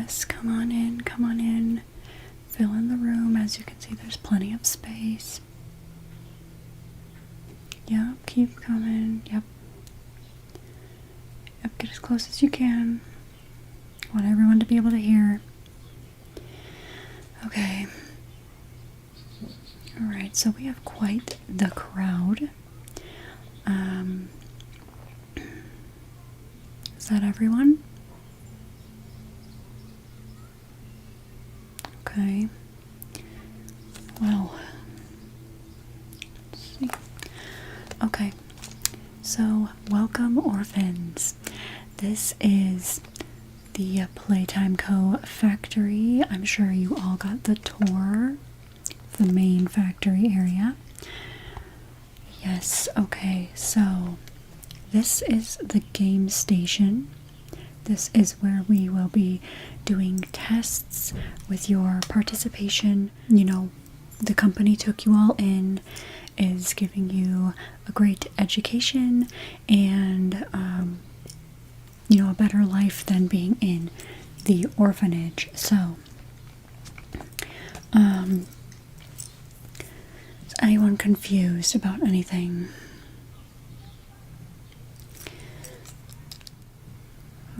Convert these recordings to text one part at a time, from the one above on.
Yes, come on in, come on in. Fill in the room. As you can see, there's plenty of space. Yep, keep coming. Yep. Yep, get as close as you can. I want everyone to be able to hear. Okay. Alright, so we have quite the crowd. Is that everyone? Okay. Well, let's see. Okay, so welcome, orphans. This is the Playtime Co. factory. I'm sure you all got the tour of the main factory area. Yes, okay, so this is the game station. This is where we will be doing tests with your participation. You know, the company took you all in, is giving you a great education and, you know, a better life than being in the orphanage. So, is anyone confused about anything?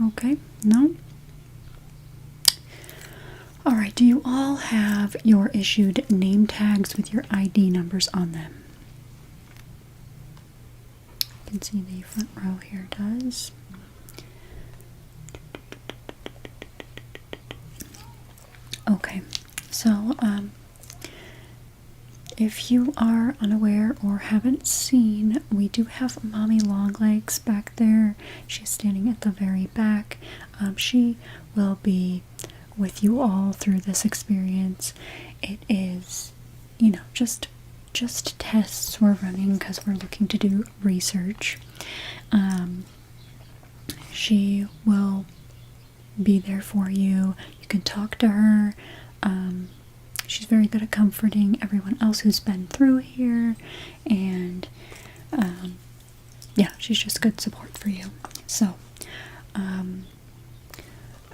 Okay, no? Alright, do you all have your issued name tags with your ID numbers on them? You can see the front row here does. Okay, so, if you are unaware or haven't seen, we do have Mommy Longlegs back there. She's standing at the very back. She will be with you all through this experience. It is, you know, just tests we're running because we're looking to do research. She will be there for you. You can talk to her. She's very good at comforting everyone else who's been through here, and yeah, she's just good support for you. So,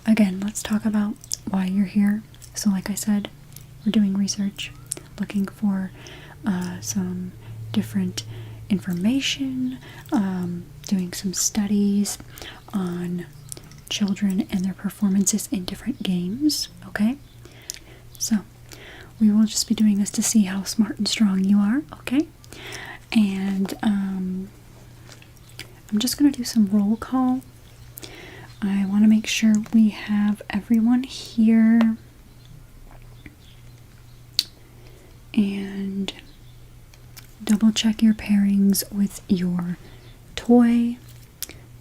again, let's talk about why you're here. So, like I said, we're doing research, looking for some different information, doing some studies on children and their performances in different games, okay? So, we will just be doing this to see how smart and strong you are, okay? And I'm just going to do some roll call. I want to make sure we have everyone here. And double check your pairings with your toy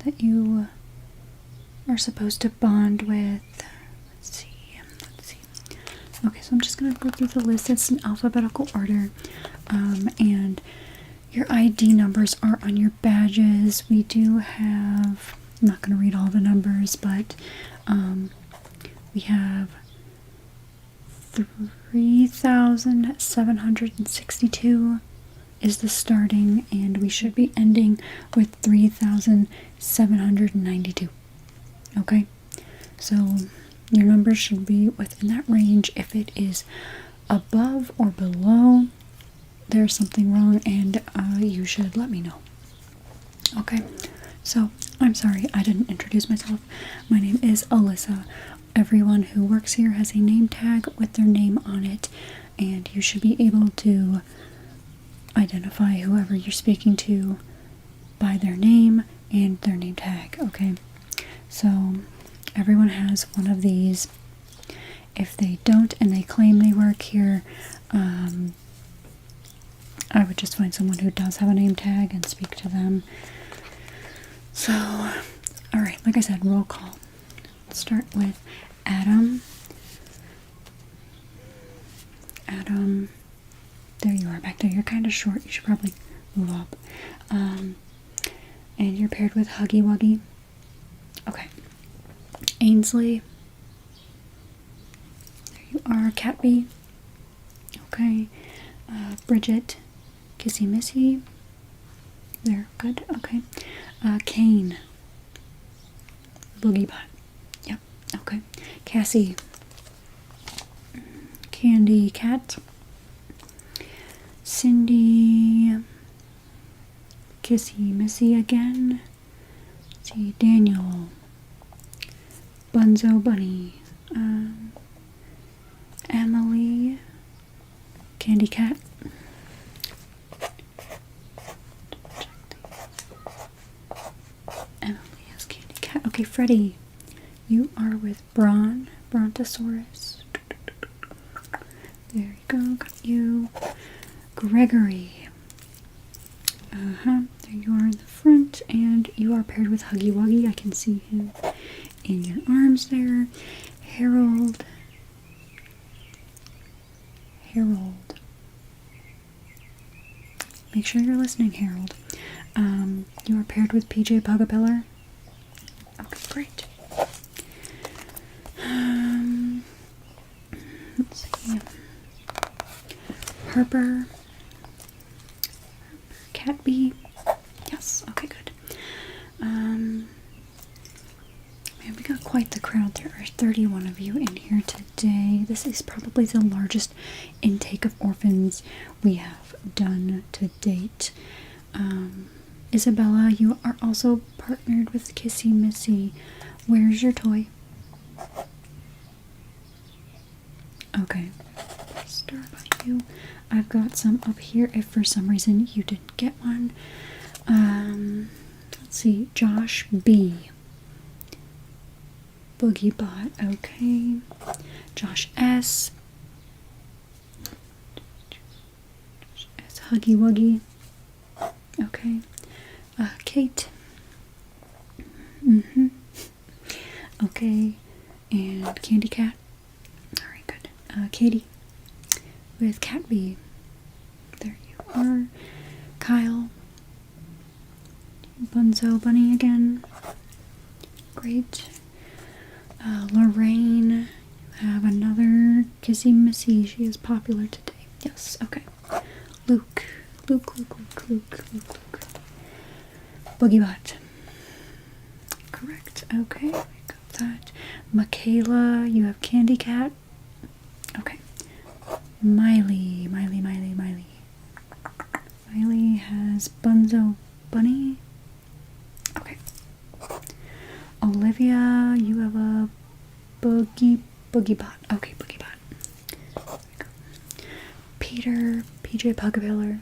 that you are supposed to bond with. Let's see. Okay, so I'm just going to go through the list. It's in alphabetical order. And your ID numbers are on your badges. We do have, I'm not going to read all the numbers, but we have 3,762 is the starting, and we should be ending with 3,792. Okay, so your numbers should be within that range. If it is above or below, there's something wrong, and you should let me know. Okay, so I'm sorry I didn't introduce myself. My name is Alyssa. Everyone who works here has a name tag with their name on it, and you should be able to identify whoever you're speaking to by their name and their name tag. Okay, so everyone has one of these. If they don't and they claim they work here, I would just find someone who does have a name tag and speak to them. So, alright, like I said, roll call. Let's start with Adam. Adam, there you are back there. You're kind of short. You should probably move up. And you're paired with Huggy Wuggy. Okay. Ainsley. There you are. Catby. Okay. Bridget. Kissy Missy. There. Good. Okay. Kane. Boogie Butt. Yep. Okay. Cassie. Candy Cat. Cindy. Kissy Missy again. Let's see, Daniel. Bunzo Bunny. Emily. Candy Cat. Emily has Candy Cat. Okay, Freddie. You are with Brontosaurus. There you go, got you. Gregory. There you are in the front, and you are paired with Huggy Wuggy. I can see him in your arms there. Harold. Make sure you're listening, Harold. You are paired with PJ Pugapillar. Okay, great. Let's see. Harper. Catbee. Yes, okay, good. Man, we got quite the crowd. There are 31 of you in here today. This is probably the largest intake of orphans we have done to date. Isabella, you are also partnered with Kissy Missy. Where's your toy? Okay. Star by you. I've got some up here if for some reason you didn't get one. Let's see. Josh B. Boogie Bot. Okay. Josh S. S. Huggy Wuggy. Okay. Kate. Okay. And Candy Cat. Alright, good. Katie. With Catbee. There you are. Kyle. Bunzo Bunny again. Great. Lorraine. Have another Kissy Missy. She is popular today. Yes, okay. Luke. Luke. Boogiebot. Correct. Okay, we got that. Michaela, you have Candy Cat. Okay. Miley. Miley has Bunzo Bunny. Okay. Olivia, you have a Boogiebot. Okay, Boogiebot. There we go. Peter, PJ Pugapillar.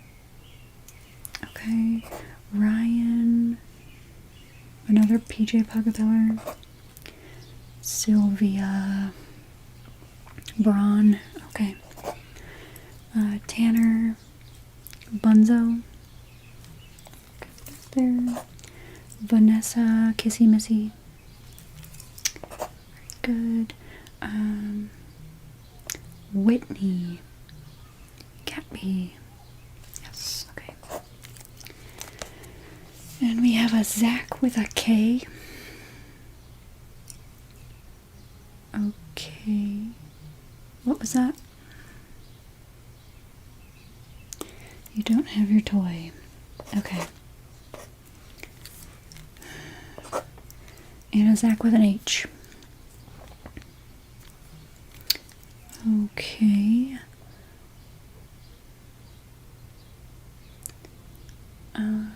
Okay. Ryan, another PJ Pugapillar. Sylvia. Braun. Okay. Tanner. Bunzo. There. Vanessa. Kissy Missy. Very good. Whitney. Catbee. Yes, okay. And we have a Zach with a K. Okay. What was that? You don't have your toy. Okay. And a Zach with an H. Okay. A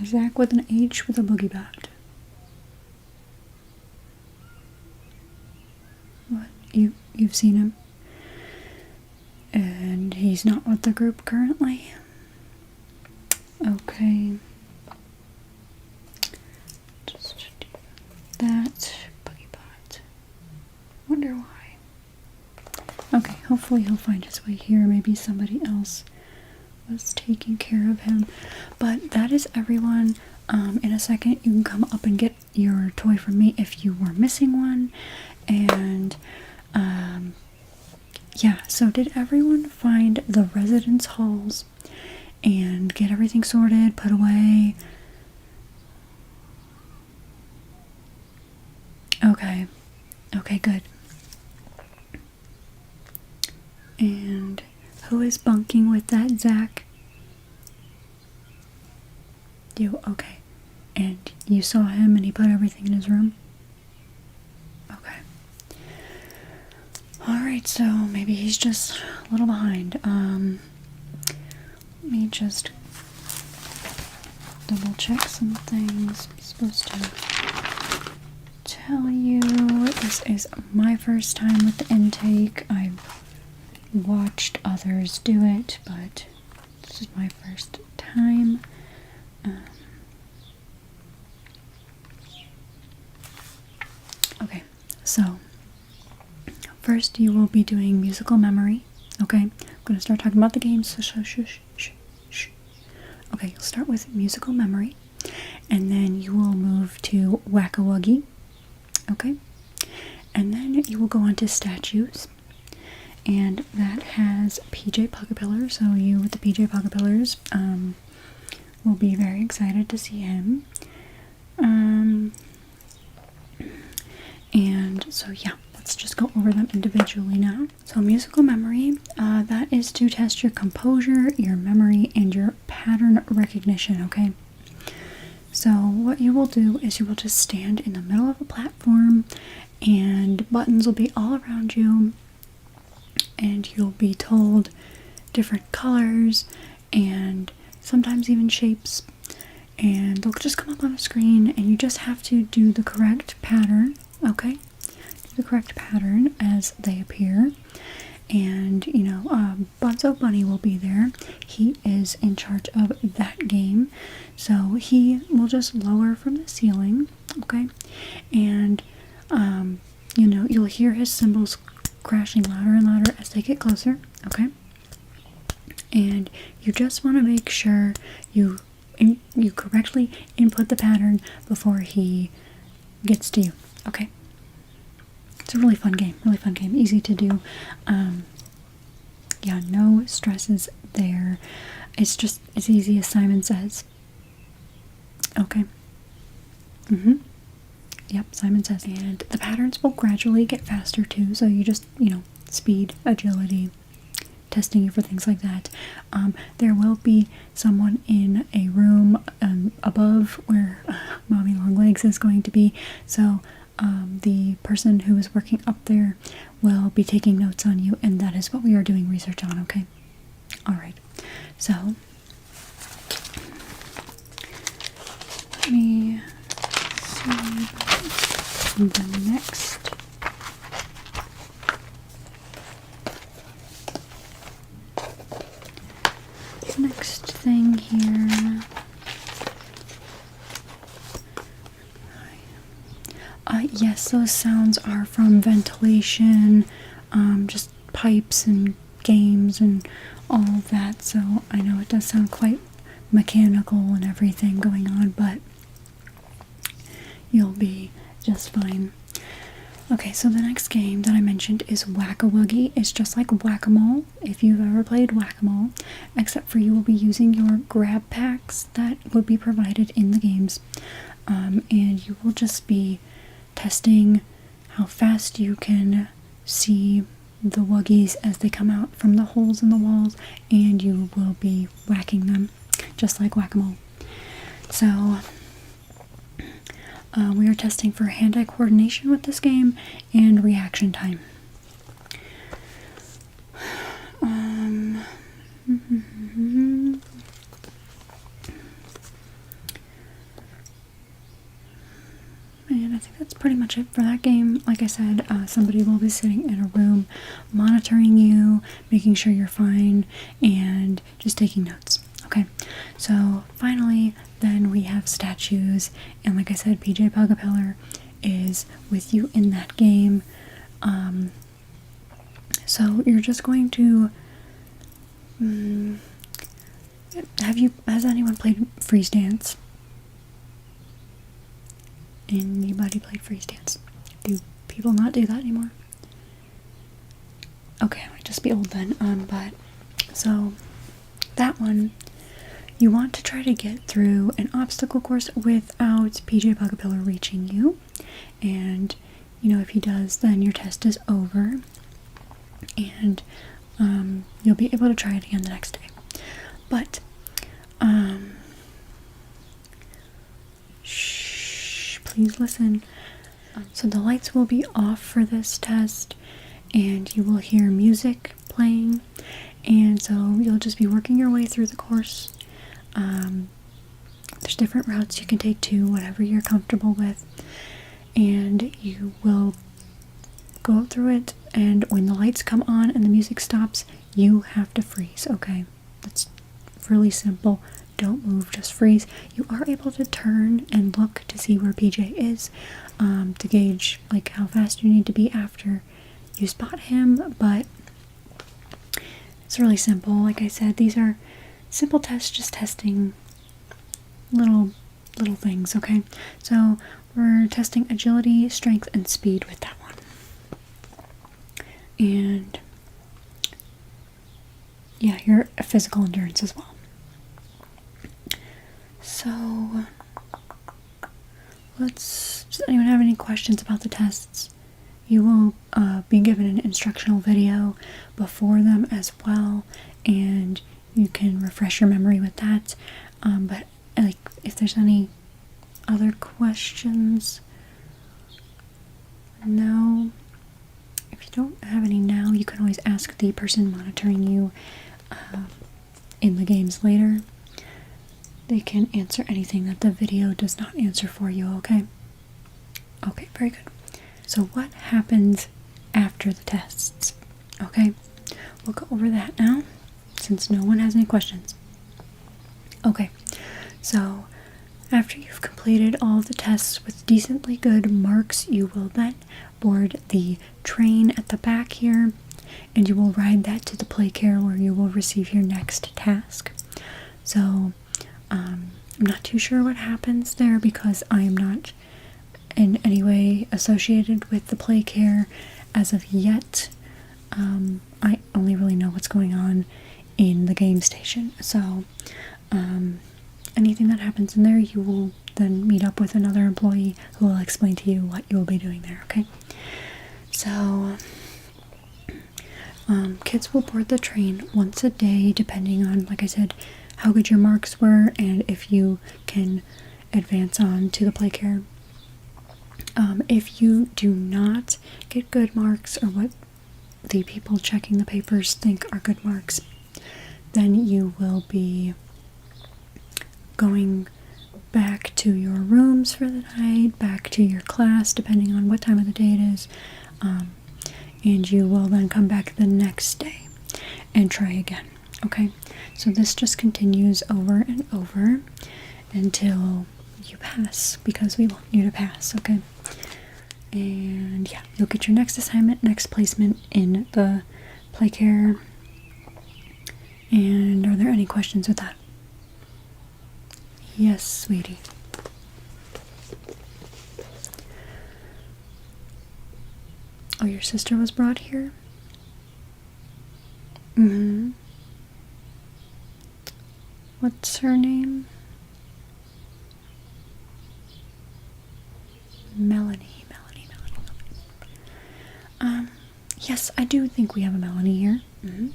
Zach with an H with a Boogiebot. What? You've seen him? And he's not with the group currently? Okay. Just do that. Boogiebot. Wonder why. Okay, hopefully he'll find his way here. Maybe somebody else was taking care of him. But that is everyone. In a second you can come up and get your toy from me if you were missing one. And yeah, so did everyone find the residence halls and get everything sorted, put away? Okay. Okay, good. And who is bunking with that Zach? You, okay. And you saw him and he put everything in his room? Okay. Alright, so maybe he's just a little behind. Let me just double check some things. I'm supposed to tell you this is my first time with the intake. I've watched others do it, but this is my first time. Okay, so first you will be doing musical memory. Okay, I'm going to start talking about the game, so shush. Okay, you'll start with musical memory, and then you will move to Whack-A-Wuggy. Okay, and then you will go on to statues, and that has PJ Pugapillar, so you with the PJ Pugapillars will be very excited to see him. And so yeah, let's just go over them individually now. So musical memory, that is to test your composure, your memory, and your pattern recognition, okay? So what you will do is you will just stand in the middle of a platform, and buttons will be all around you, and you'll be told different colors and sometimes even shapes, and they'll just come up on a screen, and you just have to do the correct pattern, okay? Do the correct pattern as they appear. And you know, Bonzo Bunny will be there. He is in charge of that game, so he will just lower from the ceiling, okay? And you know, you'll hear his cymbals crashing louder and louder as they get closer, okay? And you just want to make sure you correctly input the pattern before he gets to you, okay? It's a really fun game, easy to do. Yeah, no stresses there. It's just as easy as Simon Says. Okay. Yep, Simon Says. And the patterns will gradually get faster too, so you just, you know, speed, agility, testing you for things like that. There will be someone in a room above where Mommy Longlegs is going to be, so the person who is working up there will be taking notes on you, and that is what we are doing research on, okay? Alright, so let me see the next thing here. Yes, those sounds are from ventilation, just pipes and games and all of that, so I know it does sound quite mechanical and everything going on, but you'll be just fine. Okay, so the next game that I mentioned is Whack-A-Wuggy. It's just like Whack-A-Mole, if you've ever played Whack-A-Mole, except for you will be using your grab packs that will be provided in the games, and you will just be testing how fast you can see the Wuggies as they come out from the holes in the walls, and you will be whacking them just like Whack-A-Mole. So we are testing for hand-eye coordination with this game and reaction time. And I think that's pretty much it for that game. Like I said, somebody will be sitting in a room monitoring you, making sure you're fine, and just taking notes. Okay, so finally, then we have statues, and like I said, PJ Pugapillar is with you in that game. So you're just going to has anyone played Freeze Dance? Anybody played Freeze Dance? Do people not do that anymore? Okay, I might just be old then. But so that one, you want to try to get through an obstacle course without PJ Pugapillar reaching you, and you know, if he does, then your test is over, and you'll be able to try it again the next day. But shh, please listen. So the lights will be off for this test, and you will hear music playing, and so you'll just be working your way through the course. There's different routes you can take to whatever you're comfortable with, and you will go through it, and when the lights come on and the music stops, you have to freeze, okay? That's really simple. Don't move, just freeze. You are able to turn and look to see where PJ is, to gauge like how fast you need to be after you spot him, but it's really simple. Like I said, these are simple tests, just testing little things, okay? So we're testing agility, strength, and speed with that one. And yeah, your physical endurance as well. So does anyone have any questions about the tests? You will be given an instructional video before them as well, and you can refresh your memory with that. But like, if there's any other questions, no. If you don't have any now, you can always ask the person monitoring you in the games later. They can answer anything that the video does not answer for you, okay? Okay, very good. So what happens after the tests? Okay, we'll go over that now, since no one has any questions. Okay, so after you've completed all of the tests with decently good marks, you will then board the train at the back here, and you will ride that to the play care where you will receive your next task. So I'm not too sure what happens there because I am not in any way associated with the play care as of yet. I only really know what's going on in the game station. So anything that happens in there, you will then meet up with another employee who will explain to you what you will be doing there, okay? So kids will board the train once a day, depending on, like I said, how good your marks were and if you can advance on to the play care. If you do not get good marks, or what the people checking the papers think are good marks, then you will be going back to your rooms for the night, back to your class, depending on what time of the day it is, and you will then come back the next day and try again, okay? So this just continues over and over until you pass, because we want you to pass, okay? And yeah, you'll get your next assignment, next placement in the play care. And are there any questions with that? Yes, sweetie. Oh, your sister was brought here? Mm-hmm. What's her name? Melanie. Yes, I do think we have a Melanie here. Mm-hmm.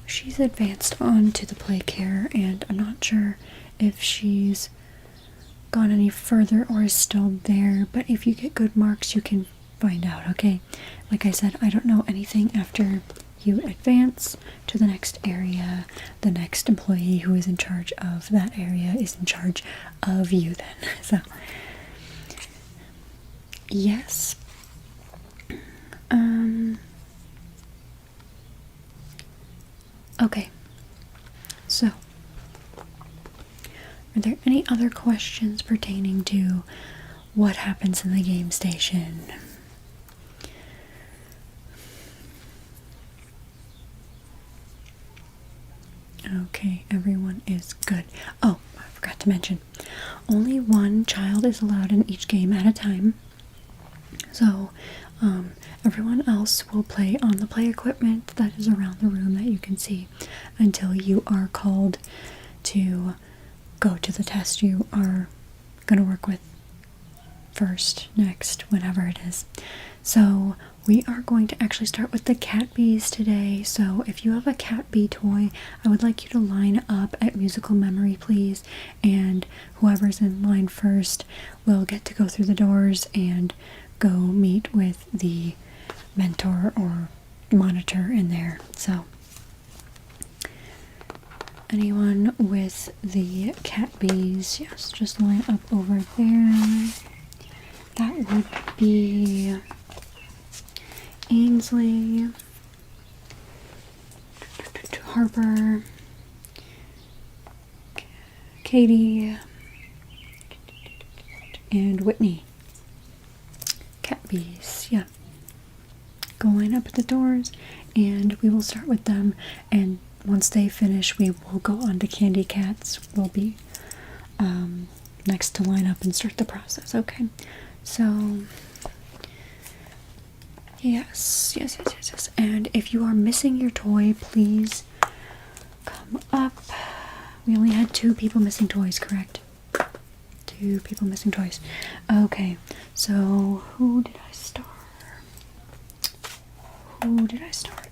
She's advanced on to the play care, and I'm not sure if she's gone any further or is still there, but if you get good marks, you can find out, okay? Like I said, I don't know anything after you advance to the next area. The next employee who is in charge of that area is in charge of you then. So, yes. Okay. So, are there any other questions pertaining to what happens in the game station? Okay, everyone is good. Oh, I forgot to mention, only one child is allowed in each game at a time. So, everyone else will play on the play equipment that is around the room that you can see until you are called to go to the test you are going to work with first, next, whenever it is. So we are going to actually start with the cat bees today. So if you have a cat bee toy, I would like you to line up at musical memory, please, and whoever's in line first will get to go through the doors and go meet with the mentor or monitor in there. So anyone with the cat bees, yes, just line up over there. That would be Ainsley, Harper, Katie, and Whitney. Cat bees, yeah. Go line up at the doors, and we will start with them, and once they finish, we will go on to Candy Cats. We'll be next to line up and start the process, okay? So, yes. And if you are missing your toy, please come up. We only had 2 people missing toys, correct? 2 people missing toys. Okay, so who did I start?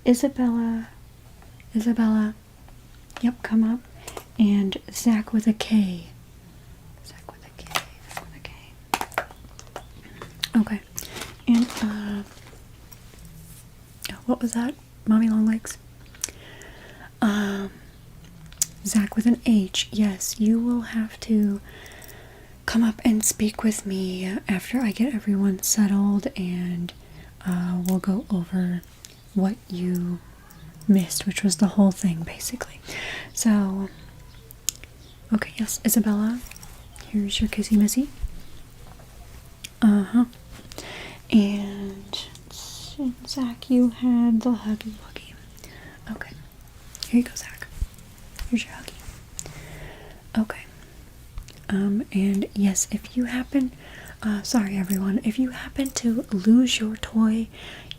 Isabella. Yep, come up. And Zach with a K. Okay. And, what was that? Mommy Longlegs? Zach with an H. Yes, you will have to come up and speak with me after I get everyone settled, and we'll go over what you missed, which was the whole thing, basically. So, okay, yes, Isabella, here's your kissy missy. And Zach, you had the huggy wuggy. Okay, here you go, Zach. Here's your huggy. Okay. And yes, if you happen, sorry everyone, if you happen to lose your toy,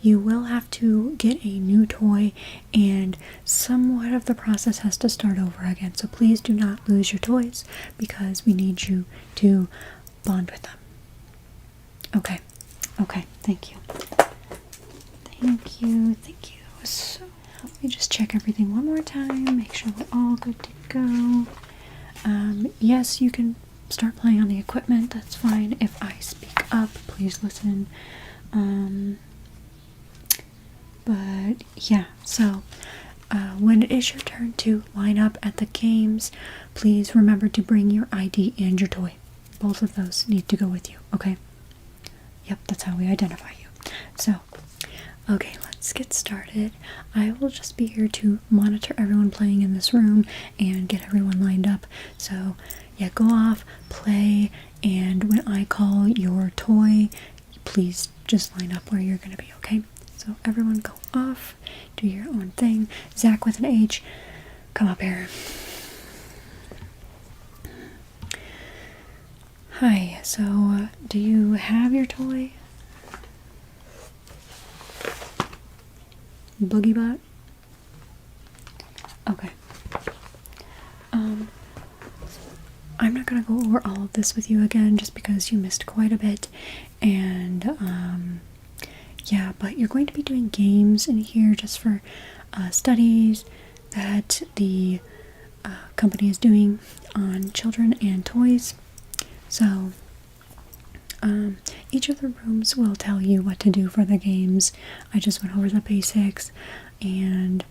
you will have to get a new toy, and somewhat of the process has to start over again. So please do not lose your toys, because we need you to bond with them. Okay, thank you. So, let me just check everything one more time, make sure we're all good to go. Yes, you can start playing on the equipment, that's fine. If I speak up, please listen. But yeah, so when it is your turn to line up at the games, please remember to bring your ID and your toy. Both of those need to go with you, okay? Yep, that's how we identify you. So, okay, let's get started. I will just be here to monitor everyone playing in this room and get everyone lined up. So, yeah, go off, play, and when I call your toy, please just line up where you're going to be, okay? So, everyone go off, do your own thing. Zach with an H, come up here. Hi, so, do you have your toy? Boogiebot? Okay. I'm not gonna go over all of this with you again just because you missed quite a bit, and yeah, but you're going to be doing games in here just for studies that the company is doing on children and toys. So each of the rooms will tell you what to do for the games. I just went over the basics, and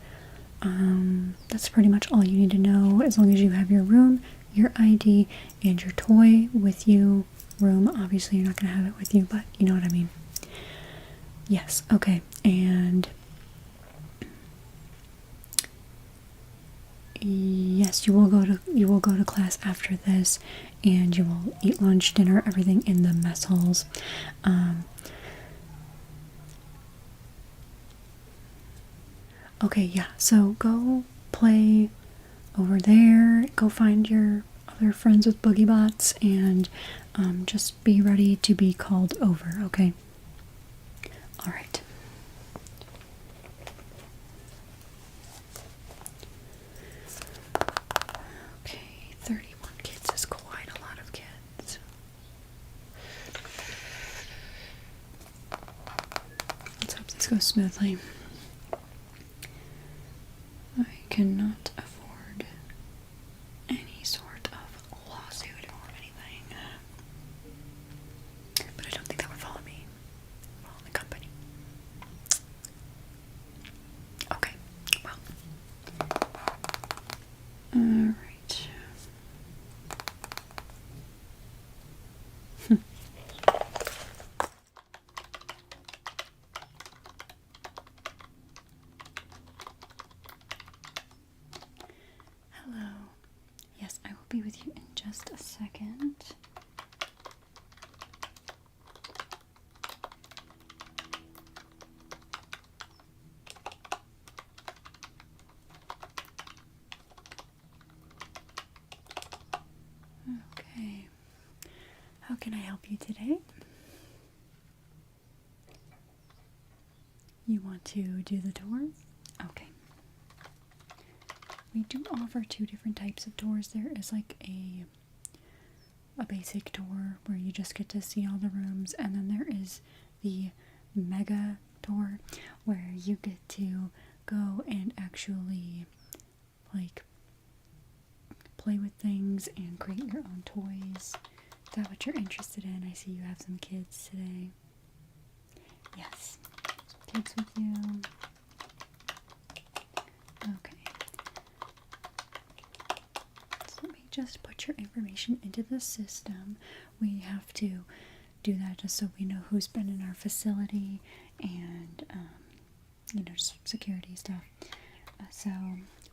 that's pretty much all you need to know. As long as you have your room, your ID, and your toy with you. Room, obviously you're not going to have it with you, but you know what I mean. Yes, okay, and yes, you will go to class after this, and you will eat lunch, dinner, everything in the mess halls. Okay, yeah, so go play over there, go find your other friends with boogie bots, and just be ready to be called over, okay? Alright. Okay, 31 kids is quite a lot of kids. Let's hope this goes smoothly. I cannot afford any sort of lawsuit or anything. But I don't think that would follow me. How can I help you today? You want to do the tour? Okay. We do offer two different types of tours. There is like a basic tour where you just get to see all the rooms, and then there is the mega tour where you get to go and actually like play with things and create your own toys. Is that what you're interested in? I see you have some kids today. Yes. Kids with you. Okay. So let me just put your information into the system. We have to do that just so we know who's been in our facility and, just security stuff. So,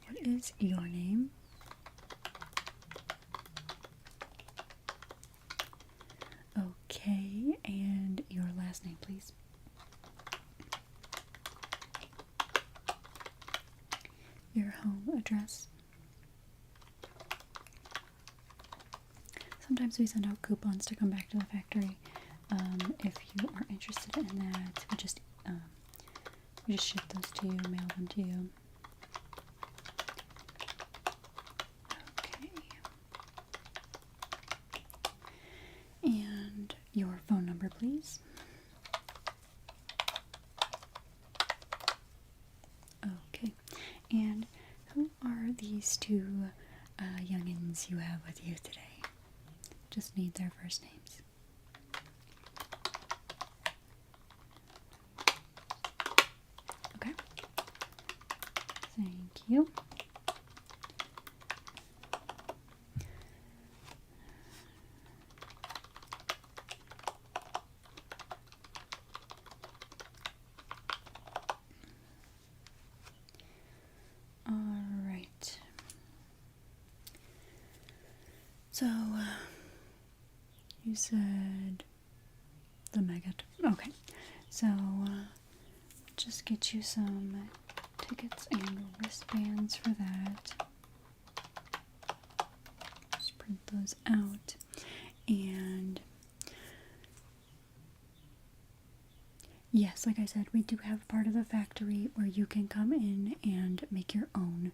what is your name? Okay, and your last name, please. Your home address. Sometimes we send out coupons to come back to the factory. If you are interested in that, we just ship those to you, mail them to you. Okay. And your phone number, please. Okay. And who are these two youngins you have with you today? Just need their first names. Okay. Thank you. Alright. So, you said the mega. Okay. So, just get you some tickets and wristbands for that. Just print those out. And yes, like I said, we do have part of the factory where you can come in and make your own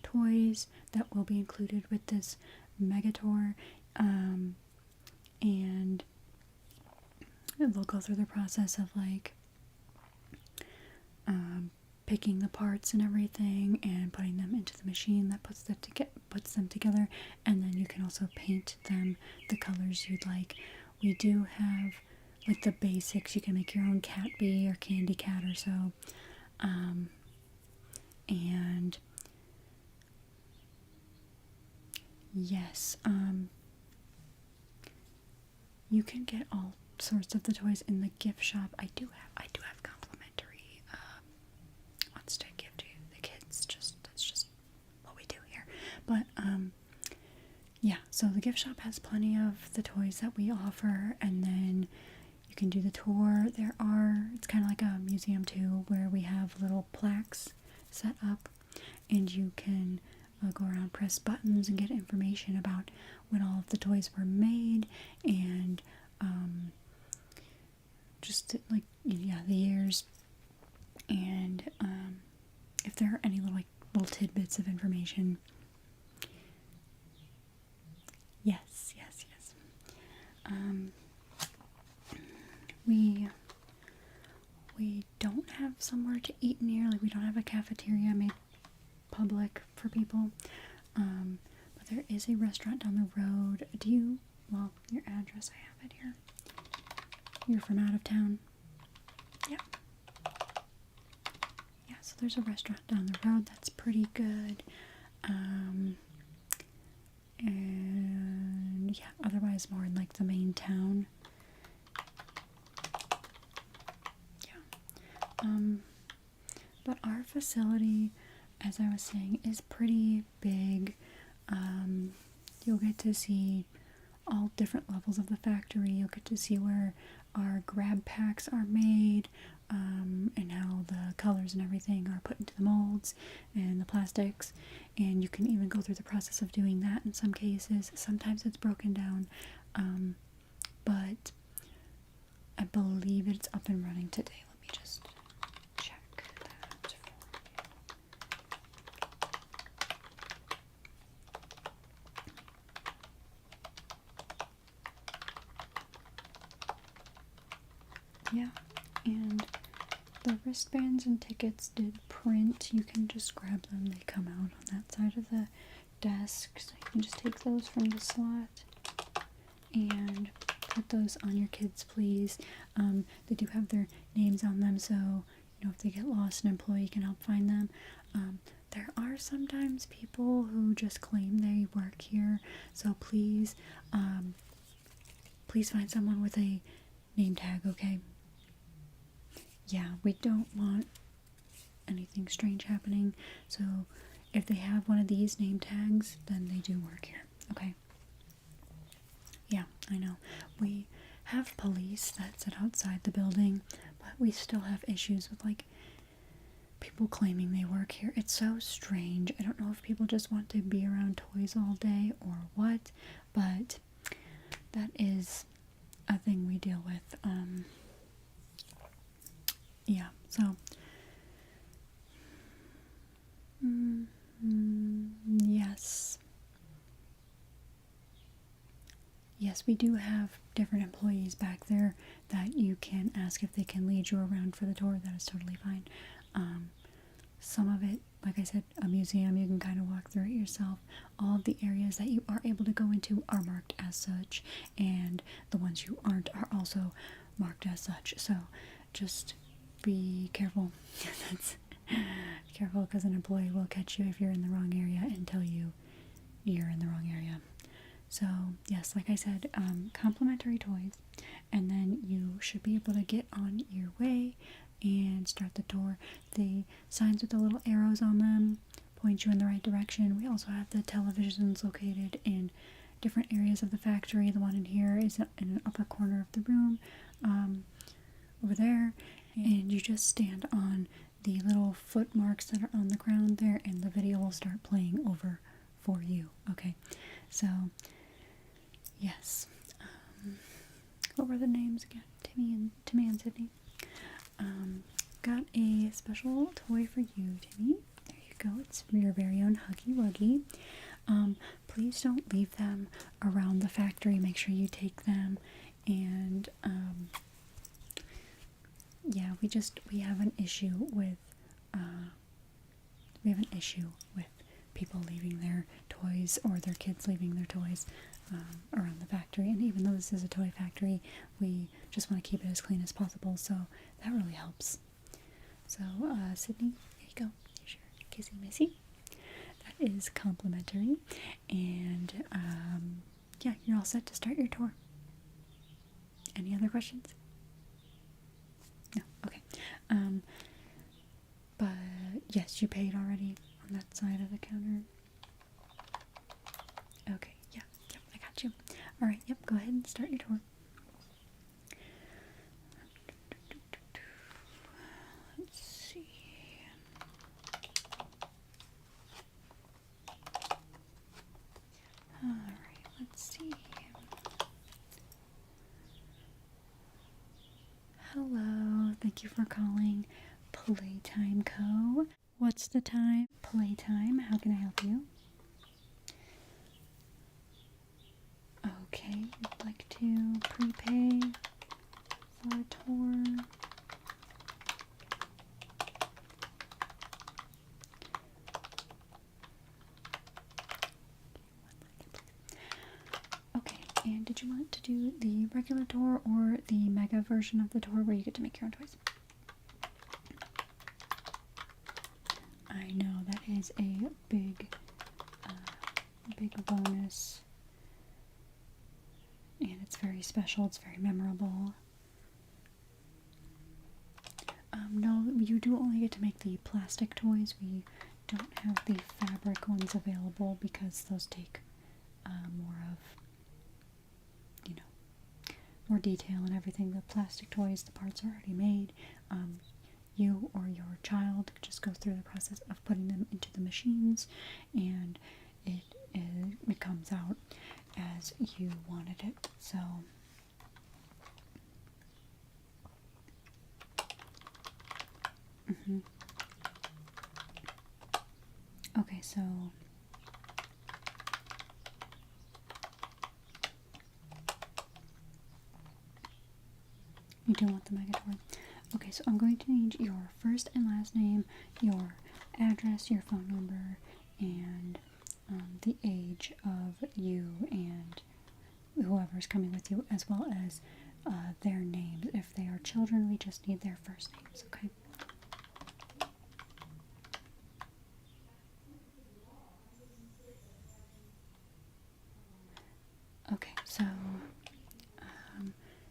toys that will be included with this mega tour. And they'll go through the process of like picking the parts and everything and putting them into the machine that puts them together, and then you can also paint them the colors you'd like. We do have like the basics. You can make your own cat bee or candy cat or so, and yes, you can get all sorts of the toys in the gift shop. I do have complimentary ones to give to the kids. That's just what we do here. But yeah, so the gift shop has plenty of the toys that we offer, and then you can do the tour. It's kind of like a museum too, where we have little plaques set up, and you can go around, press buttons, and get information about when all of the toys were made, and just like the years, and if there are any little tidbits of information. Yes. We don't have somewhere to eat near. Like, we don't have a cafeteria made public for people. But there is a restaurant down the road. Your address, I have it here. You're from out of town? Yeah. Yeah, so there's a restaurant down the road that's pretty good. And yeah, otherwise more in like the main town. Yeah. But our facility, as I was saying, is pretty big. You'll get to see all different levels of the factory. You'll get to see where our grab packs are made, and how the colors and everything are put into the molds and the plastics, and you can even go through the process of doing that in some cases. Sometimes it's broken down but I believe it's up and running today. Let me just check that for you. Yeah, and the wristbands and tickets did print. You can just grab them. They come out on that side of the desk. So you can just take those from the slot and put those on your kids, please. They do have their names on them, so if they get lost, an employee can help find them. There are sometimes people who just claim they work here, so please, please find someone with a name tag, okay? Yeah, we don't want anything strange happening, so if they have one of these name tags, then they do work here, okay? Yeah, I know. We have police that sit outside the building, but we still have issues with, like, people claiming they work here. It's so strange. I don't know if people just want to be around toys all day or what, but that is a thing we deal with. Yeah, so yes. Yes, we do have different employees back there that you can ask if they can lead you around for the tour. That is totally fine. Some of it, like I said, a museum, you can kind of walk through it yourself. All of the areas that you are able to go into are marked as such, and the ones you aren't are also marked as such. So just be careful. Careful, because an employee will catch you if you're in the wrong area and tell you you're in the wrong area. So yes, like I said, complimentary toys, and then you should be able to get on your way and start the tour. The signs with the little arrows on them point you in the right direction. We also have the televisions located in different areas of the factory. The one in here is in an upper corner of the room, over there, and you just stand on the little foot marks that are on the ground there, and the video will start playing over for you. Okay, so yes. What were the names again? Timmy and Sydney. Got a special toy for you, Timmy. There you go. It's your very own Huggy Wuggy. Please don't leave them around the factory. Make sure you take them. And yeah, we have an issue with people leaving their toys, or their kids leaving their toys around the factory. And even though this is a toy factory, we just want to keep it as clean as possible, so that really helps. So Sydney, there you go. Here's your kissy missy. That is complimentary. And yeah, you're all set to start your tour. Any other questions? No? Okay. But yes, you paid already on that side of the counter. Okay, yeah, yep, I got you. Alright, yep, go ahead and start your tour. Let's see. Alright, let's see. Hello, thank you for calling Playtime Co. What's the time? Playtime, how can I help you? Okay, you'd like to prepay for a tour. Okay, and did you want to do the regular tour or the mega version of the tour where you get to make your own toys? I know that is a big bonus, and it's very special. It's very memorable. No, you do only get to make the plastic toys. We don't have the fabric ones available because those take more of, more detail and everything. The plastic toys, the parts are already made. You or your child just goes through the process of putting them into the machines, and it comes out as you wanted it. So so you do want the mega tour. Okay, so I'm going to need your first and last name, your address, your phone number, and the age of you and whoever's coming with you, as well as their names. If they are children, we just need their first names, okay? Okay, so,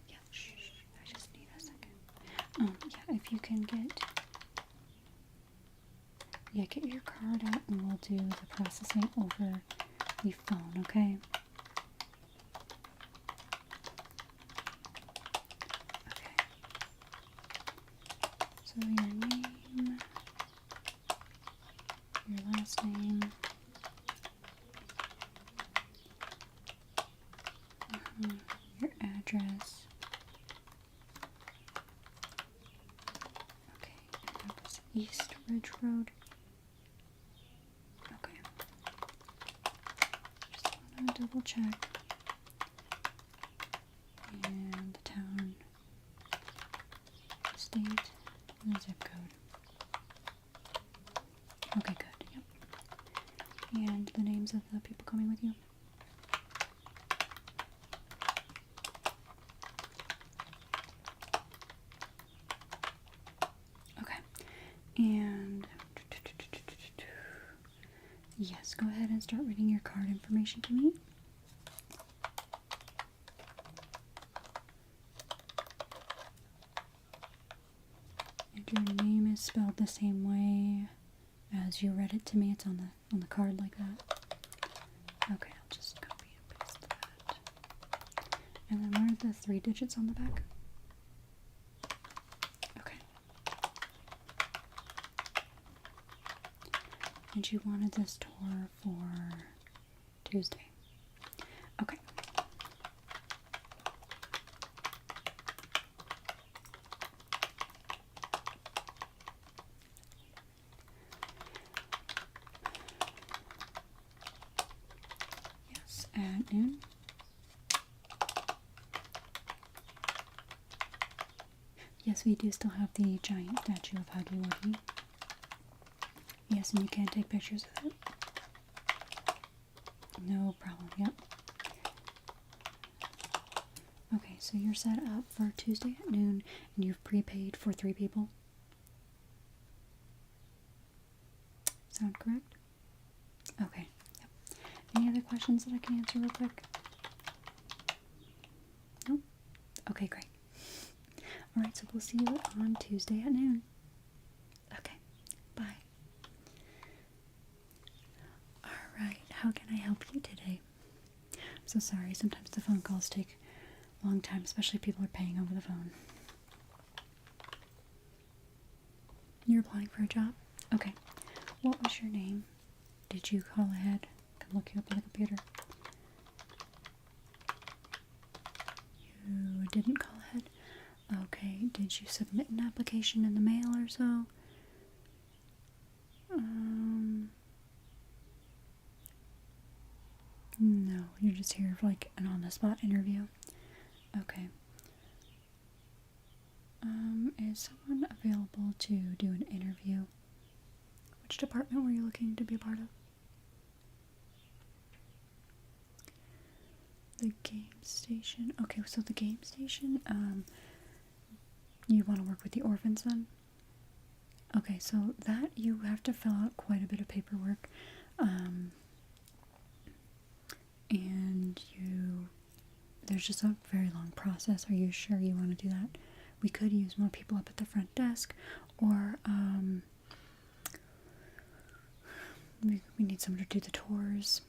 yeah, I just need a second. Yeah, if you can get your card out and we'll do the processing over the phone, okay? Okay. So your name, your last name, your address. Okay, and that was East Ridge Road. Okay. Just want to double check. And the town, state, and the zip code. Okay, good, yep. And the names of the people coming with you. Okay, and yes, go ahead and start reading your card information to me. And your name is spelled the same way as you read it to me. It's on the card like that. Okay, I'll just copy and paste that. And then what are the 3 digits on the back? Okay. And you wanted this tour for Tuesday. Okay. Yes, at noon. Yes, we do still have the giant statue of Huggy Wuggy. Yes, and you can take pictures of it. No problem, yep. Okay, so you're set up for Tuesday at noon, and you've prepaid for 3 people. Sound correct? Okay, yep. Any other questions that I can answer real quick? Nope? Okay, great. Alright, so we'll see you on Tuesday at noon. Okay, bye. Alright, how can I help you today? I'm so sorry, sometimes the phone calls take a long time, especially if people are paying over the phone. You're applying for a job? Okay. What was your name? Did you call ahead? I can look you up on the computer. You didn't call ahead? Okay. Did you submit an application in the mail or so? No, you're just here for like an on-the-spot interview. Okay. Is someone available to do an interview? Which department were you looking to be a part of? The game station. Okay, so the game station, you want to work with the orphans then? Okay, so that you have to fill out quite a bit of paperwork. And there's just a very long process. Are you sure you want to do that? We could use more people up at the front desk, or we need someone to do the tours.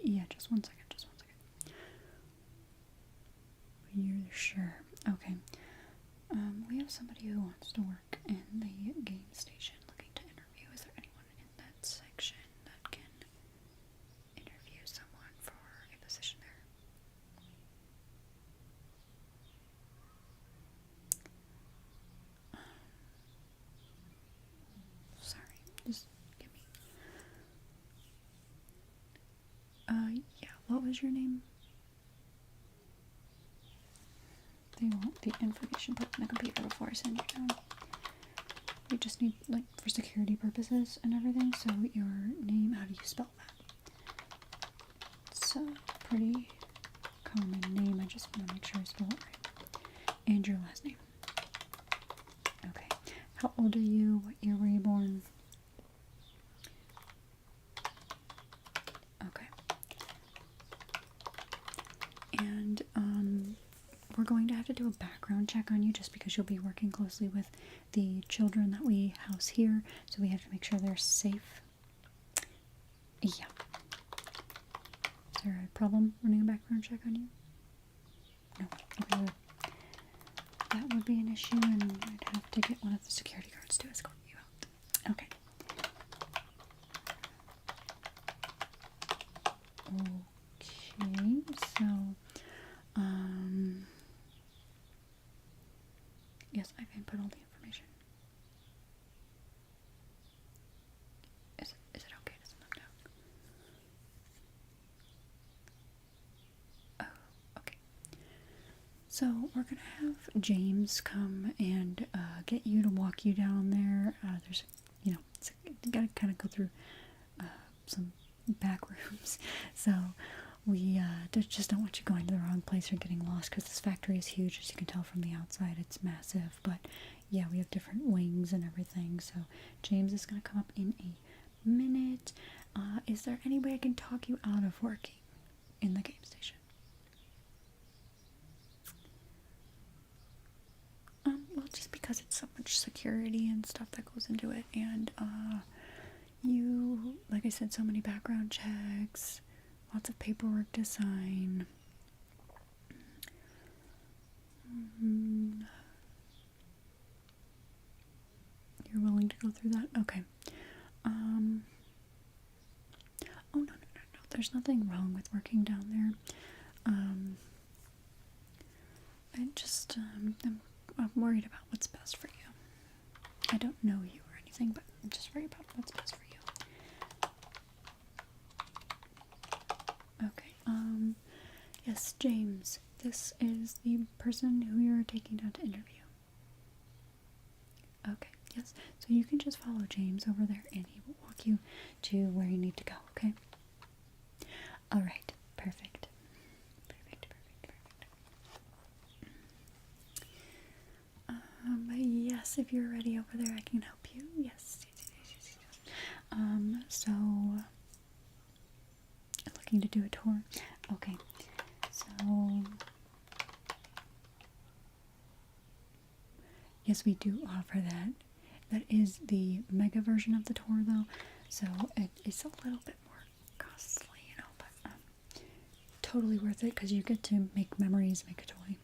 Yeah, just one second. You're sure? Okay. We have somebody who wants to work in the game station looking to interview. Is there anyone in that section that can interview someone for a position there? Sorry. was your name? They want the information put in the computer before I send you down. We just need, like, for security purposes and everything. So your name, how do you spell that? It's a pretty common name. I just want to make sure I spell it right. And your last name. Okay. How old are you? What year were you born? Okay. And we're going to have to do a background check on you just because you'll be working closely with the children that we house here. So we have to make sure they're safe. Yeah. Is there a problem running a background check on you? No. Okay. That would be an issue, and I'd have to get one of the security guards to escort you out. Okay. Okay, so, yes, I've input all the information. Is it okay to send them down? Oh, okay. So, we're gonna have James come and, get you to walk you down there. There's, you gotta kind of go through, some back rooms. So, we just don't want you going to the wrong place or getting lost because this factory is huge, as you can tell from the outside. It's massive, but yeah, we have different wings and everything. So James is going to come up in a minute. Is there any way I can talk you out of working in the game station? Well, just because it's so much security and stuff that goes into it, and you, like I said, so many background checks, lots of paperwork to sign. You're willing to go through that? Okay. Oh, no. There's nothing wrong with working down there. I'm worried about what's best for you. I don't know you or anything, but I'm just worried about what's best for you. Okay, yes, James, this is the person who you're taking down to interview. Okay, yes, so you can just follow James over there and he will walk you to where you need to go, okay? Alright, perfect. Yes, if you're ready over there, I can help you. Yes. So, looking to do a tour. Okay, so, yes, we do offer that. That is the mega version of the tour, though, so it's a little bit more costly, but totally worth it because you get to make memories, make a toy,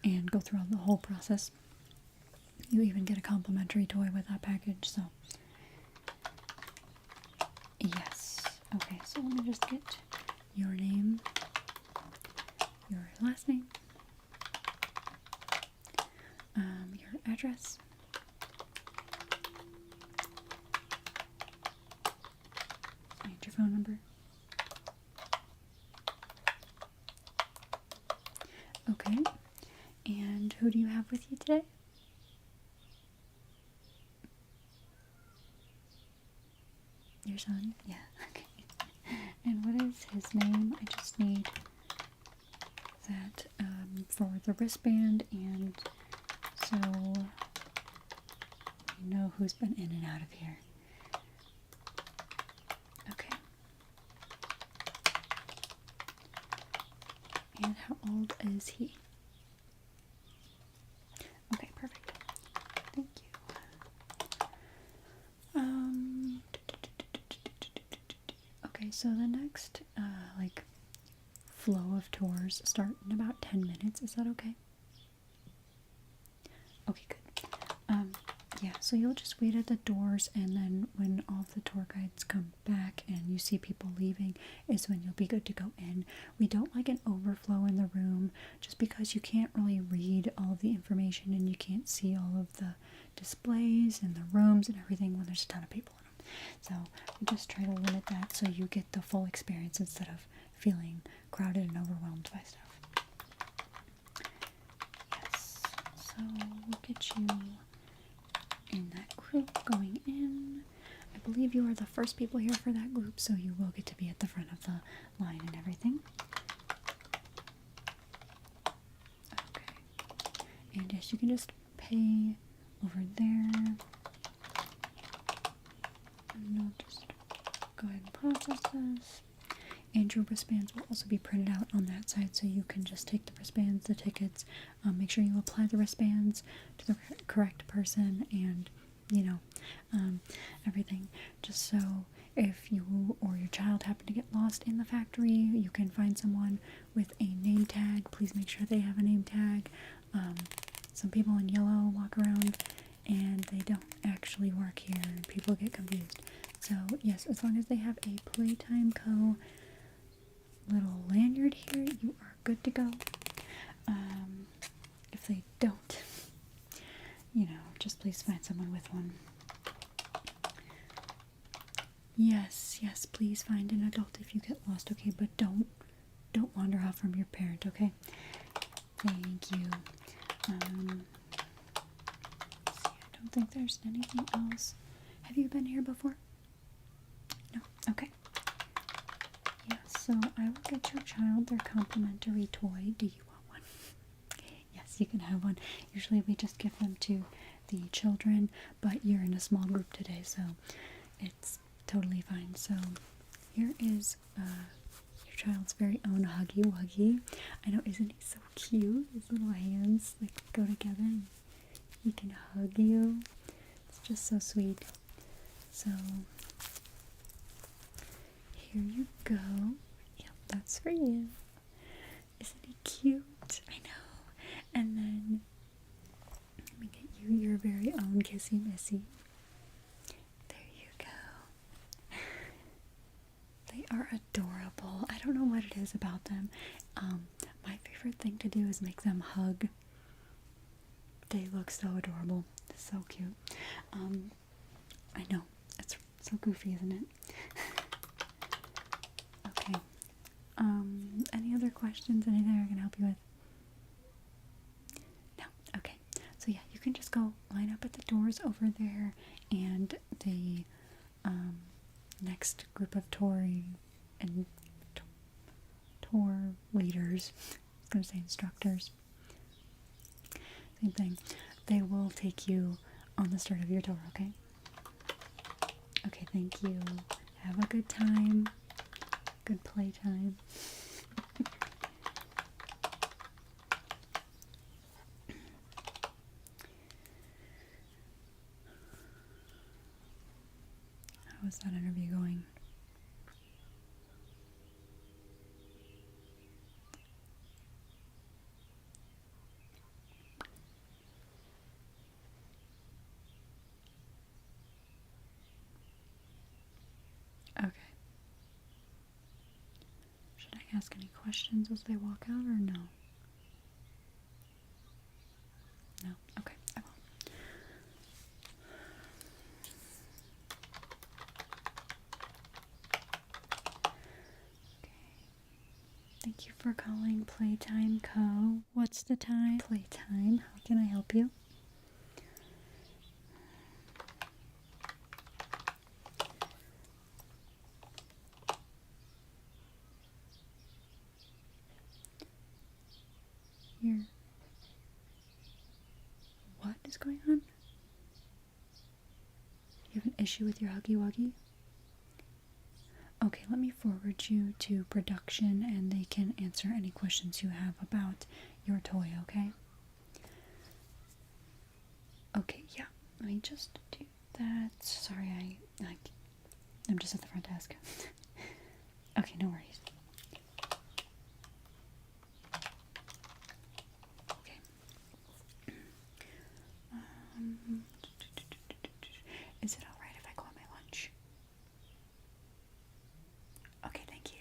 and go through the whole process. You even get a complimentary toy with that package, so yes. Okay, so let me just get your name, your last name, your address, and your phone number. Okay, and who do you have with you today? Your son? Yeah, okay. And what is his name? I just need that for the wristband, and so we know who's been in and out of here. Okay. And how old is he? Okay, perfect. Thank you. Okay, so the next, flow of tours start in about 10 minutes. Is that okay? Okay, good. Yeah, so you'll just wait at the doors, and then when all of the tour guides come back and you see people leaving is when you'll be good to go in. We don't like an overflow in the room just because you can't really read all of the information and you can't see all of the displays and the rooms and everything when there's a ton of people in them. So we just try to limit that so you get the full experience instead of feeling crowded and overwhelmed by stuff. Yes, so we'll get you in that group going in. I believe you are the first people here for that group, so you will get to be at the front of the line and everything. Okay. And yes, you can just pay over there. And I'll just go ahead and process this. And your wristbands will also be printed out on that side, so you can just take the wristbands, the tickets, make sure you apply the wristbands to the correct person, and everything, just so if you or your child happen to get lost in the factory, you can find someone with a name tag. Please make sure they have a name tag. Some people in yellow walk around and they don't actually work here and people get confused. So yes, as long as they have a Playtime Co. little lanyard here, you are good to go. If they don't, just please find someone with one. Yes, please find an adult if you get lost, okay? But don't wander off from your parent, okay? Thank you. See, I don't think there's anything else. Have you been here before? No? Okay. Yes, so I will get your child their complimentary toy. Do you want one? Yes, you can have one. Usually we just give them to the children, but you're in a small group today, so it's totally fine. So here is your child's very own Huggy Wuggy. I know, isn't he so cute? His little hands go together and he can hug you. It's just so sweet. So here you go. Yep, that's for you. Isn't he cute? I know. And then let me get you your very own Kissy Missy. There you go. They are adorable. I don't know what it is about them. My favorite thing to do is make them hug. They look so adorable. So cute. I know. It's so goofy, isn't it? Okay. Any other questions? Anything I can help you with? No? Okay. So yeah, you can just go line up at the doors over there, and the next group of tour leaders, I was going to say instructors, same thing, they will take you on the start of your tour, okay? Okay, thank you. Have a good time. Good playtime. How is that interview going? Okay. Should I ask any questions as they walk out or no? No? Okay, I will. Okay. Thank you for calling Playtime Co. What's the time? Playtime. How can I help you? Here. What is going on? You have an issue with your Huggy Wuggy? Okay, let me forward you to production and they can answer any questions you have about your toy, okay? Okay, yeah. Let me just do that. Sorry, I'm just at the front desk. Okay, no worries. Okay. Is it alright if I go on my lunch? Okay, thank you.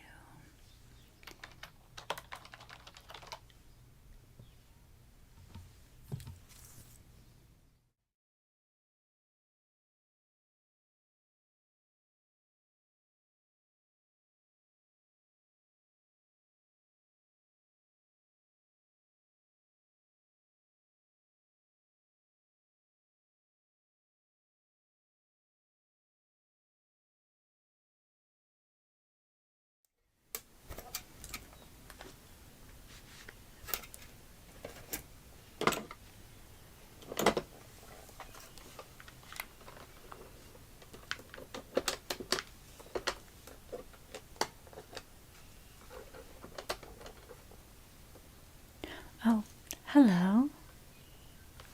Hello.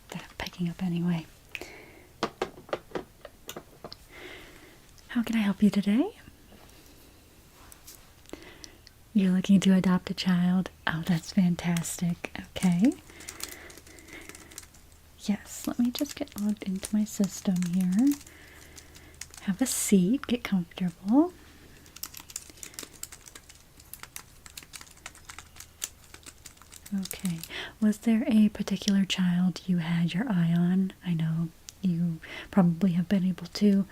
They're not picking up anyway. How can I help you today? You're looking to adopt a child? Oh, that's fantastic. Okay. Yes, let me just get logged into my system here. Have a seat, get comfortable. Okay. Was there a particular child you had your eye on? I know you probably have been able to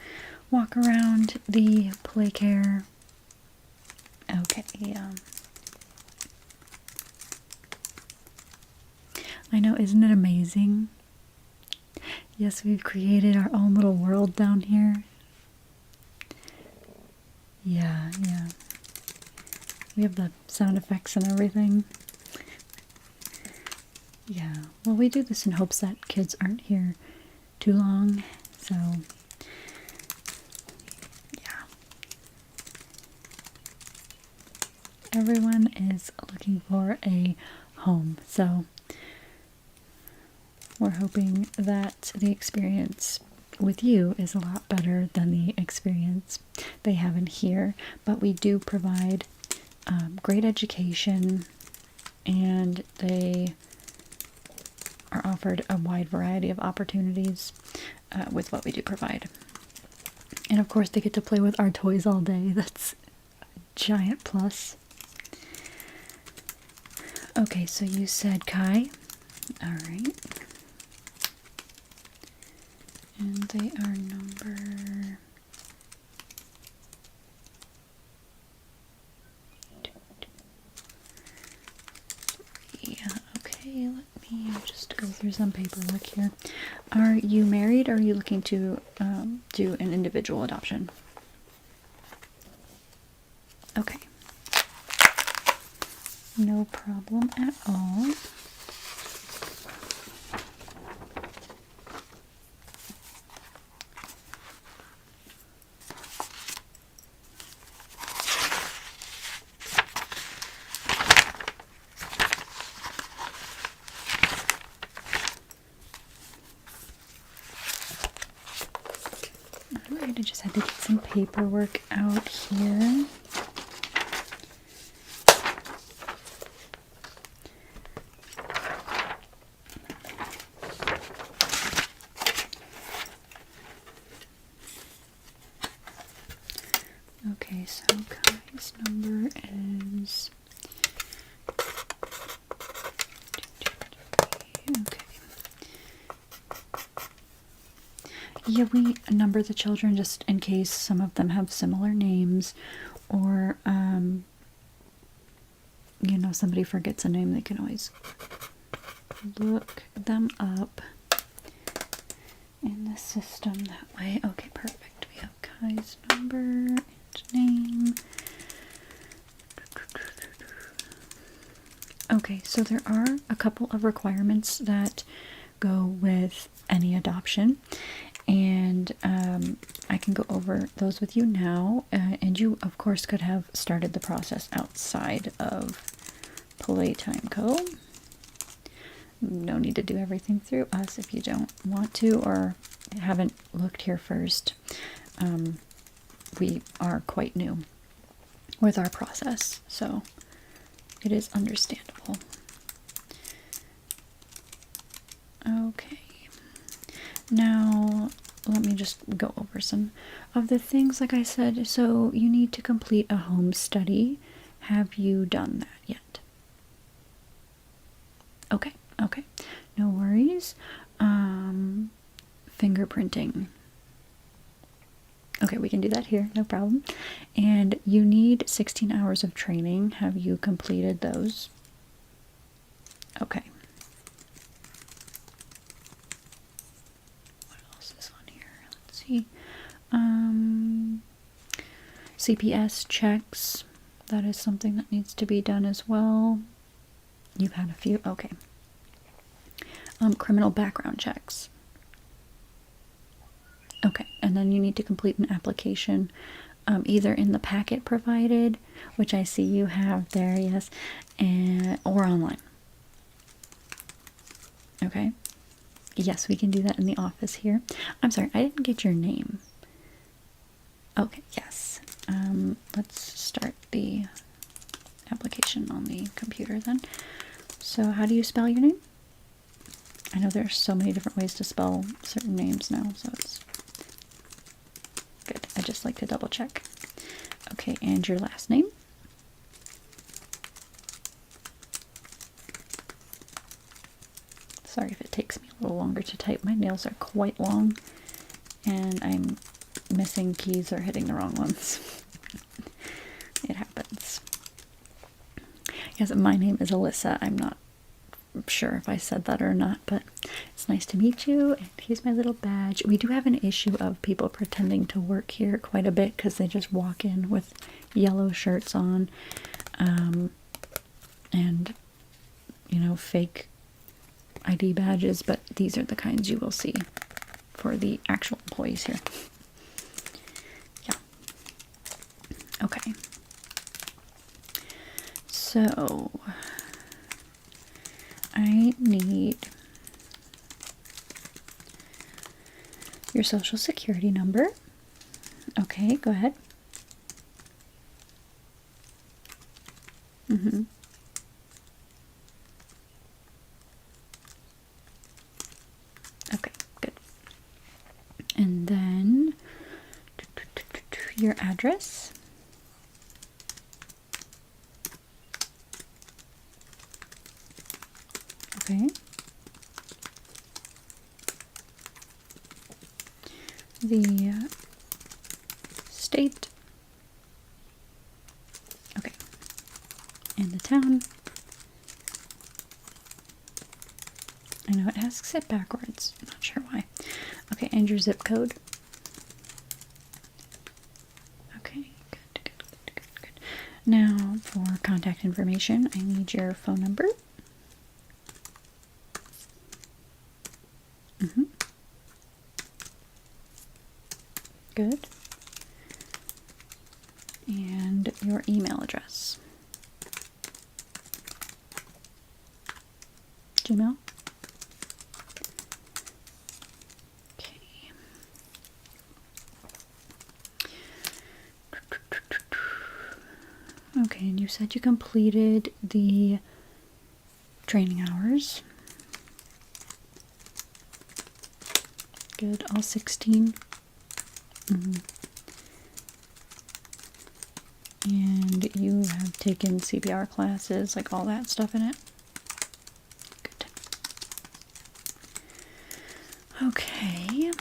walk around the play care. Okay, I know, isn't it amazing? Yes, we've created our own little world down here. Yeah, yeah. We have the sound effects and everything. Yeah, well, we do this in hopes that kids aren't here too long, so yeah. Everyone is looking for a home, so we're hoping that the experience with you is a lot better than the experience they have in here, but we do provide great education, and they are offered a wide variety of opportunities with what we do provide. And of course, they get to play with our toys all day. That's a giant plus. Okay, so you said Kai. All right. And they are number... Yeah, okay, let me just go through some paperwork here. Are you married, or are you looking to do an individual adoption? Okay. No problem at all. Alright, I just had to get some paperwork out here. Okay, so Kai's number is... Okay. Yeah, we number the children just in case some of them have similar names, or, you know, somebody forgets a name, they can always look them up in the system that way. Okay, perfect. We have Kai's number and name. Okay, so there are a couple of requirements that go with any adoption, and I can go over those with you now, and you of course could have started the process outside of Playtime Co. No need to do everything through us if you don't want to or haven't looked here first. We are quite new with our process, so it is understandable. Okay, now let me just go over some of the things. Like I said, so you need to complete a home study. Have you done that yet? Okay, okay, no worries. Fingerprinting. Okay, we can do that here, no problem. And you need 16 hours of training. Have you completed those? Okay. What else is on here? Let's see. CPS checks. That is something that needs to be done as well. You've had a few. Okay. Criminal background checks. Okay, and then you need to complete an application, either in the packet provided, which I see you have there, yes, and or online. Okay. Yes, we can do that in the office here. I'm sorry, I didn't get your name. Okay, yes. Let's start the application on the computer then. So how do you spell your name? I know there's so many different ways to spell certain names now, so it's good. I just like to double check. Okay, and your last name? Sorry if it takes me a little longer to type. My nails are quite long, and I'm missing keys or hitting the wrong ones. It happens. Yes, my name is Alyssa. I'm not sure if I said that or not, but it's nice to meet you. And here's my little badge. We do have an issue of people pretending to work here quite a bit because they just walk in with yellow shirts on, and you know, fake ID badges, but these are the kinds you will see for the actual employees here. Yeah. Okay. So I need your social security number. Okay, go ahead. Okay, good. And then your address. Okay. The state. Okay. And the town. I know it asks it backwards. I'm not sure why. Okay, and your zip code. Okay, good. Now, for contact information, I need your phone number. Good. And your email address. Gmail. Okay. Okay, and you said you completed the training hours. Good, all 16. And you have taken CPR classes, like all that stuff in it? Good. Okay.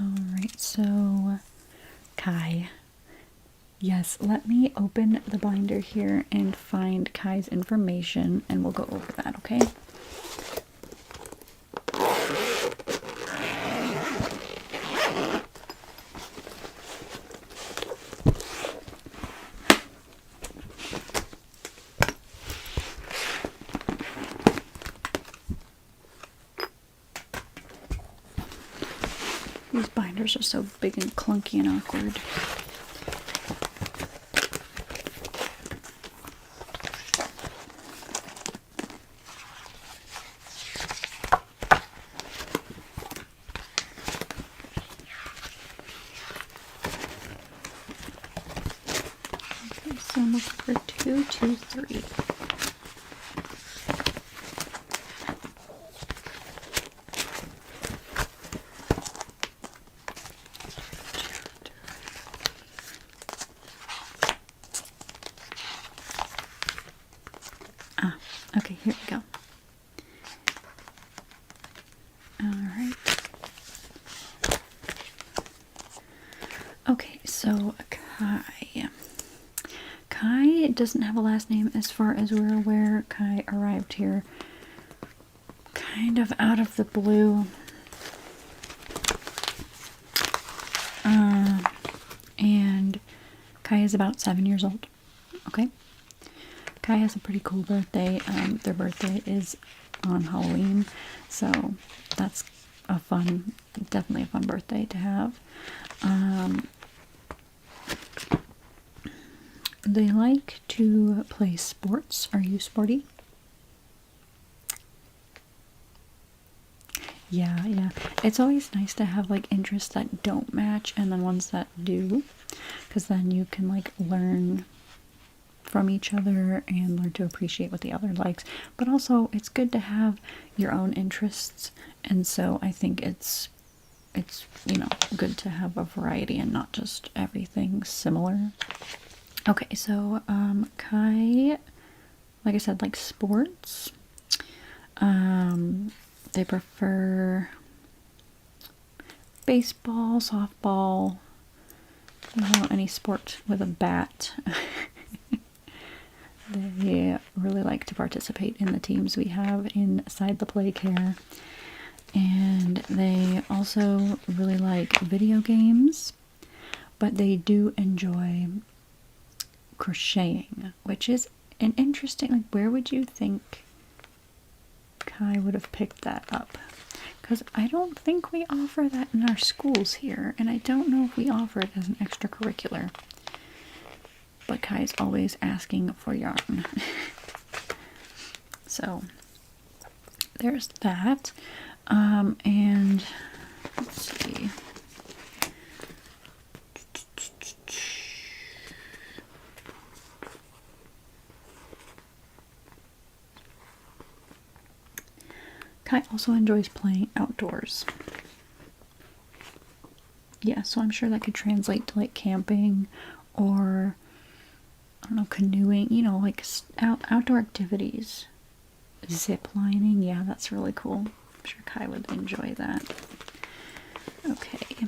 Alright, so Kai. Yes, let me open the binder here and find Kai's information, and we'll go over that, okay? These binders are so big and clunky and awkward. Okay, so I'm looking for 223. Okay, here we go. Alright. Okay, so Kai doesn't have a last name as far as we're aware. Kai arrived here kind of out of the blue. And Kai is about 7 years old. Okay? Kai has a pretty cool birthday. Their birthday is on Halloween, so that's definitely a fun birthday to have. they like to play sports. Are you sporty? Yeah, yeah. It's always nice to have like interests that don't match and then ones that do, because then you can like learn from each other and learn to appreciate what the other likes. But also, it's good to have your own interests, and so I think it's good to have a variety and not just everything similar. Okay, so Kai, like I said, like sports. They prefer baseball, softball, any sport with a bat. They really like to participate in the teams we have inside the play care. And they also really like video games, but they do enjoy crocheting, which is an interesting, like, where would you think Kai would have picked that up? Because I don't think we offer that in our schools here, and I don't know if we offer it as an extracurricular. But Kai's always asking for yarn. So, there's that. And let's see. Kai also enjoys playing outdoors. Yeah, so I'm sure that could translate to like camping or, I don't know, canoeing, like outdoor activities. Zip lining, yeah, that's really cool. I'm sure Kai would enjoy that. Okay.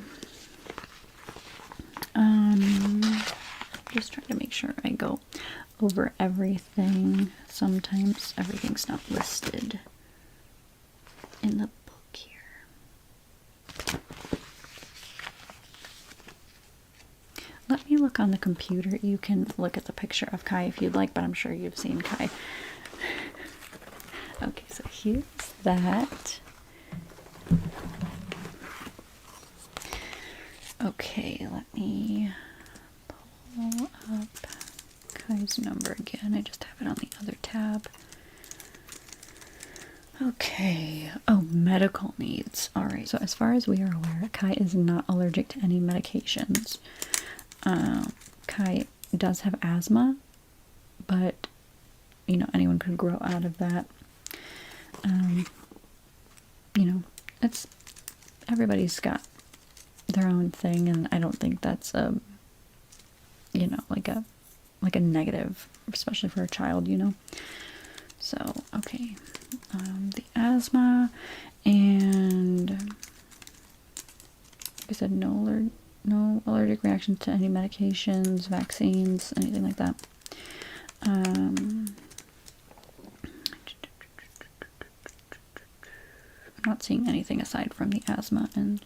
Just trying to make sure I go over everything. Sometimes everything's not listed in the book here. Let me look on the computer. You can look at the picture of Kai if you'd like, but I'm sure you've seen Kai. Okay, so here's that. Okay, let me pull up Kai's number again. I just have it on the other tab. Okay. Oh, medical needs. Alright, so as far as we are aware, Kai is not allergic to any medications. Kai does have asthma, but, anyone could grow out of that. It's, everybody's got their own thing, and I don't think that's like a negative, especially for a child, So, okay, the asthma, and like I said, no allergic reactions to any medications, vaccines, anything like that. I'm not seeing anything aside from the asthma and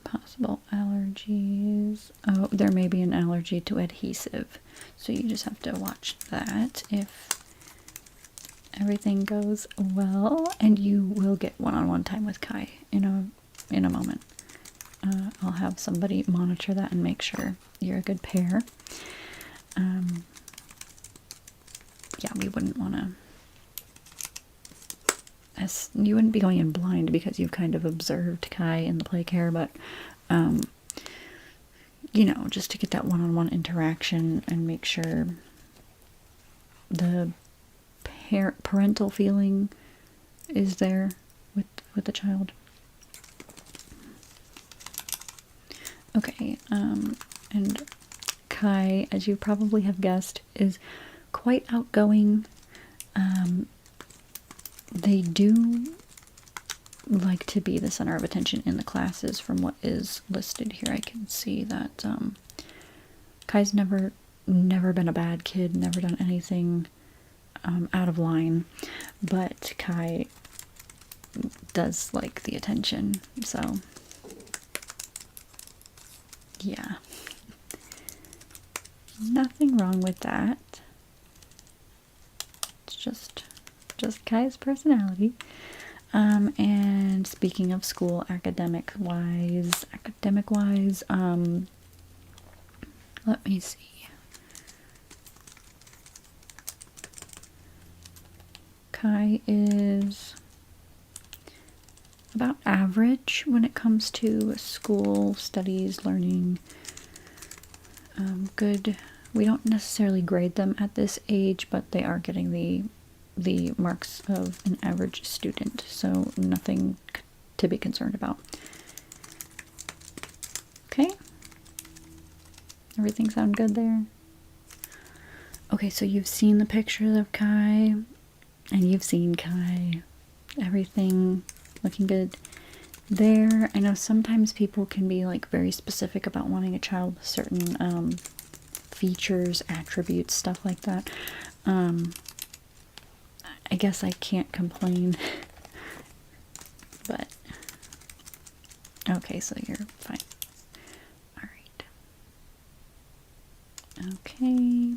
possible allergies. Oh, there may be an allergy to adhesive, so you just have to watch that if everything goes well, and you will get one-on-one time with Kai in a moment. I'll have somebody monitor that and make sure you're a good pair. Yeah, we wouldn't want to. You wouldn't be going in blind because you've kind of observed Kai in the play care, but just to get that one-on-one interaction and make sure the parental feeling is there with the child. Okay, and Kai, as you probably have guessed, is quite outgoing. They do like to be the center of attention in the classes. From what is listed here, I can see that Kai's never been a bad kid, never done anything out of line, but Kai does like the attention, so yeah. Nothing wrong with that. It's just Kai's personality. And speaking of school, academic wise, let me see. Kai is about average when it comes to school, studies, learning. Good. We don't necessarily grade them at this age, but they are getting the marks of an average student, so nothing to be concerned about. Okay? Everything sound good there? Okay, so you've seen the pictures of Kai, and you've seen Kai. Everything looking good there. I know sometimes people can be like very specific about wanting a child with certain features, attributes, stuff like that. I guess I can't complain. But okay, so you're fine. All right. Okay.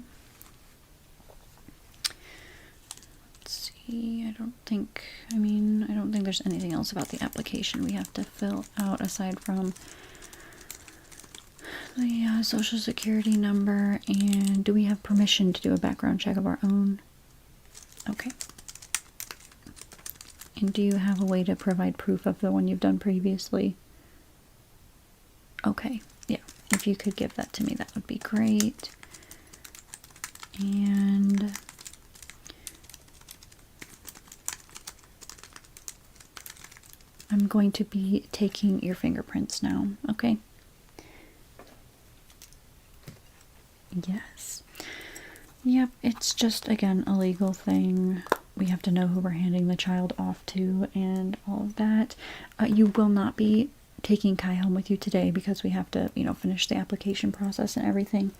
Let's see. I don't think there's anything else about the application we have to fill out aside from the social security number. And do we have permission to do a background check of our own? Okay. And do you have a way to provide proof of the one you've done previously? Okay, yeah. If you could give that to me, that would be great. And I'm going to be taking your fingerprints now, okay? Yes. Yep, it's just, again, a legal thing. We have to know who we're handing the child off to and all of that. You will not be taking Kai home with you today because we have to, finish the application process and everything.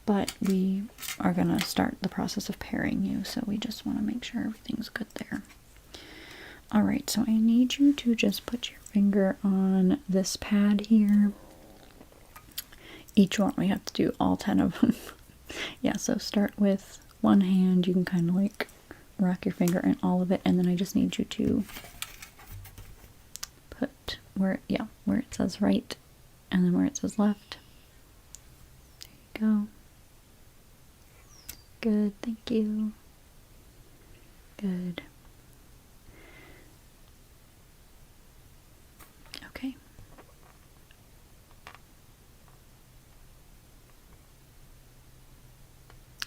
But we are going to start the process of pairing you, so we just want to make sure everything's good there. Alright, so I need you to just put your finger on this pad here. Each one, we have to do all 10 of them. Yeah, so start with one hand. You can kind of like rock your finger in all of it, and then I just need you to put where it says right and then where it says left. There you go. Good, thank you. Good. Okay.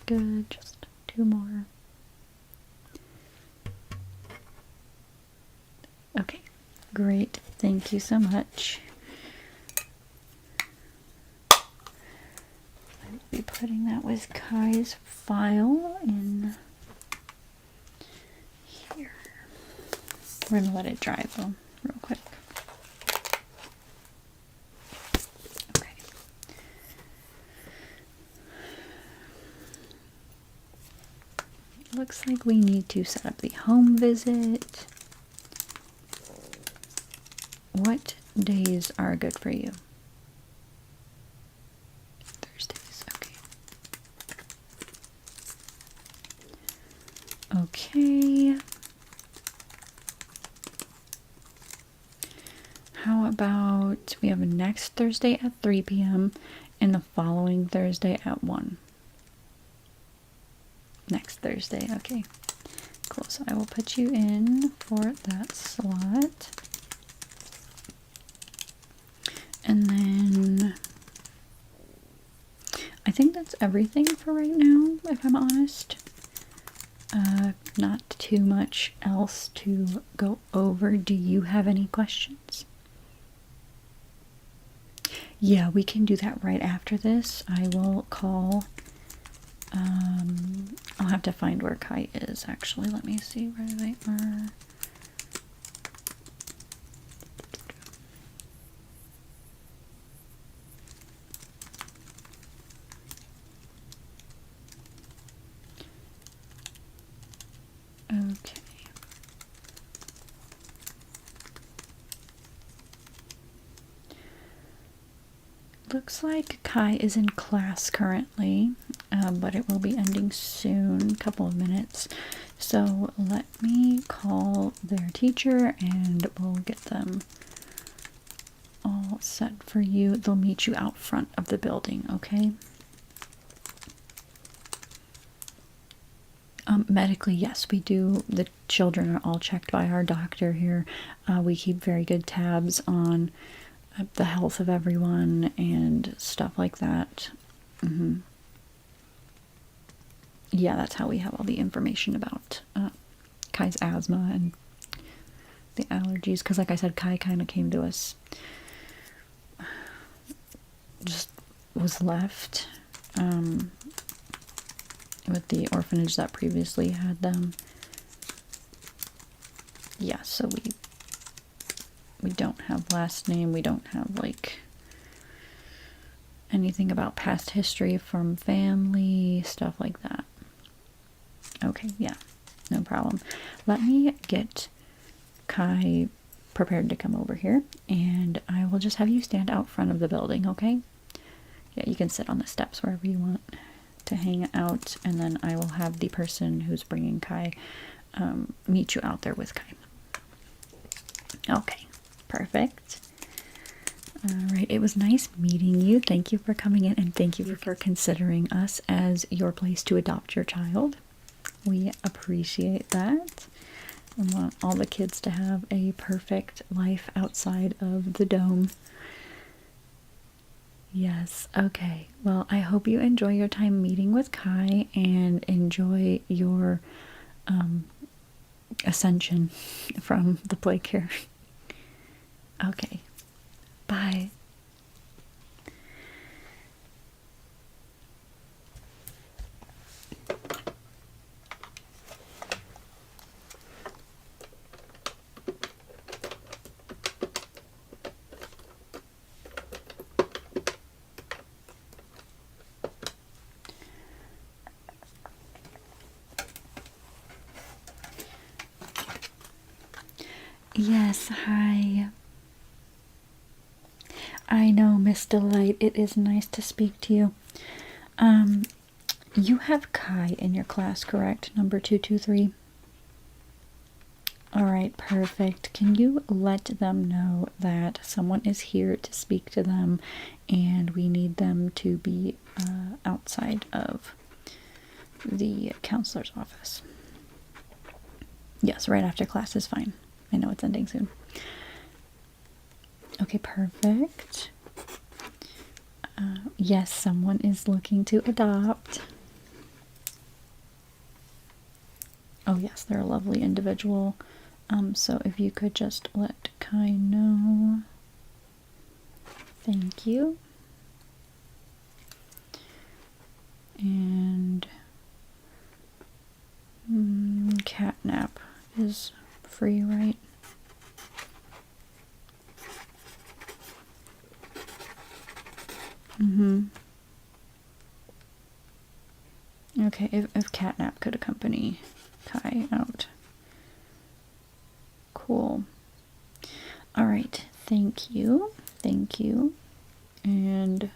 Good, just 2 more. Okay, great. Thank you so much. I'll be putting that with Kai's file in here. We're going to let it dry though, real quick. Okay. Looks like we need to set up the home visit. What days are good for you? Thursdays, okay. Okay. How about we have next Thursday at 3 p.m. and the following Thursday at 1? Next Thursday, okay. Cool, so I will put you in for that slot. And then I think that's everything for right now, if I'm honest. Not too much else to go over. Do you have any questions? Yeah, we can do that right after this. I will call. I'll have to find where Kai is, actually. Let me see where they are. Okay. Looks like Kai is in class currently, but it will be ending soon, a couple of minutes. So let me call their teacher and we'll get them all set for you. They'll meet you out front of the building, okay? Medically, yes, we do. The children are all checked by our doctor here. We keep very good tabs on the health of everyone and stuff like that. Yeah, that's how we have all the information about Kai's asthma and the allergies. Because, like I said, Kai kind of came to us, just was left with the orphanage that previously had them. Yeah, so we don't have last name. We don't have like anything about past history from family, stuff like that. Okay, yeah, no problem. Let me get Kai prepared to come over here, and I will just have you stand out front of the building, okay? Yeah, you can sit on the steps wherever you want to hang out, and then I will have the person who's bringing Kai meet you out there with Kai. Okay, perfect. All right, it was nice meeting you. Thank you for coming in, and thank you for considering us as your place to adopt your child. We appreciate that. I want all the kids to have a perfect life outside of the dome. Yes, okay. Well, I hope you enjoy your time meeting with Kai and enjoy your ascension from the play care. Okay, bye. Yes, hi. I know, Miss Delight. It is nice to speak to you. You have Kai in your class, correct? Number 223. All right, perfect. Can you let them know that someone is here to speak to them and we need them to be outside of the counselor's office? Yes, right after class is fine. I know it's ending soon. Okay, perfect. Yes, someone is looking to adopt. Oh yes, they're a lovely individual. So if you could just let Kai know. Thank you. And catnap is free, right? Okay, if catnap could accompany Kai out. Cool. All right, thank you. Thank you. And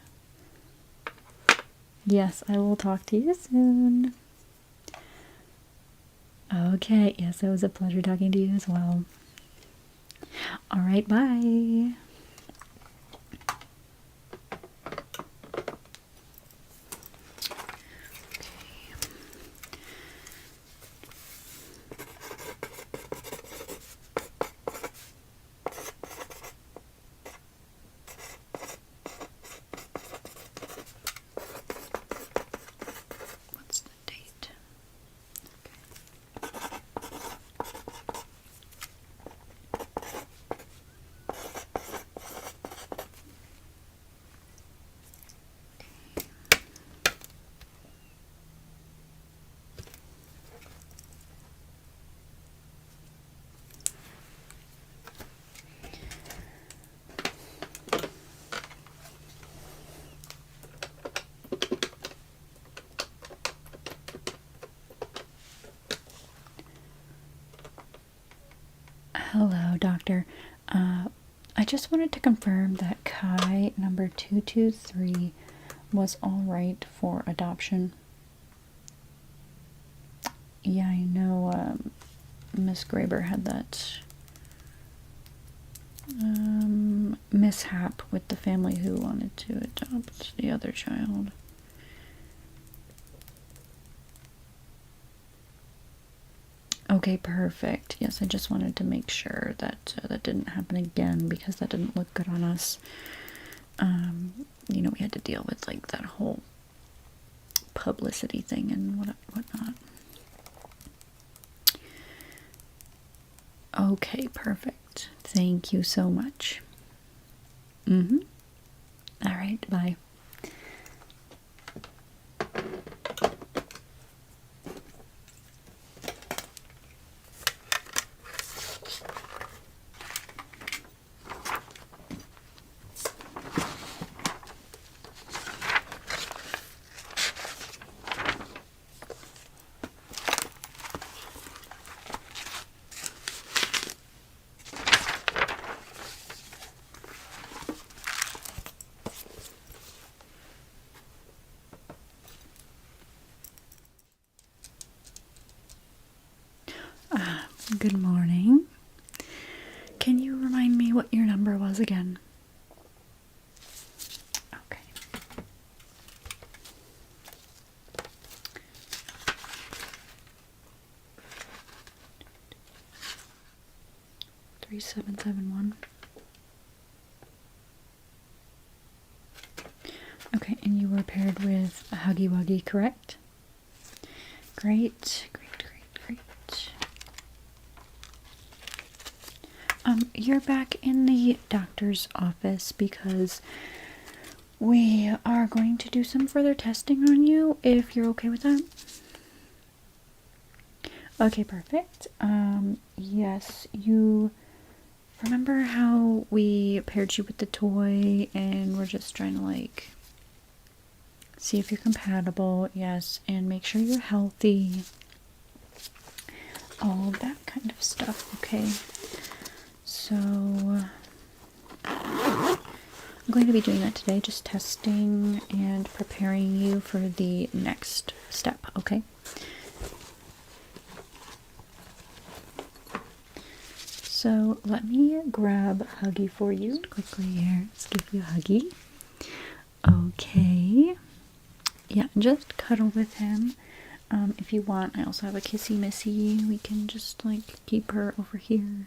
yes, I will talk to you soon. Okay, yes, it was a pleasure talking to you as well. All right, bye. What's the date? Hello, doctor. I just wanted to confirm that Kai number 223 was all right for adoption. Yeah, I know Miss Graber had that mishap with the family who wanted to adopt the other child. Okay, perfect. Yes, I just wanted to make sure that that didn't happen again because that didn't look good on us. You know, we had to deal with like that whole publicity thing and whatnot. Okay, perfect. Thank you so much. Mm-hmm. All right, bye. Good morning. Can you remind me what your number was again? Okay. Three 771. Okay, and you were paired with a Huggy Wuggy, correct? Great, great, great, great. You're back in the doctor's office because we are going to do some further testing on you, if you're okay with that. Okay, perfect. Yes, you remember how we paired you with the toy and we're just trying to like see if you're compatible, yes, and make sure you're healthy. All that kind of stuff, okay? So, I'm going to be doing that today, just testing and preparing you for the next step, okay? So, let me grab Huggy for you quickly here. Let's give you a Huggy. Okay. Yeah, just cuddle with him. If you want, I also have a kissy missy. We can just like keep her over here.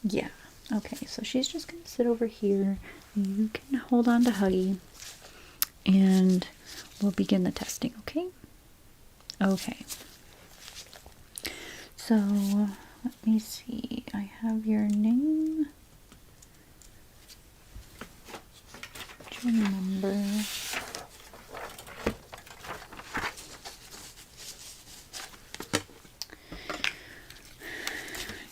Yeah. Okay, so she's just gonna sit over here. You can hold on to Huggy, and we'll begin the testing. Okay. Okay. So let me see. I have your name. Do you remember?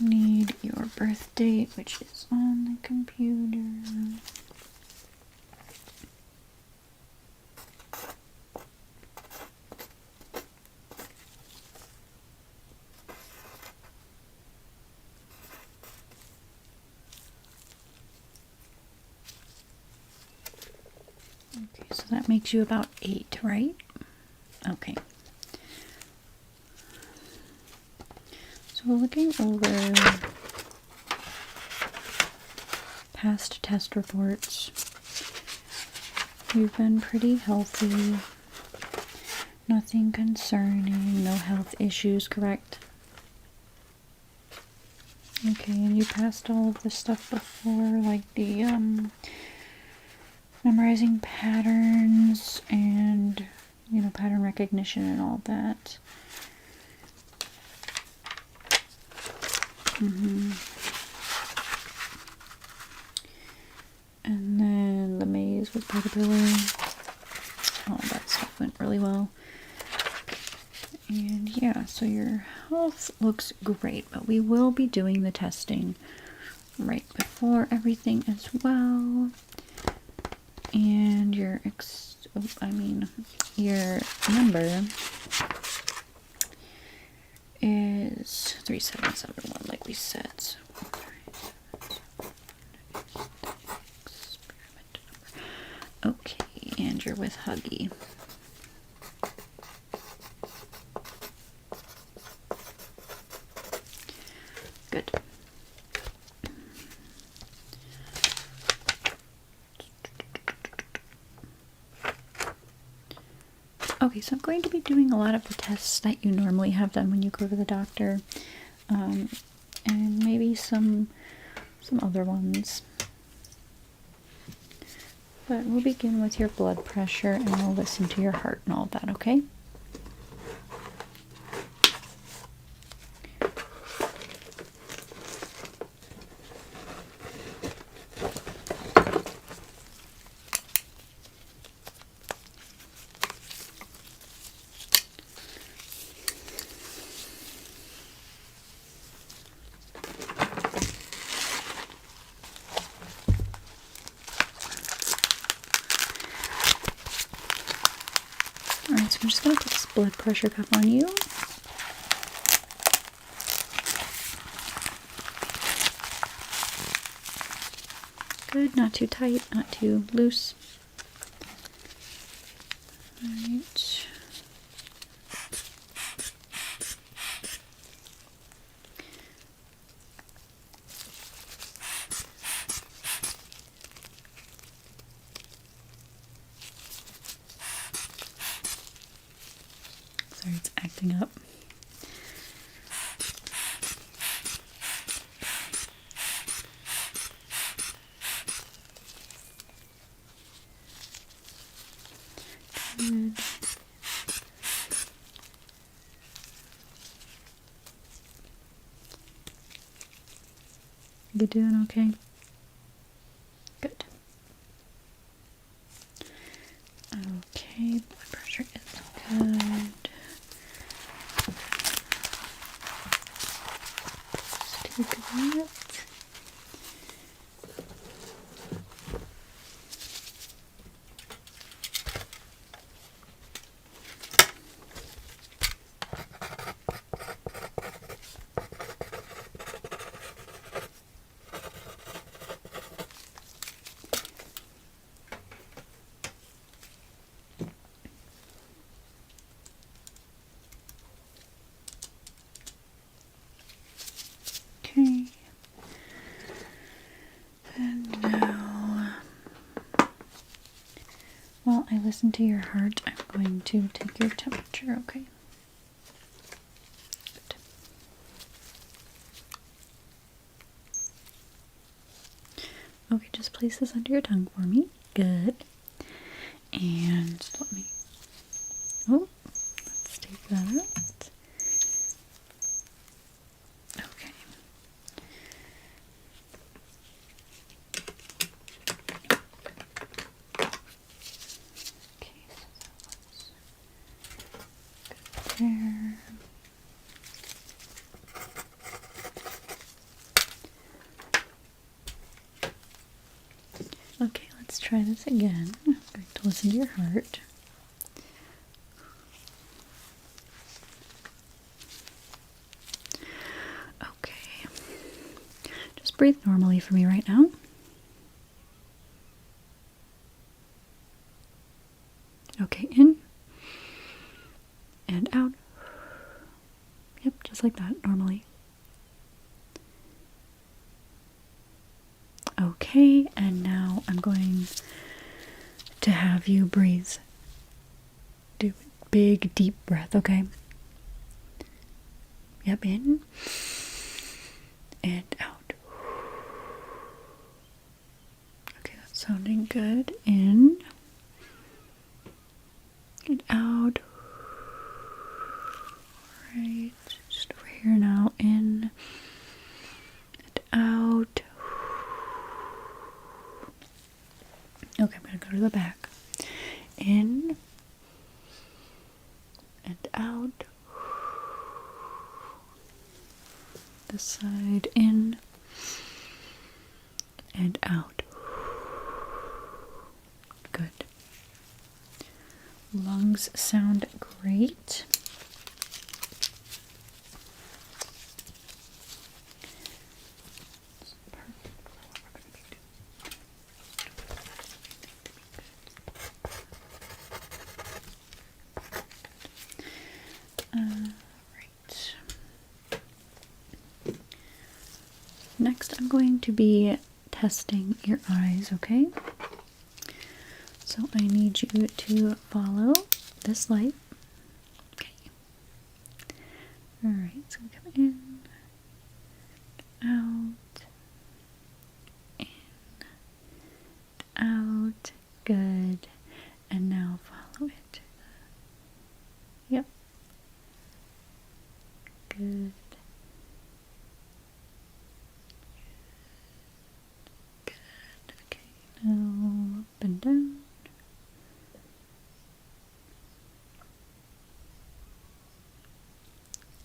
Need your birth date, which is on the computer. Okay, so that makes you about 8, right? Okay. So looking over past test reports, you've been pretty healthy. Nothing concerning, no health issues, correct? Okay, and you passed all of the stuff before, like the memorizing patterns and, you know, pattern recognition and all that. And then the maze with Caterpillar. All that stuff went really well. And yeah, so your health looks great, but we will be doing the testing right before everything as well. And your your number is 3771, like we said. So okay, and you're with Huggy. Good. Okay, so I'm going to be doing a lot of the tests that you normally have done when you go to the doctor. and maybe some other ones. But we'll begin with your blood pressure and we'll listen to your heart and all that, okay? Alright, so I'm just going to put this blood pressure cuff on you. Good, not too tight, not too loose. Alright. Sorry, it's acting up. Good. You doing okay? Good. Okay, blood pressure is good. Just take that. Okay. And now, while I listen to your heart, I'm going to take your temperature, okay? Good. Okay, just place this under your tongue for me. Good. And let me, oh, let's take that out. Okay. Okay, so that was good there. Okay, let's try this again. I'm going to listen to your heart. Okay. Just breathe normally for me right now. Okay, in and out. Yep, just like that, normally. Okay, and now I'm going to have you breathe. Do a big, deep breath, okay? Yep, in and out. Okay, that's sounding good. In and out. Alright, just over here now. In and out. Okay, I'm going to go to the back. In and out. This side. In and out. Good. Lungs sound great. Right. Next, I'm going to be testing your eyes, okay? So I need you to follow this light. Okay. Alright, so come in out, in, out. Good. And now follow it. Yep. Good. Good. Okay. Now up and down.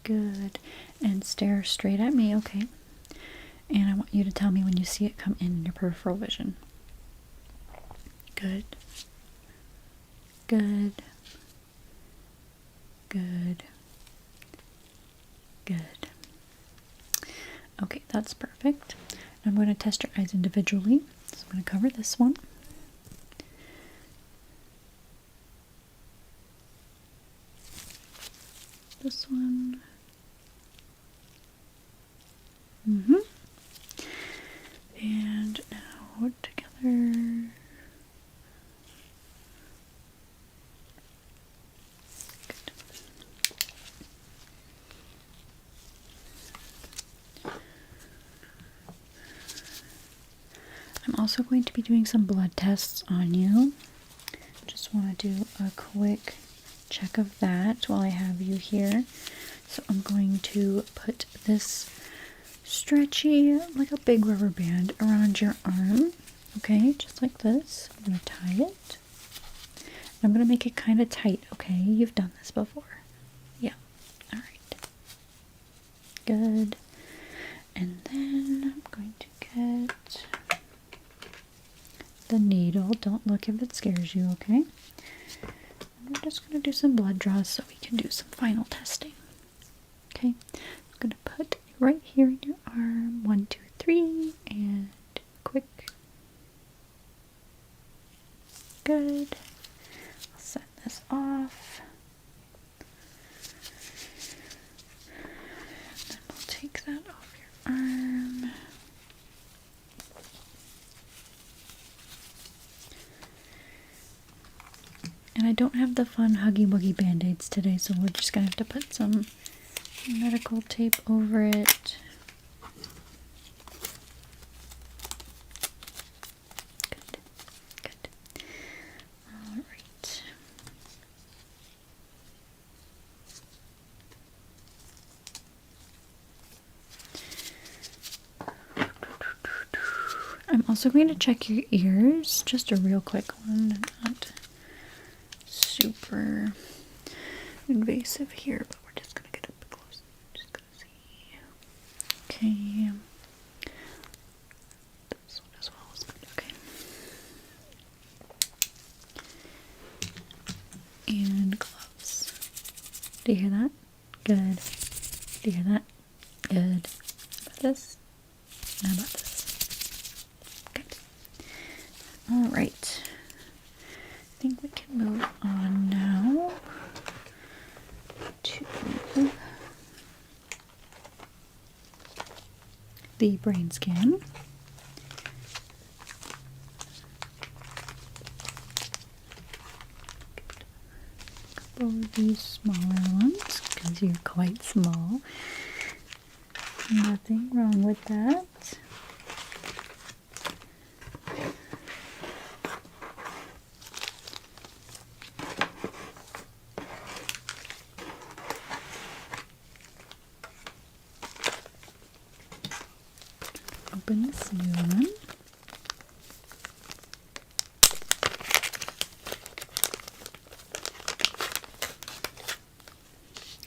Good. And stare straight at me, okay? And I want you to tell me when you see it come in your peripheral vision. Good. Good. Good. Good. Okay, that's perfect. I'm going to test your eyes individually. So I'm going to cover this one. This one. And now together. Good. I'm also going to be doing some blood tests on you. Just want to do a quick check of that while I have you here. So I'm going to put this stretchy, like a big rubber band around your arm. Okay, just like this. I'm going to tie it. I'm going to make it kind of tight, okay? You've done this before. Yeah. All right. Good. And then I'm going to get the needle. Don't look if it scares you, okay? And we're just going to do some blood draws so we can do some final testing. Okay? I'm going to put it right here in your arm. 1, 2, 3, and quick. Good. I'll set this off. And then we'll take that off your arm. And I don't have the fun Huggy Wuggy Band-Aids today, so we're just going to have to put some medical tape over it. Good. Good. Alright. I'm also going to check your ears. Just a real quick one. Not super invasive here, but we're just gonna get up close. Just gonna see. Okay. This one as well is good. Okay. And gloves. Do you hear that? Good. Do you hear that? Good. How about this? How about this? Good. Alright. I think we can move on now to the brain scan. A couple of these smaller ones because you're quite small. Nothing wrong with that. Open this new one.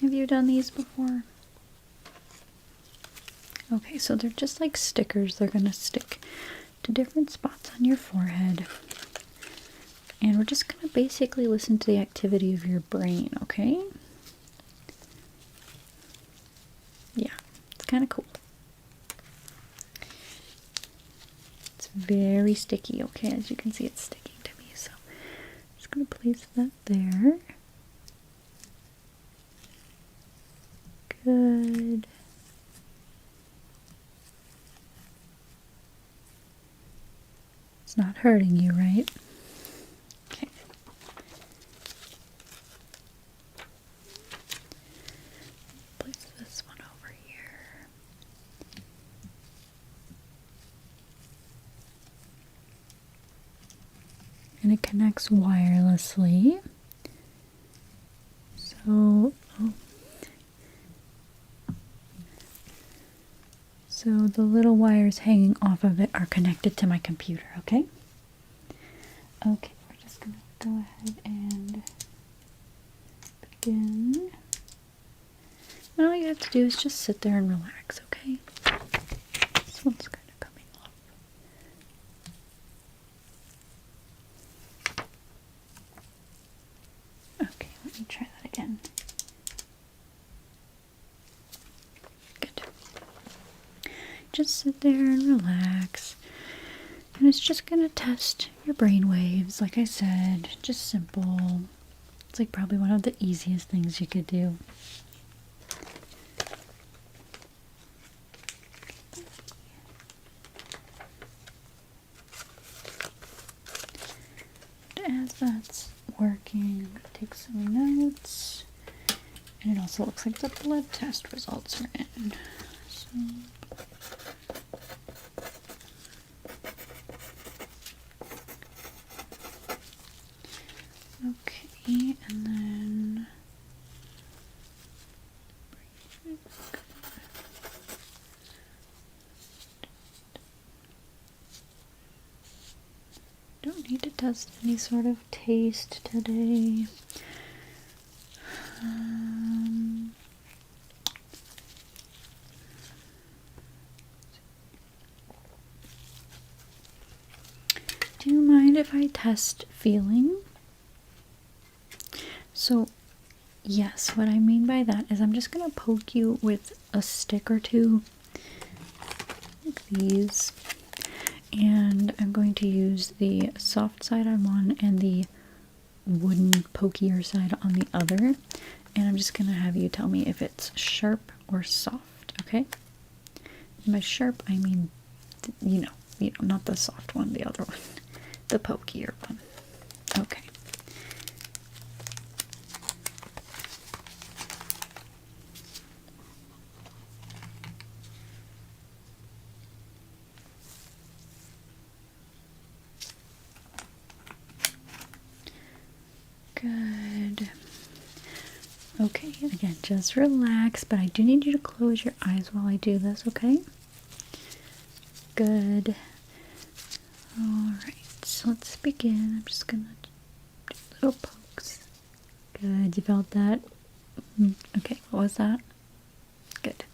Have you done these before? Okay, so they're just like stickers. They're going to stick to different spots on your forehead. And we're just going to basically listen to the activity of your brain, okay? Yeah, it's kind of cool. It's very sticky, okay? As you can see, it's sticking to me. So I'm just going to place that there. Good. It's not hurting you, right? Okay. Place this one over here. and it connects wirelessly. So, so the little wires hanging off of it are connected to my computer, okay? Okay, we're just going to go ahead and begin. And all you have to do is just sit there and relax, okay? This one's kind of coming off. Okay, let me try that again. Good. Just sit there and relax. And it's just going to test your brain waves, like I said, just simple. It's like probably one of the easiest things you could do. As that's working, take some notes. And it also looks like the blood test results are in. So, okay, and then don't need to test any sort of taste today. Do you mind if I test feeling? So, yes, what I mean by that is I'm just going to poke you with a stick or two, like these, and I'm going to use the soft side on one and the wooden pokier side on the other, and I'm just going to have you tell me if it's sharp or soft, okay? And by sharp, I mean, you know, not the soft one, the other one, the pokier one. Okay. Good. Okay, again, just relax, but I do need you to close your eyes while I do this, okay? Good. Alright, so let's begin. I'm just gonna do little pokes. Good, you felt that? Okay, what was that? Good.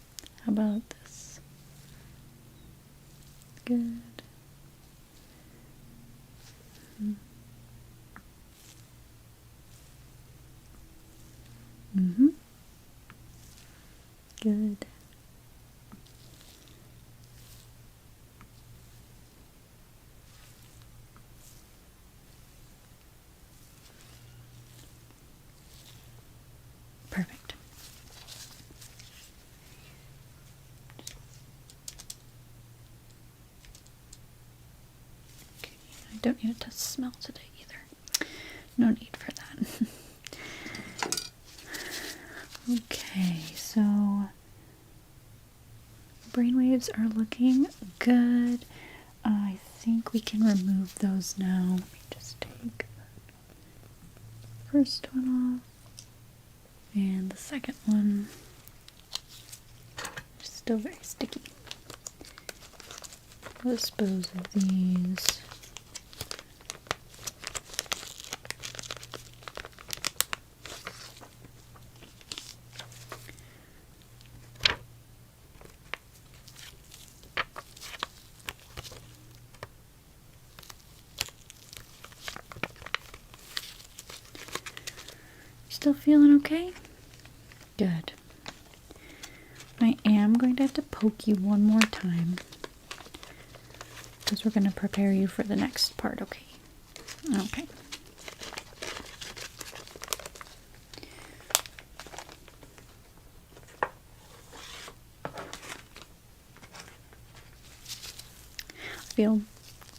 How about this? Good. Good. Perfect. Okay, I don't need to test smell today either. No need for that. Okay, so brainwaves are looking good. I think we can remove those now. Let me just take the first one off and the second one. They're still very sticky. I'll dispose of these. Still feeling okay? Good. I am going to have to poke you one more time because we're going to prepare you for the next part, okay? Okay. I feel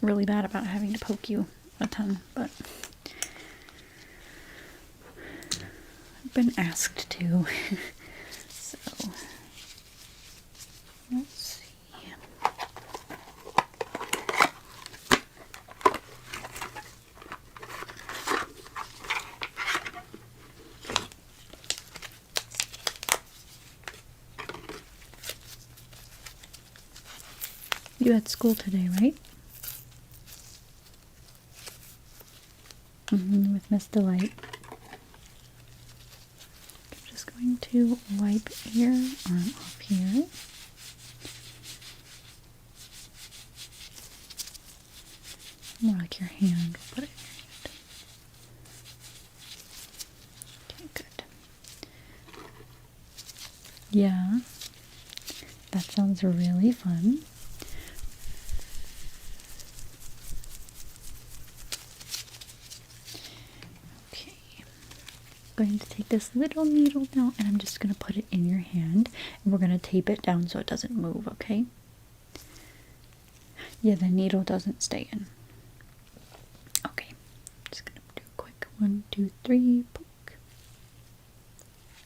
really bad about having to poke you a ton, but I've been asked to. So, let's see. You had school today, right? With Miss Delight. I'm just going to wipe your arm off here. More like your hand. We'll put it in your hand. Okay, good. Yeah, that sounds really fun. Okay, I'm going to take this little needle now and I'm just going to put it in your hand and we're going to tape it down so it doesn't move, okay? Yeah, the needle doesn't stay in. Okay, just going to do a quick 1, 2, 3, poke.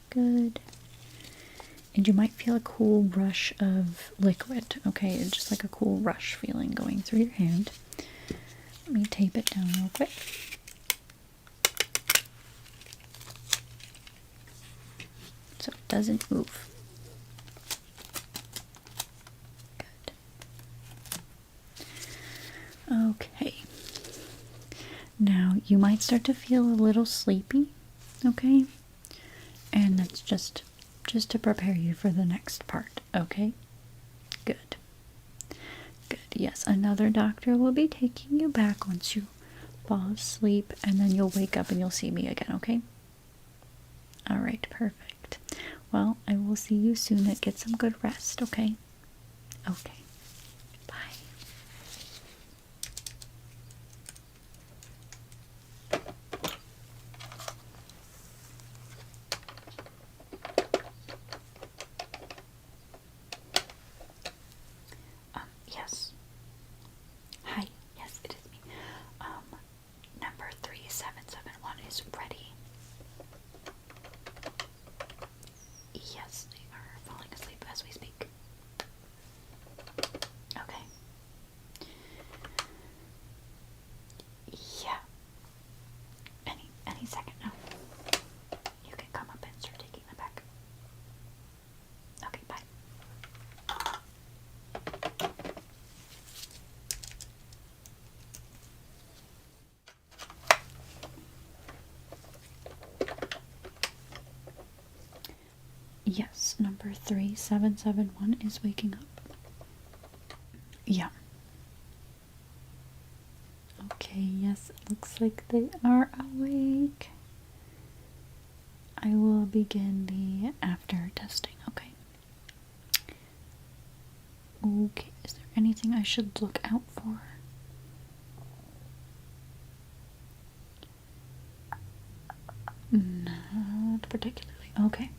Good. And you might feel a cool rush of liquid, okay? It's just like a cool rush feeling going through your hand. Let me tape it down real quick. So it doesn't move. Good. Okay. Now you might start to feel a little sleepy, okay? And that's just to prepare you for the next part, okay? Good. Good. Yes, another doctor will be taking you back once you fall asleep, and then you'll wake up and you'll see me again, okay? Alright, perfect. Well, I will see you soon. Get some good rest, okay? Okay. Bye. Yes. Hi. Yes, it is me. Number 3771 is ready. Yes, they are falling asleep as we speak. Okay. Yeah. Any second now. You can come up and start taking them back. Okay, bye. Yes, number 3771 is waking up. Yeah. Okay, yes, it looks like they are awake. I will begin the after testing, okay? Okay, is there anything I should look out for? Not particularly. Okay.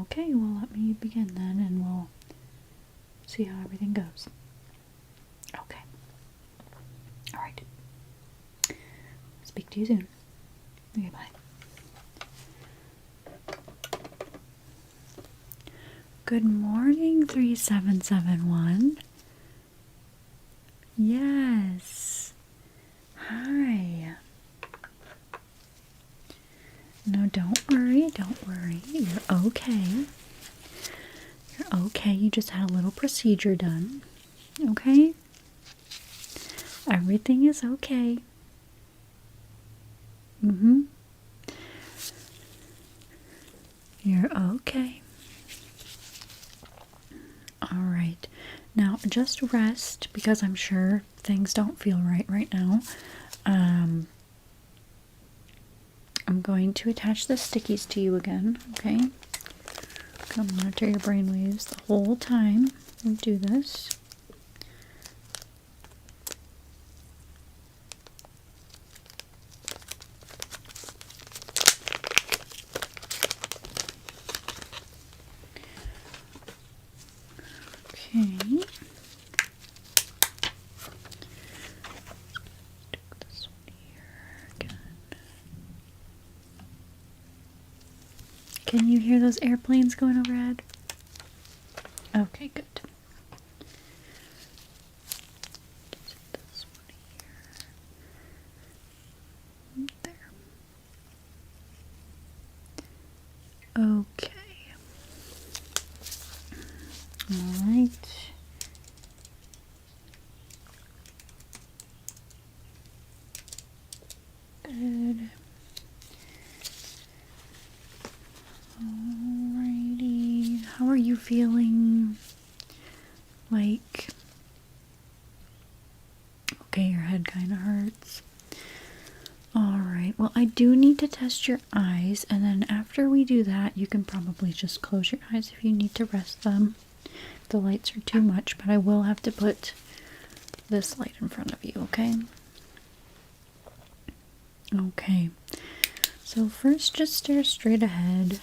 Okay, well, let me begin then and we'll see how everything goes. Okay. Alright. Speak to you soon. Okay, bye. Good morning, 3771. Yes. Hi. No, don't worry, don't worry. You're okay. You're okay. You just had a little procedure done. Okay? Everything is okay. You're okay. Alright. Now, just rest because I'm sure things don't feel right now. I'm going to attach the stickies to you again, okay? I'm going to monitor your brainwaves the whole time we do this. Okay. This one here again. Can you hear those airplanes going overhead? Okay, good. This one here. There. feeling like, okay, your head kind of hurts. Alright, well, I do need to test your eyes, and then after we do that, you can probably just close your eyes if you need to rest them. If the lights are too much, but I will have to put this light in front of you, okay? Okay, so first just stare straight ahead.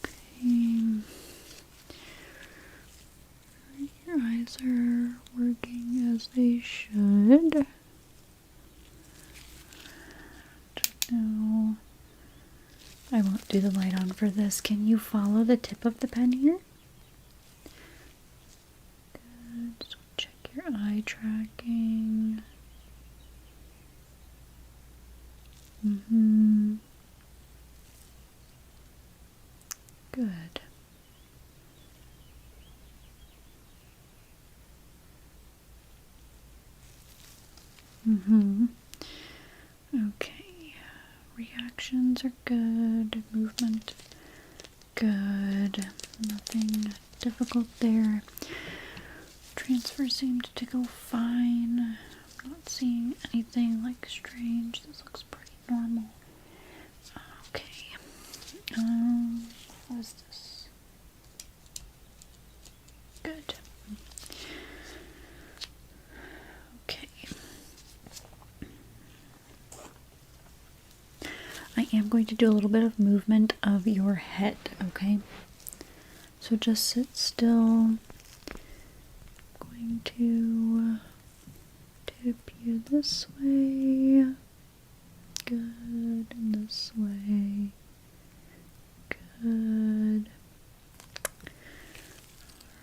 Okay. Your eyes are working as they should. No, I won't do the light on for this. Can you follow the tip of the pen here? Good. So check your eye tracking. Good. Okay. Reactions are good. Movement, good. Nothing difficult there. Transfer seemed to go fine. I'm not seeing anything like strange. This looks pretty normal. Okay. What is this? Good. Okay. I am going to do a little bit of movement of your head, okay? So just sit still. Going to tip you this way. Good. And this way. Good.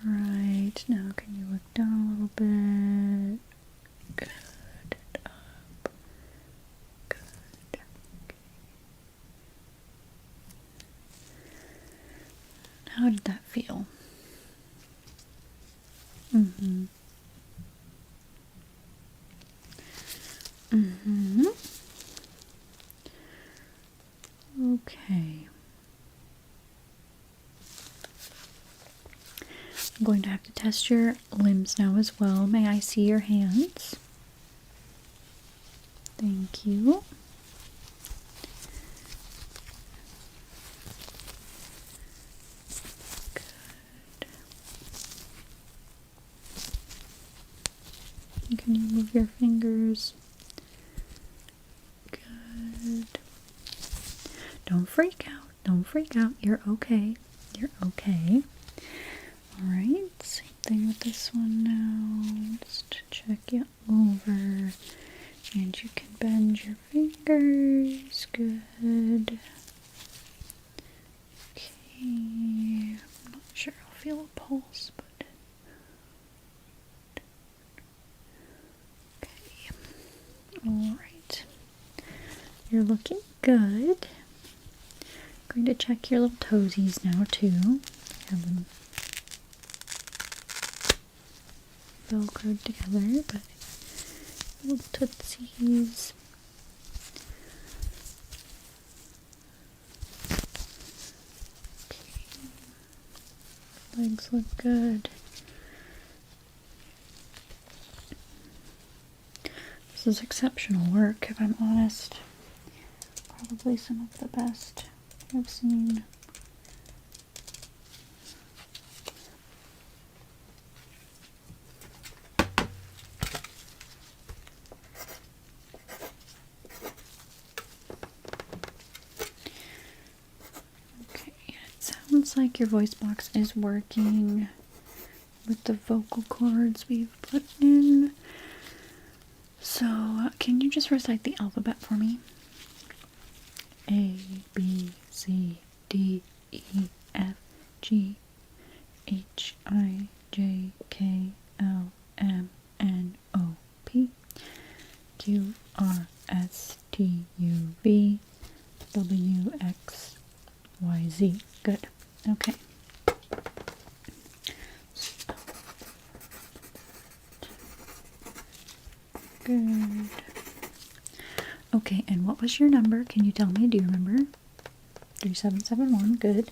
Right. Now can you look down a little bit? Good. And up. Good. Okay. How did that feel? Okay. I'm going to have to test your limbs now as well. May I see your hands? Thank you. Good. Can you move your fingers? Good. Don't freak out. Don't freak out. You're okay. You're okay. Alright, same thing with this one now. Just check you over. And you can bend your fingers. Good. Okay. I'm not sure I'll feel a pulse, but. Okay. Alright. You're looking good. I'm going to check your little toesies now, too. Have them velcroed together, but little tootsies. Okay. Legs look good. This is exceptional work, if I'm honest. Probably some of the best I've seen. Okay, it sounds like your voice box is working with the vocal cords we've put in. So, can you just recite the alphabet for me? A, B, C, D, E, F, G, H, I, J, K, L, M, N, O, P, Q, R, S, T, U, V, W, X, Y, Z. Good. Okay. Good. Okay. Okay, and what was your number? Can you tell me? Do you remember? 3771, good.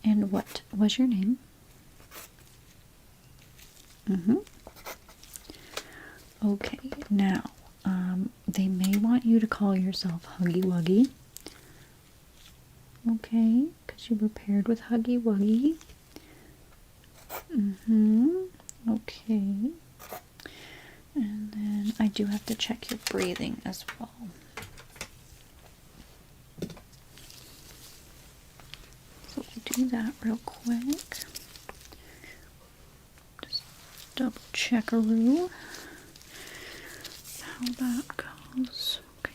And what was your name? Okay, now, they may want you to call yourself Huggy Wuggy. Okay, because you were paired with Huggy Wuggy. Okay. And then I do have to check your breathing as well. So we'll do that real quick. Just double check-a-roo how that goes. Okay.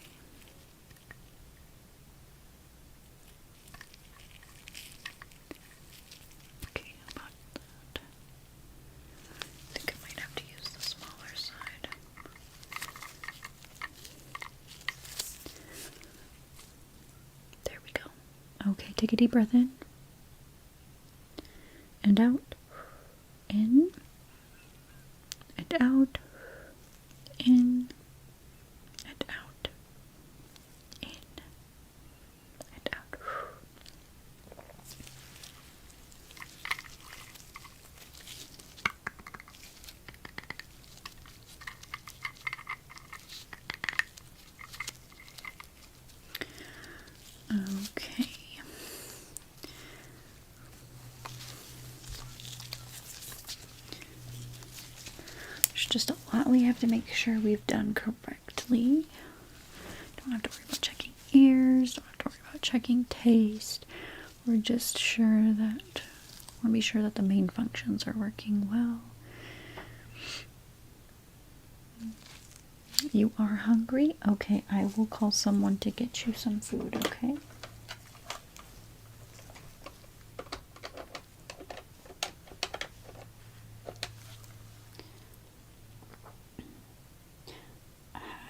Okay, how about that? I think I might have to use the smaller side. There we go. Okay, take a deep breath in. And out. In. And out. In. And out. In. And out. Okay. There's just a lot we have to make sure we've done correctly. Don't have to worry about checking ears, don't have to worry about checking taste. We're just sure that, want to be sure that the main functions are working well. You are hungry? Okay, I will call someone to get you some food, okay?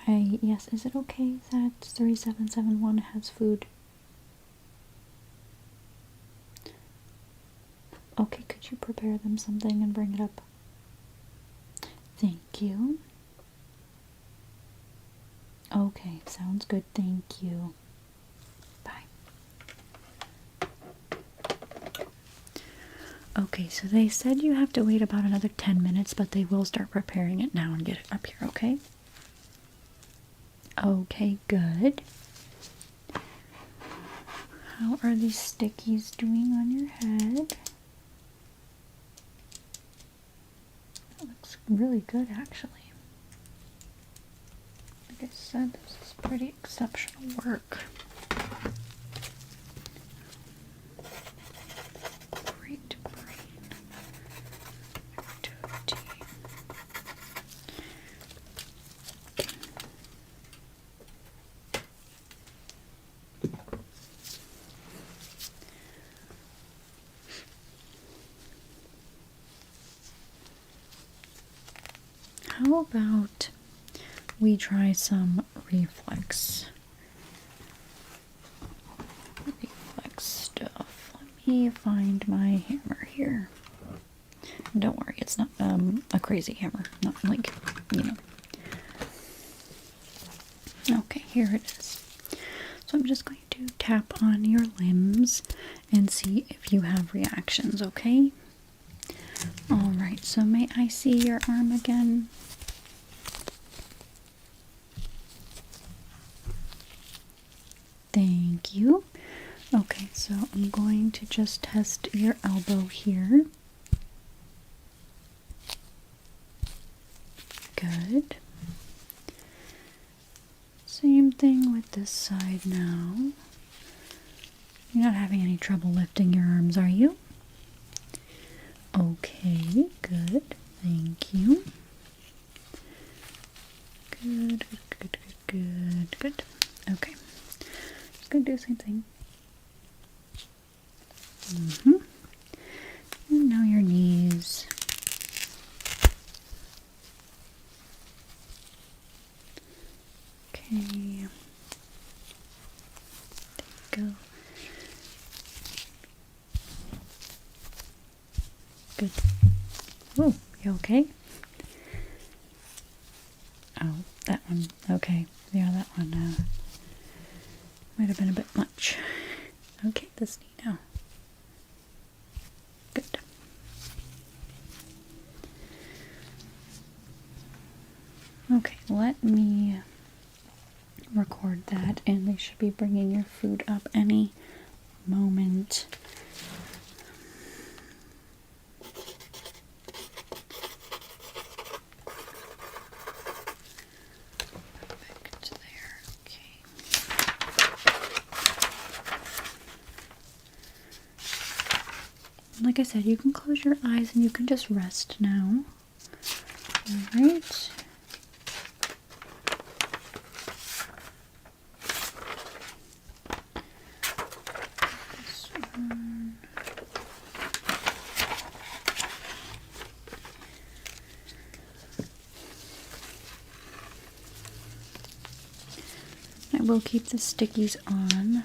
Hi, yes, is it okay that 3771 has food? Okay, could you prepare them something and bring it up? Thank you. Okay, sounds good, thank you. Bye. Okay, so they said you have to wait about another 10 minutes, but they will start preparing it now and get it up here, okay? Okay, good. How are these stickies doing on your head? That looks really good, actually. Like I said, this is pretty exceptional work. Great brain. Activity. How about we try some reflex stuff? Let me find my hammer here. Don't worry, it's not a crazy hammer, not like, you know. Okay, here it is. So I'm just going to tap on your limbs and see if you have reactions, okay? Alright, so may I see your arm again? Thank you. Okay, so I'm going to just test your elbow here. Good. Same thing with this side now. You're not having any trouble lifting your arms, are you? Okay, good. Thank you. Good, good, good, good, good. Okay. Just gonna do the same thing. And now your knees. Okay. There we go. Good. Oh, you okay? Oh, that one. Okay. Yeah, that one. Might have been a bit much. Okay, this knee now. Good. Okay, let me record that, and they should be bringing your food up any moment. Perfect there. Okay. Like I said, you can close your eyes and you can just rest now. All right. I will keep the stickies on.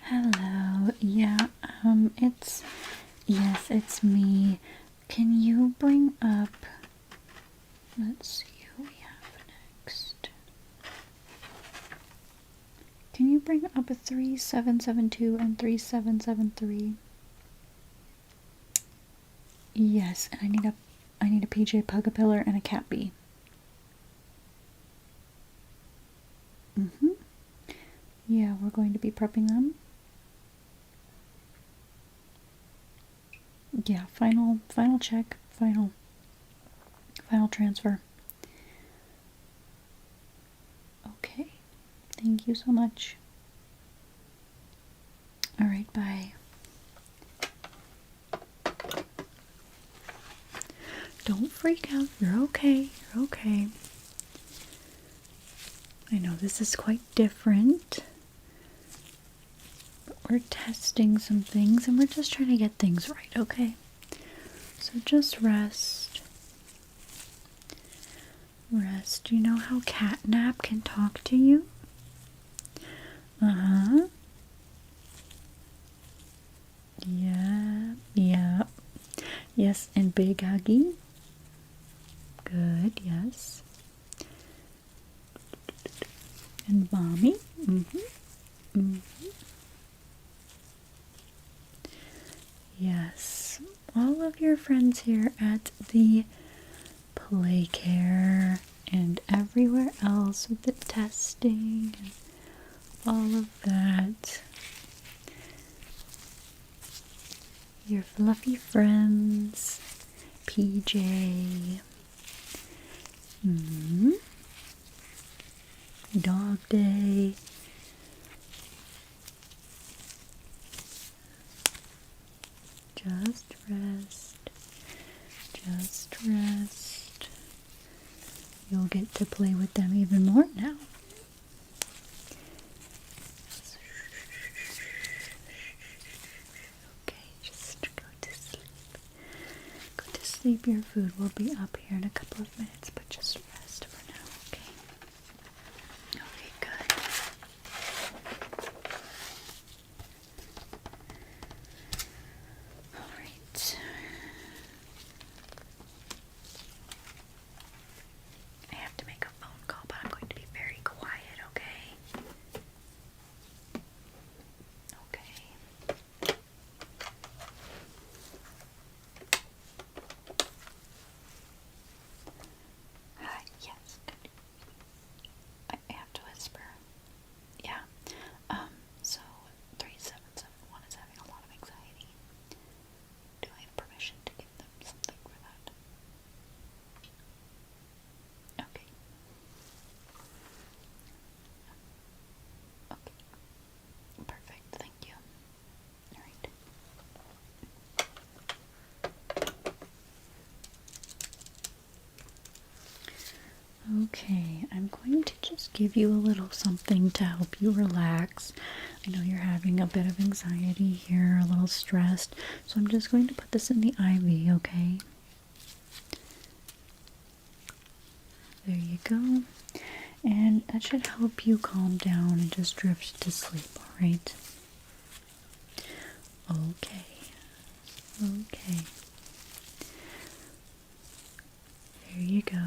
Hello, yeah, it's me. Can you bring up, let's see who we have next. Can you bring up a 3772 and 3773? Yes, and I need a PJ Pug-a-Pillar and a Cat B. Yeah, we're going to be prepping them. Yeah, final check, final transfer. Okay, thank you so much. All right, bye. Don't freak out, you're okay, you're okay. I know this is quite different. We're testing some things and we're just trying to get things right, okay? So just rest. Rest. You know how Catnap can talk to you? Uh-huh. Yeah. Yes, and Big Huggy. Good, yes. And Mommy. Yes, all of your friends here at the Play Care and everywhere else with the testing and all of that. Your fluffy friends, PJ. Dog Day. Just rest. Just rest. You'll get to play with them even more now. Okay, just go to sleep. Go to sleep. Your food will be up here in a couple of minutes, but just rest for now, okay? Okay, good. Alright. I have to make a phone call, but I'm going to be very quiet, okay? Okay. Hi. just give you a little something to help you relax. I know you're having a bit of anxiety here, a little stressed, so I'm just going to put this in the IV, okay? There you go. And that should help you calm down and just drift to sleep, alright? Okay. Okay. There you go.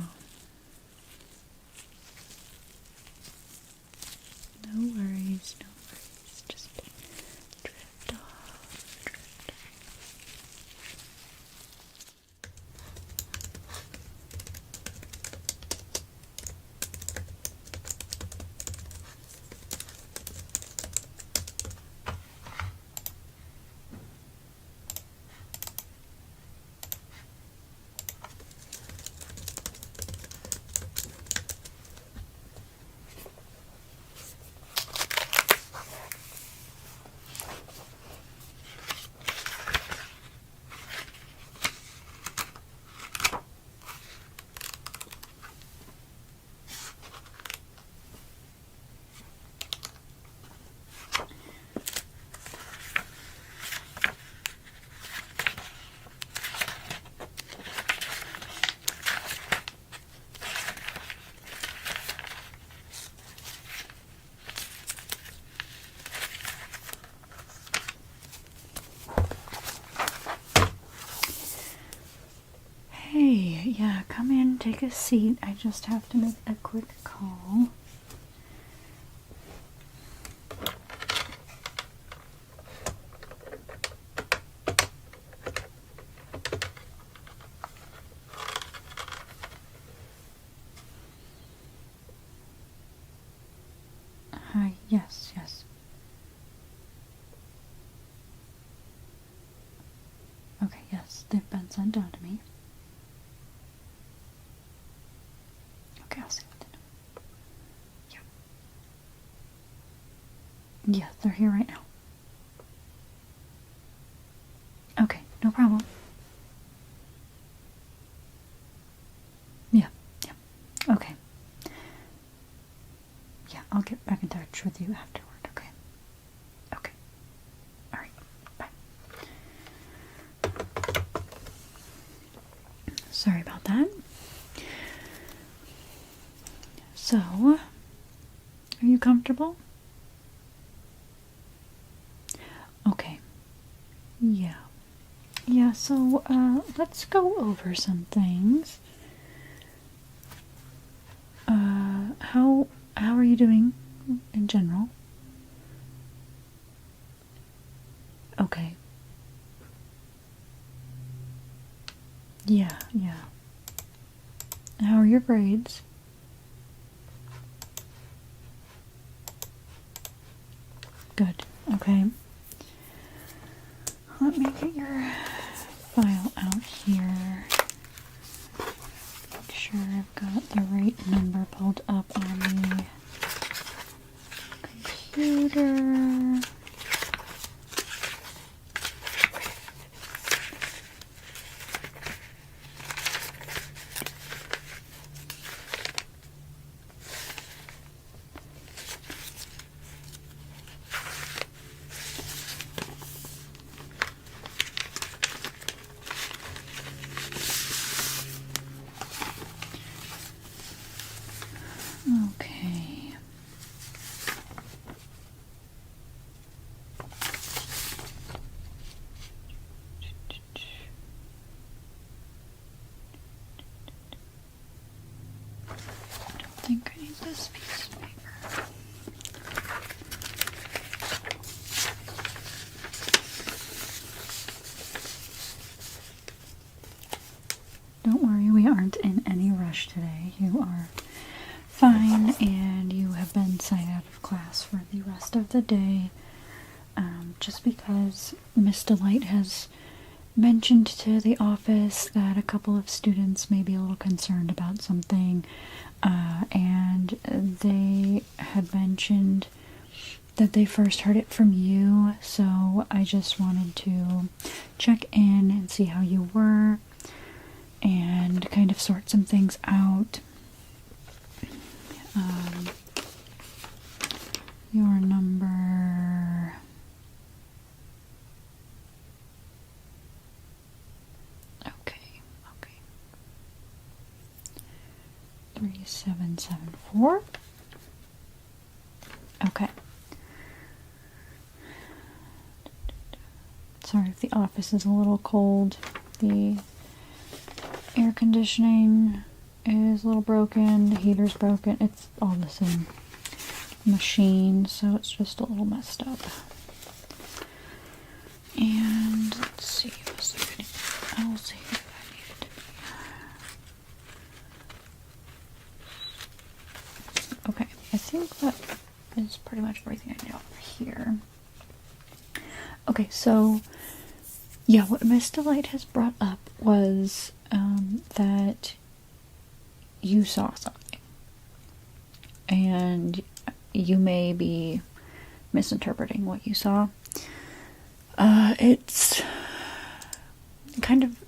No worries, no worries. Just drift off, drift off. Hey, yeah, come in, take a seat. I just have to make a quick call. Hi, yes, yes. Okay, yes, they've been sent down to me. Okay, I'll see what they know. Yeah. Yeah, they're here right now. Okay, no problem. Yeah, yeah. Okay. Yeah, I'll get back in touch with you afterward, okay? Okay. Alright, bye. Sorry about that. So, are you comfortable? Okay. Yeah. Yeah, so, let's go over some things. How are you doing in general? Okay. Yeah, yeah. How are your grades? Good. Okay. Let me get your file out here. Make sure I've got the right number pulled up on the computer. Okay. I don't think I need this piece of paper. Don't worry, we aren't in any rush today. You are fine, and you have been signed out of class for the rest of the day. Just because Miss Delight has mentioned to the office that a couple of students may be a little concerned about something, and they had mentioned that they first heard it from you, so I just wanted to check in and see how you were and kind of sort some things out. 3774. Okay. Sorry if the office is a little cold. The air conditioning is a little broken. The heater's broken. It's all the same machine, so it's just a little messed up. And let's see, was there anything else here that needed to be? Okay, I think that is pretty much everything I know here. Okay, so yeah, what Miss Delight has brought up was that you saw something, and you may be misinterpreting what you saw. It's kind of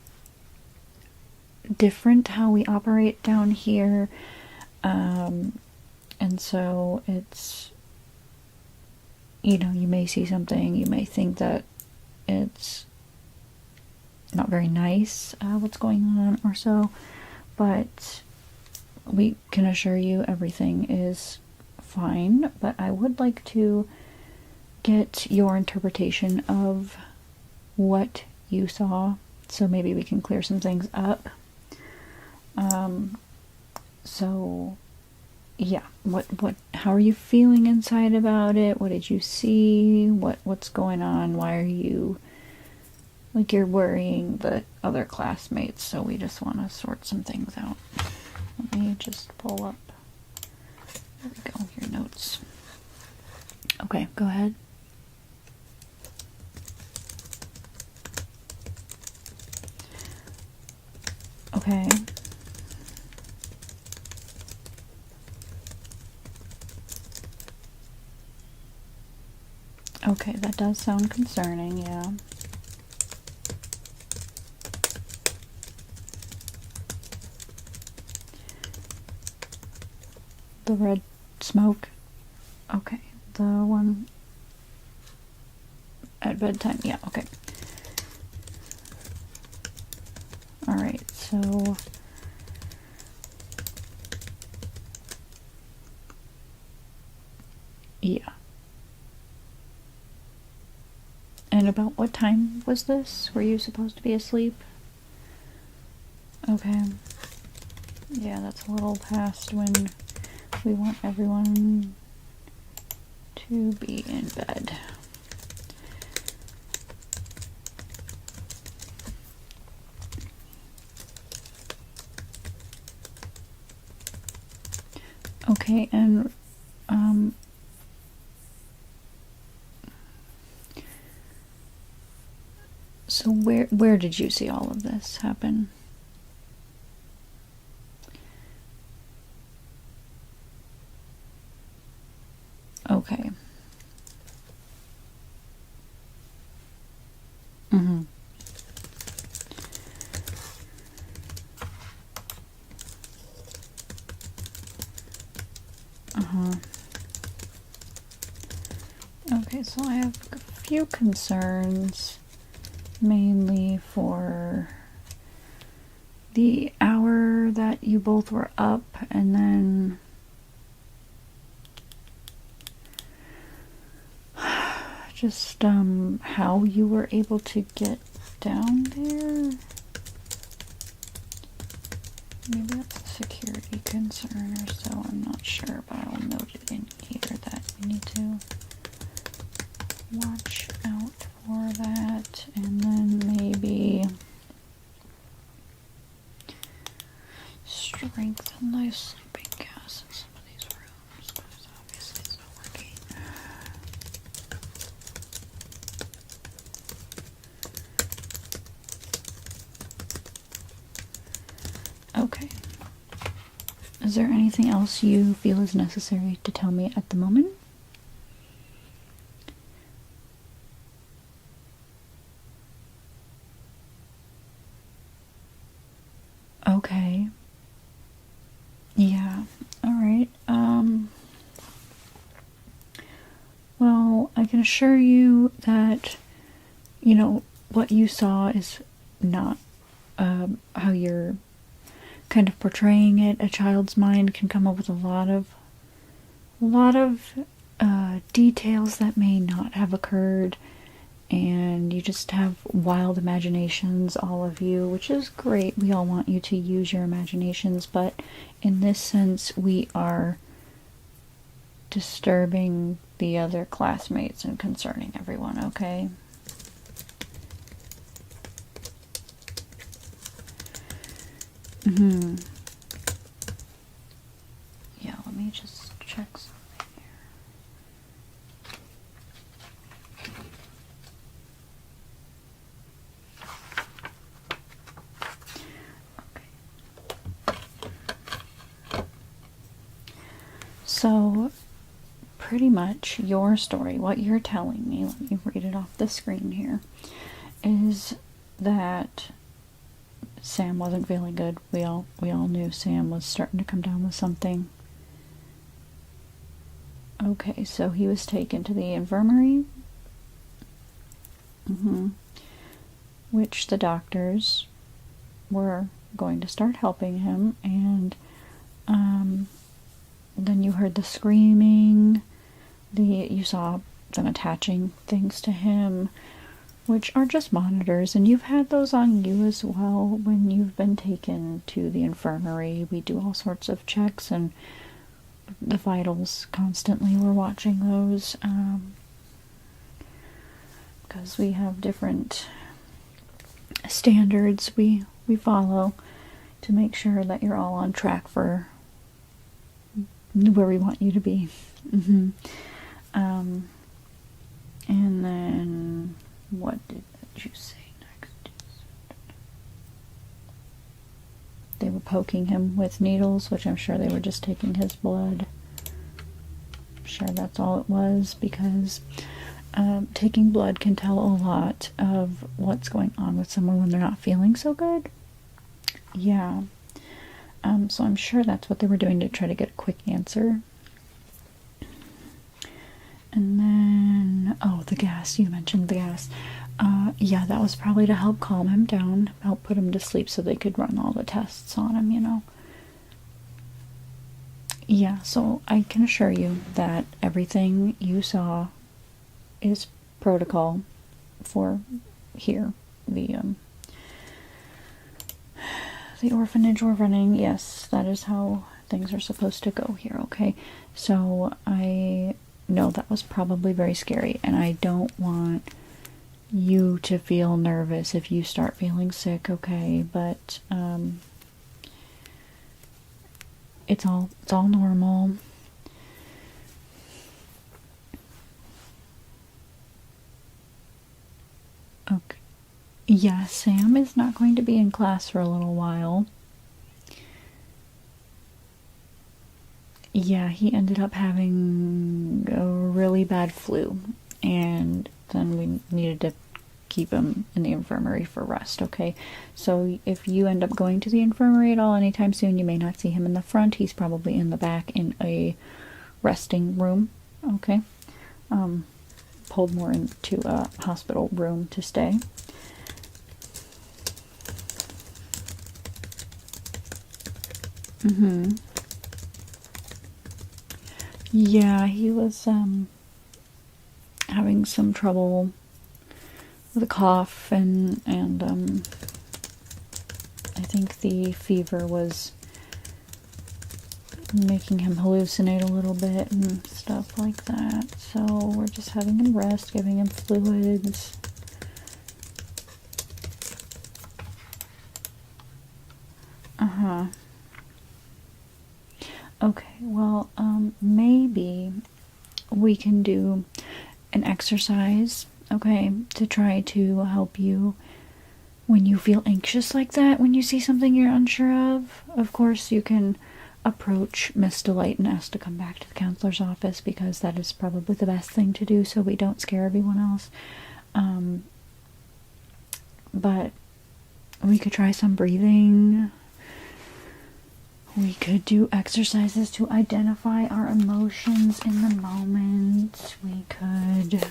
different how we operate down here, and so it's, you know, you may see something, you may think that it's not very nice what's going on or so, but we can assure you everything is fine. But I would like to get your interpretation of what you saw, so maybe we can clear some things up. So yeah, how are you feeling inside about it? What did you see? What's going on? Why are you, like, you're worrying the other classmates, so we just want to sort some things out. Let me just pull up, there we go, your notes. Okay, go ahead. Okay. Okay, that does sound concerning, yeah. The red smoke? Okay, the one at bedtime, yeah, okay. Alright, so yeah. And about what time was this? Were you supposed to be asleep? Okay. Yeah, that's a little past when we want everyone to be in bed. Okay, and so where did you see all of this happen? Okay. Mm-hmm. Uh-huh. Okay, so I have a few concerns, mainly for the hour that you both were up, and then just how you were able to get down there. Maybe that's a security concern or so, I'm not sure, but I'll note it in here that we need to watch out for that. And then maybe strengthen the sleeping gas in some of these rooms, because obviously it's not working. Okay. Is there anything else you feel is necessary to tell me at the moment? Okay. Yeah. Alright. Well, I can assure you that, you know, what you saw is not how you're kind of portraying it, a child's mind can come up with a lot of details that may not have occurred, and you just have wild imaginations, all of you, which is great. We all want you to use your imaginations, but in this sense, we are disturbing the other classmates and concerning everyone, okay? Yeah, let me just check something here. Okay. So, pretty much your story, what you're telling me, let me read it off the screen here, is that Sam wasn't feeling good. We all knew Sam was starting to come down with something. Okay, so he was taken to the infirmary, which the doctors were going to start helping him, and then you heard the screaming, you saw them attaching things to him, which are just monitors, and you've had those on you as well when you've been taken to the infirmary. We do all sorts of checks, and the vitals constantly, we're watching those, because we have different standards we follow to make sure that you're all on track for where we want you to be. And then what did you say next? They were poking him with needles, which I'm sure they were just taking his blood. I'm sure that's all it was, because taking blood can tell a lot of what's going on with someone when they're not feeling so good. Yeah. So I'm sure that's what they were doing to try to get a quick answer. And then, oh, the gas, you mentioned the gas. Yeah, that was probably to help calm him down, help put him to sleep so they could run all the tests on him, you know. Yeah, so I can assure you that everything you saw is protocol for here, the orphanage we're running. Yes, that is how things are supposed to go here, okay? So I know that was probably very scary, and I don't want you to feel nervous if you start feeling sick, okay? But it's all normal. Okay. Yeah, Sam is not going to be in class for a little while. Yeah, he ended up having a really bad flu, and then we needed to keep him in the infirmary for rest, okay? So if you end up going to the infirmary at all anytime soon, you may not see him in the front. He's probably in the back in a resting room, okay? Pulled more into a hospital room to stay. Yeah, he was having some trouble with a cough, and I think the fever was making him hallucinate a little bit and stuff like that. So we're just having him rest, giving him fluids. Okay, well, maybe we can do an exercise, okay, to try to help you when you feel anxious like that, when you see something you're unsure of. Of course, you can approach Miss Delight and ask to come back to the counselor's office, because that is probably the best thing to do so we don't scare everyone else. But we could try some breathing. We could do exercises to identify our emotions in the moment. We could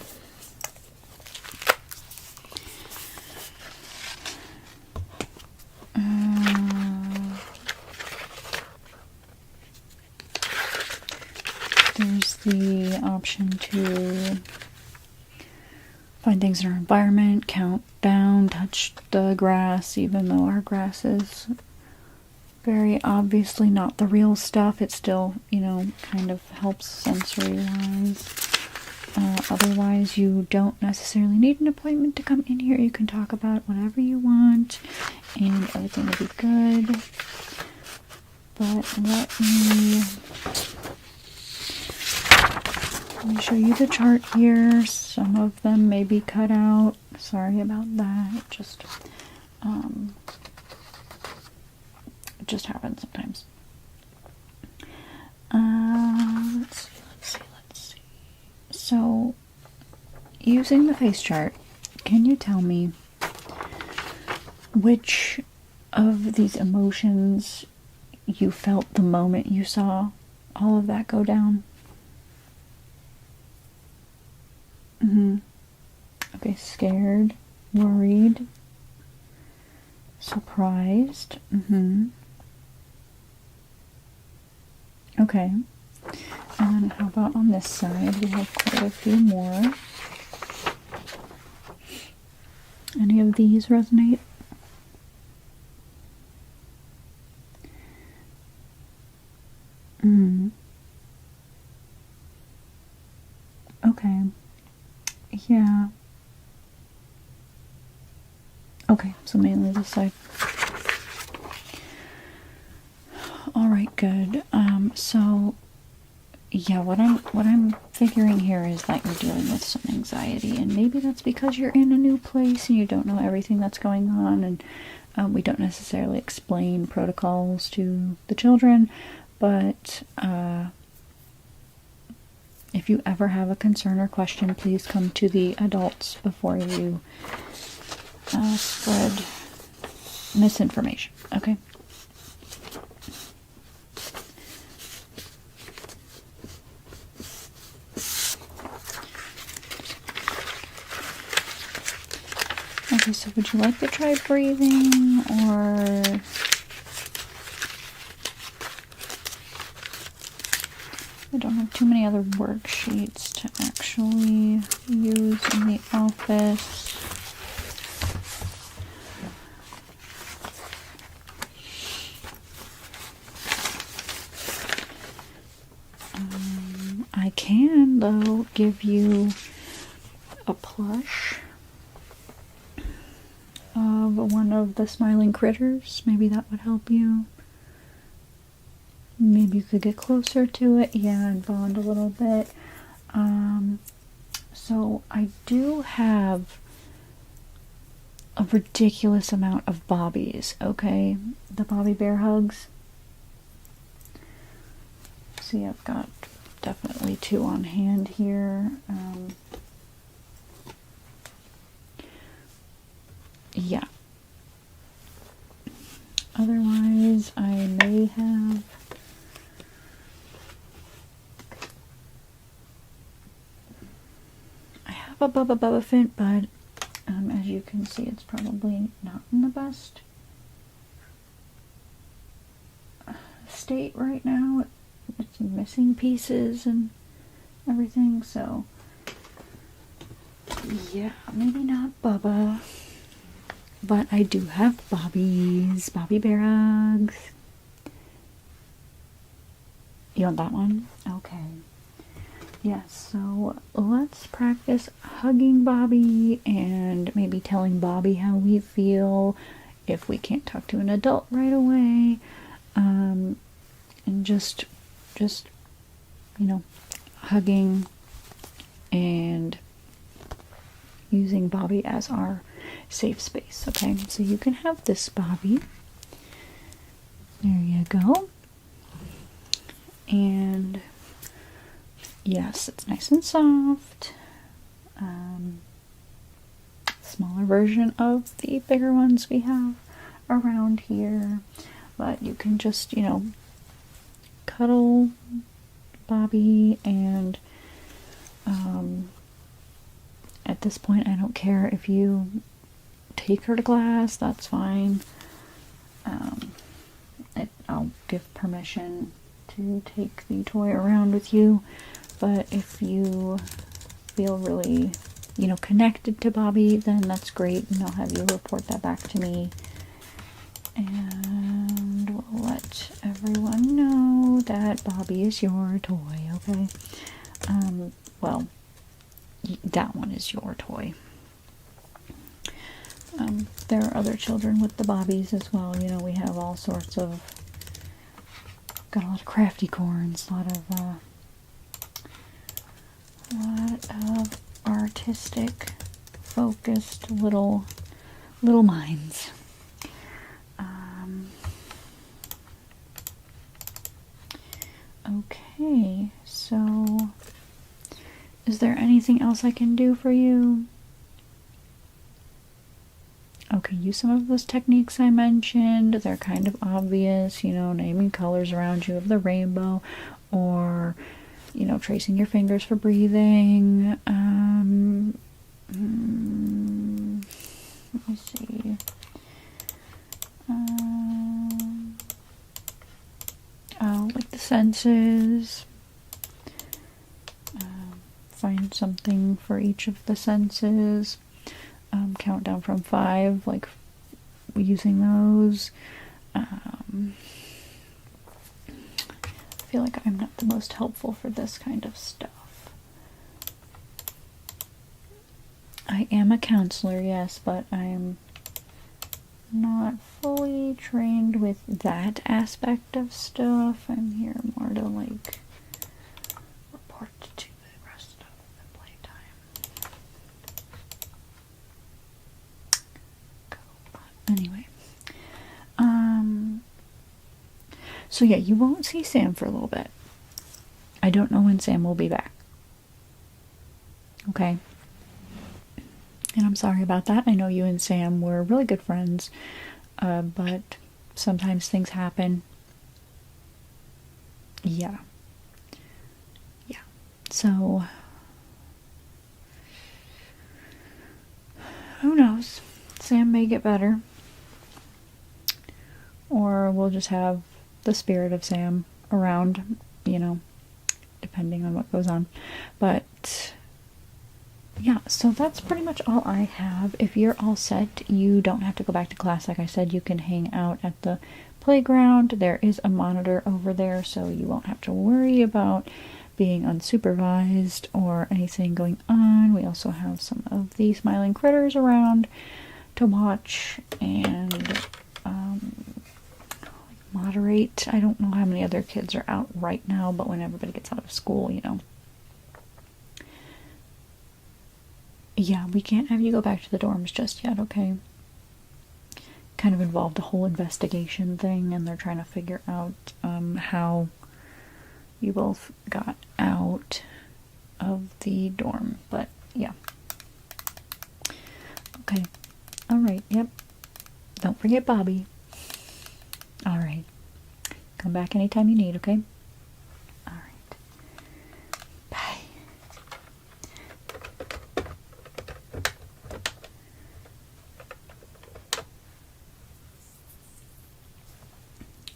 There's the option to find things in our environment, count down, touch the grass, even though our grass is very obviously not the real stuff. It still, you know, kind of helps sensory-wise. Otherwise, you don't necessarily need an appointment to come in here. You can talk about whatever you want, and everything will be good. But let me show you the chart here. Some of them may be cut out. Sorry about that. It just happens sometimes. Let's see. So, using the face chart, can you tell me which of these emotions you felt the moment you saw all of that go down? Okay, scared, worried, surprised. Okay. And then how about on this side? We have quite a few more. Any of these resonate? Okay. Yeah. Okay, so mainly this side. Alright, good. So yeah, what I'm figuring here is that you're dealing with some anxiety, and maybe that's because you're in a new place and you don't know everything that's going on, and we don't necessarily explain protocols to the children, but if you ever have a concern or question, please come to the adults before you spread misinformation, okay? Okay, so would you like to try breathing, or I don't have too many other worksheets to actually use in the office. I can, though, give you a plush of one of the smiling critters. Maybe that would help you. Maybe you could get closer to it, yeah, and bond a little bit. So I do have a ridiculous amount of bobbies, okay? The Bobby Bear hugs. See, I've got definitely 2 on hand here. Yeah. Otherwise, I may have a Bubba Buffet, but as you can see, it's probably not in the best state right now. It's missing pieces and everything, so yeah, maybe not Bubba, but I do have Bobbies, Bobby Bear hugs. You want that one? Okay. Yes, so let's practice hugging Bobby and maybe telling Bobby how we feel if we can't talk to an adult right away. And just, you know, hugging and using Bobby as our safe space, okay? So you can have this Bobby. There you go. And yes, it's nice and soft. Smaller version of the bigger ones we have around here. But you can just, you know, cuddle Bobby, and at this point I don't care if you take her to class, that's fine. I'll give permission to take the toy around with you. But if you feel really, you know, connected to Bobby, then that's great, and I'll have you report that back to me. And we'll let everyone know that Bobby is your toy, okay? Well, that one is your toy. There are other children with the Bobbies as well. You know, we have all sorts of, got a lot of crafty corns, a lot of artistic, focused little minds. Okay, so is there anything else I can do for you? Okay, use some of those techniques I mentioned. They're kind of obvious, you know, naming colors around you of the rainbow, or, you know, tracing your fingers for breathing. Let me see. Like the senses. Find something for each of the senses. Count down from 5, like using those. I feel like I'm not the most helpful for this kind of stuff. I am a counselor, yes, but I'm not fully trained with that aspect of stuff. I'm here more to, like, report to the rest of the playtime. Anyway, so yeah, you won't see Sam for a little bit. I don't know when Sam will be back. Okay? And I'm sorry about that. I know you and Sam were really good friends, but sometimes things happen. Yeah. Yeah. So, who knows? Sam may get better. Or we'll just have the spirit of Sam around, you know, depending on what goes on. But yeah, so that's pretty much all I have. If you're all set, you don't have to go back to class. Like I said, you can hang out at the playground. There is a monitor over there, so you won't have to worry about being unsupervised or anything going on. We also have some of the smiling critters around to watch and moderate. I don't know how many other kids are out right now, but when everybody gets out of school, you know. Yeah, we can't have you go back to the dorms just yet, okay? Kind of involved a whole investigation thing, and they're trying to figure out how you both got out of the dorm. But yeah. Okay. Alright, yep. Don't forget Bobby. Alright. Come back anytime you need, okay? Alright. Bye.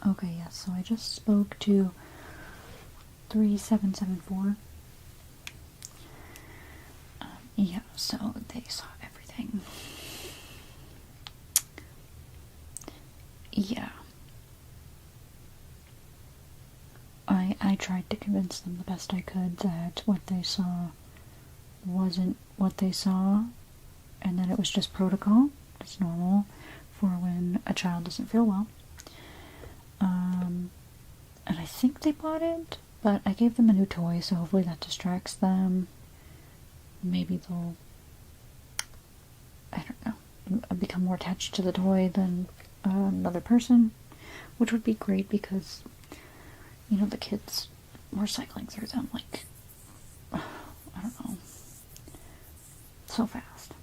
Okay, yes, so I just spoke to 3774. Yeah, so they saw everything. Yeah. I tried to convince them the best I could that what they saw wasn't what they saw, and that it was just protocol. It's normal for when a child doesn't feel well. And I think they bought it, but I gave them a new toy, so hopefully that distracts them. Maybe they'll, I don't know, become more attached to the toy than another person, which would be great because, you know, the kids were cycling through them like, I don't know, so fast.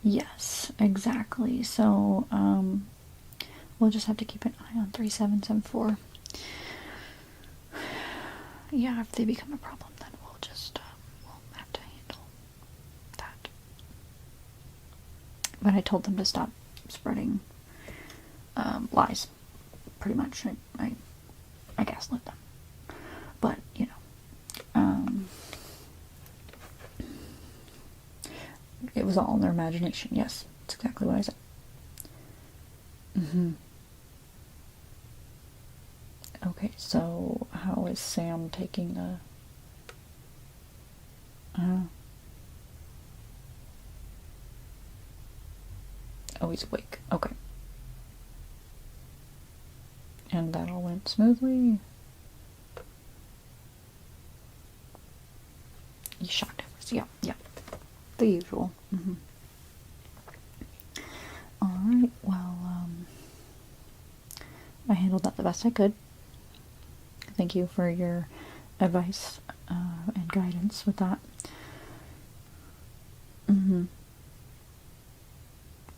Yes, exactly. So, we'll just have to keep an eye on 3774. Yeah, if they become a problem, then we'll just, we'll have to handle that. But I told them to stop spreading lies, pretty much. I gaslit them. But, you know, it was all in their imagination. Yes, that's exactly what I said. Okay, so how is Sam taking the... Oh, he's awake. Okay. And that all went smoothly. You shocked us. Yeah, yeah. The usual. Alright, well, I handled that the best I could. Thank you for your advice and guidance with that.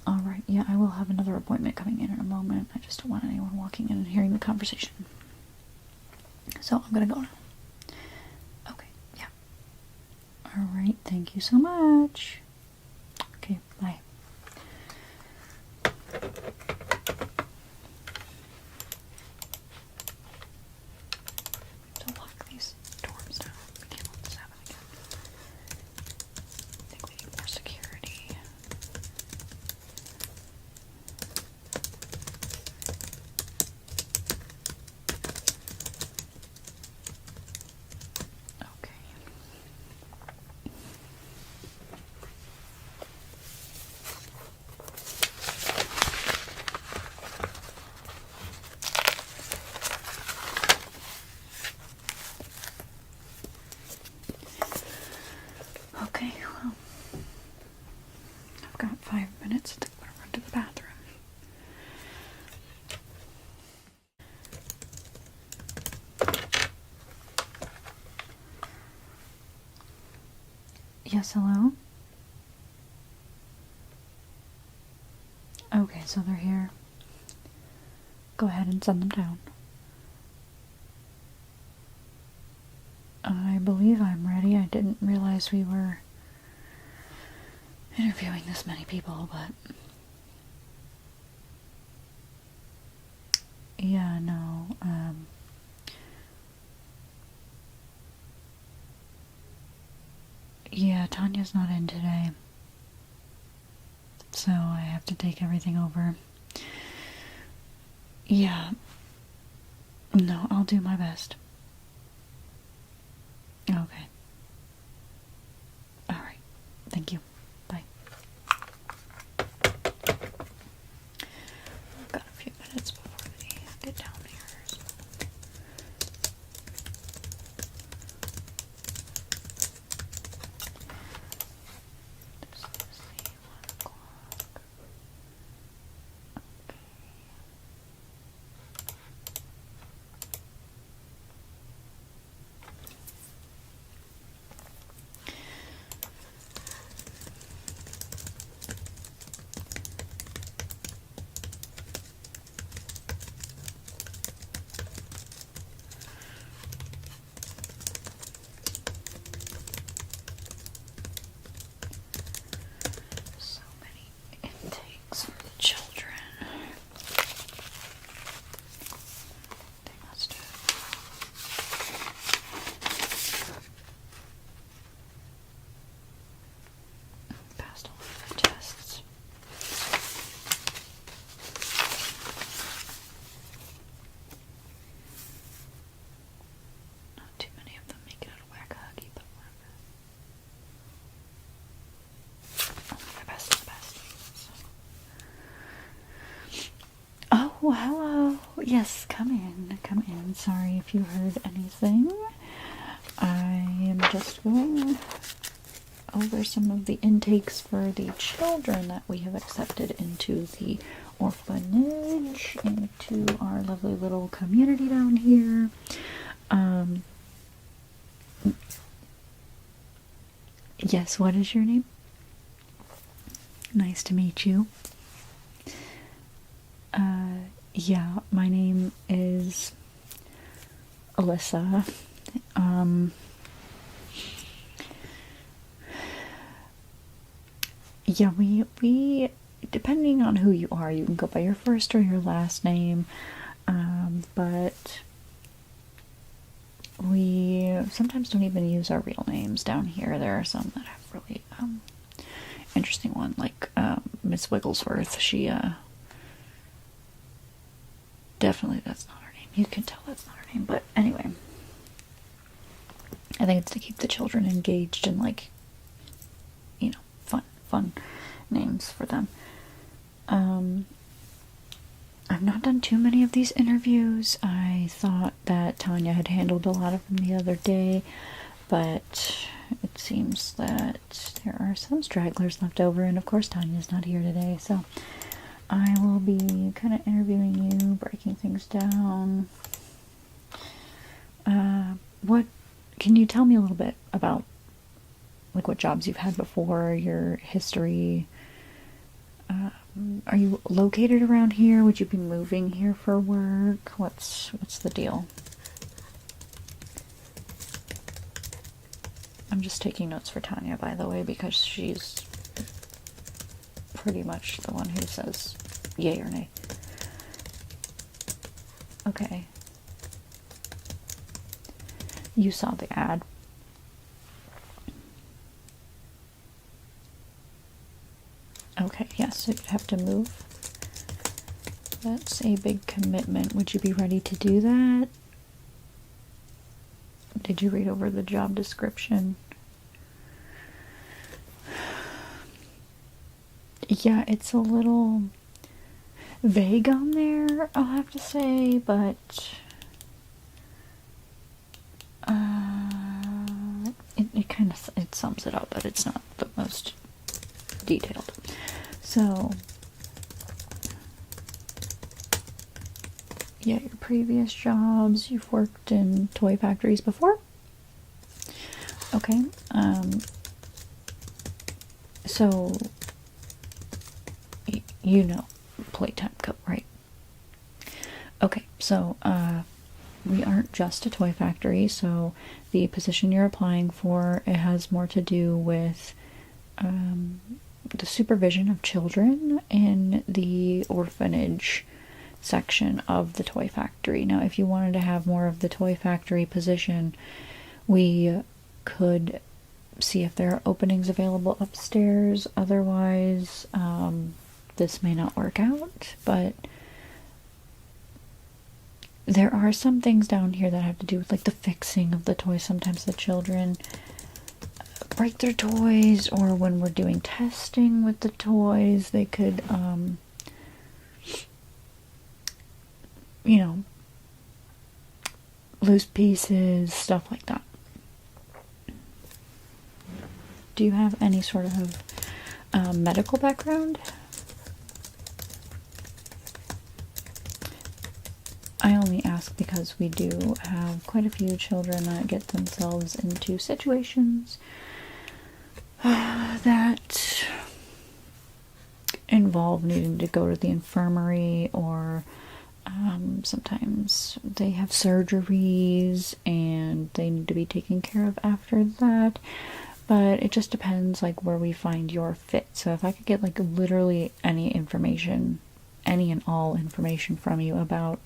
Alright, yeah, I will have another appointment coming in a moment. I just don't want anyone walking in and hearing the conversation. So I'm gonna go now. Okay, yeah. Alright, thank you so much. Okay, bye. To lock these doors down. We can't let this happen again. I think we need more security. Okay. Okay, well, I've got 5 minutes. I think I'm gonna run to the bathroom. Yes, hello? Okay, so they're here. Go ahead and send them down. I believe I'm ready. I didn't realize we were interviewing this many people, but... Yeah, no, yeah, Tanya's not in today. So I have to take everything over. Yeah. No, I'll do my best. Okay. Alright. Thank you. Bye. I've got a few minutes before they get down here. So. Just see, 1 o'clock. Okay. So many intakes for the children. They must have passed a lot of the tests. Not too many of them make it out of Whack-A-Huggy, but whatever. Only the best of the best. So. Oh, hello. Yes, come in. Come in. Sorry if you heard anything. I am just going over some of the intakes for the children that we have accepted into the orphanage, into our lovely little community down here. Yes, what is your name? Nice to meet you. Yeah, my name is Alyssa. Yeah, we depending on who you are, you can go by your first or your last name. But we sometimes don't even use our real names down here. There are some that have really interesting one, like Miss Wigglesworth. She definitely, that's not her name. You can tell that's not her name. But anyway, I think it's to keep the children engaged and, like, you know, fun names for them. I've not done too many of these interviews. I thought that Tanya had handled a lot of them the other day, but it seems that there are some stragglers left over, and of course Tanya's not here today, so I will be kind of interviewing you, breaking things down. What can you tell me a little bit about, like, what jobs you've had before, your history? Are you located around here? Would you be moving here for work? What's the deal? I'm just taking notes for Tanya, by the way, because she's pretty much the one who says yay or nay. Okay. You saw the ad. Okay, yes, so you'd have to move. That's a big commitment. Would you be ready to do that? Did you read over the job description? Yeah, it's a little vague on there, I'll have to say, but it kind of sums it up, but it's not the most detailed. So, yeah, your previous jobs, you've worked in toy factories before? Okay, so, you know Playtime Co., right? Okay, so, we aren't just a toy factory, so the position you're applying for, it has more to do with the supervision of children in the orphanage section of the toy factory. Now, if you wanted to have more of the toy factory position, we could see if there are openings available upstairs. Otherwise, this may not work out, but there are some things down here that have to do with, like, the fixing of the toys. Sometimes the children break their toys, or when we're doing testing with the toys, they could, you know, lose pieces, stuff like that. Do you have any sort of medical background? I only ask because we do have quite a few children that get themselves into situations that involve needing to go to the infirmary, or sometimes they have surgeries and they need to be taken care of after that. But it just depends, like, where we find your fit. So if I could get, like, literally any information, any and all information from you about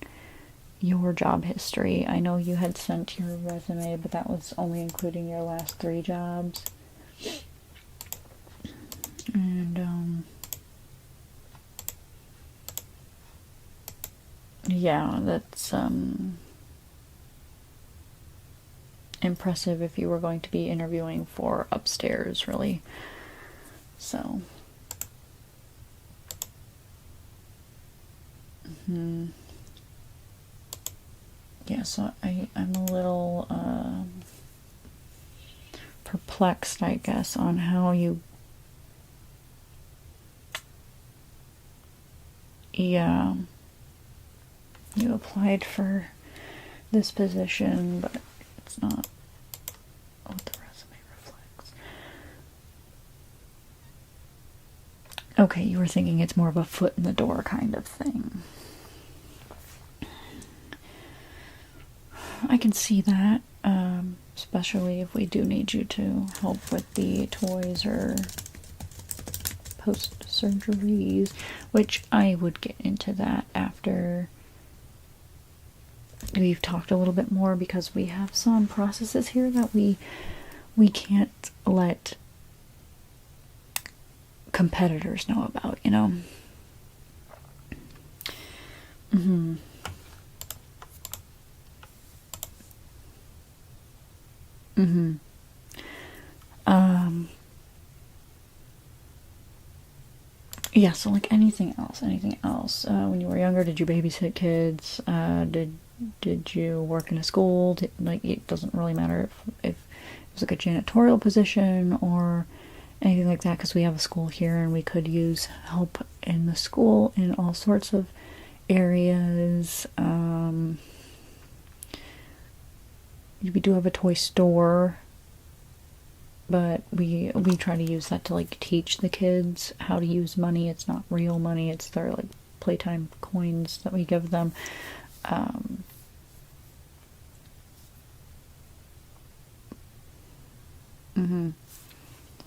your job history. I know you had sent your resume, but that was only including your last 3 jobs. And, yeah, that's, impressive if you were going to be interviewing for upstairs, really. So, yeah, so I'm a little, perplexed, I guess, on how you, yeah, you applied for this position, but it's not what the resume reflects. Okay, you were thinking it's more of a foot in the door kind of thing. I can see that, especially if we do need you to help with the toys or post-surgeries, which I would get into that after we've talked a little bit more, because we have some processes here that we can't let competitors know about, you know. Yeah, so like anything else, when you were younger, did you babysit kids? Did you work in a school? Like, it doesn't really matter if it was like a janitorial position or anything like that, because we have a school here and we could use help in the school in all sorts of areas. We do have a toy store, but we try to use that to like teach the kids how to use money. It's not real money, it's their like Playtime coins that we give them.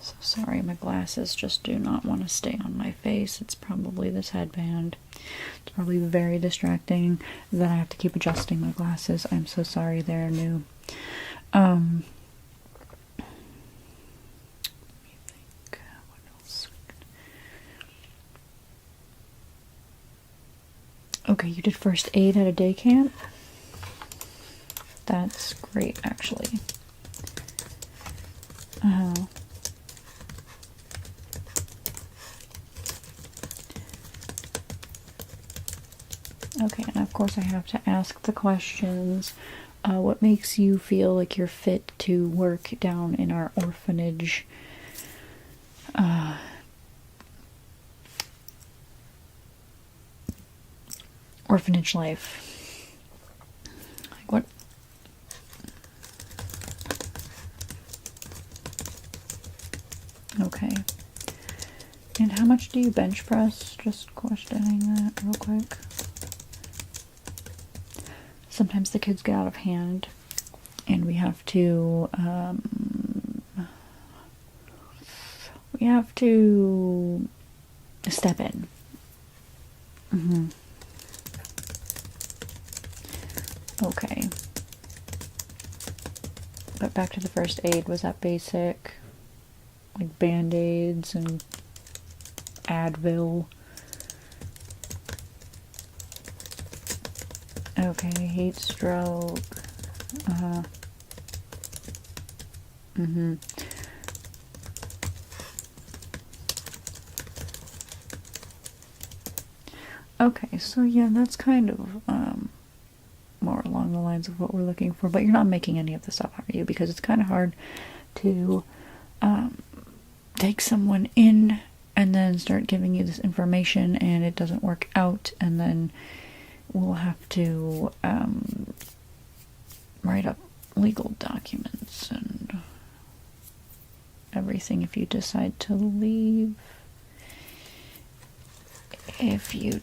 So sorry, my glasses just do not want to stay on my face. It's probably this headband. It's probably very distracting that I have to keep adjusting my glasses. I'm so sorry, they're new. Let me think. What else? Okay, you did first aid at a day camp. That's great, actually. Okay, and of course I have to ask the questions. What makes you feel like you're fit to work down in our orphanage? Orphanage life. Like what? Okay. And how much do you bench press? Just questioning that real quick. Sometimes the kids get out of hand and we have to step in. Okay. But back to the first aid, was that basic? Like Band-Aids and Advil? Okay, heat stroke. Okay, so yeah, that's kind of more along the lines of what we're looking for, but you're not making any of this up, are you? Because it's kind of hard to take someone in and then start giving you this information and it doesn't work out, and then we'll have to write up legal documents and everything if you decide to leave. If you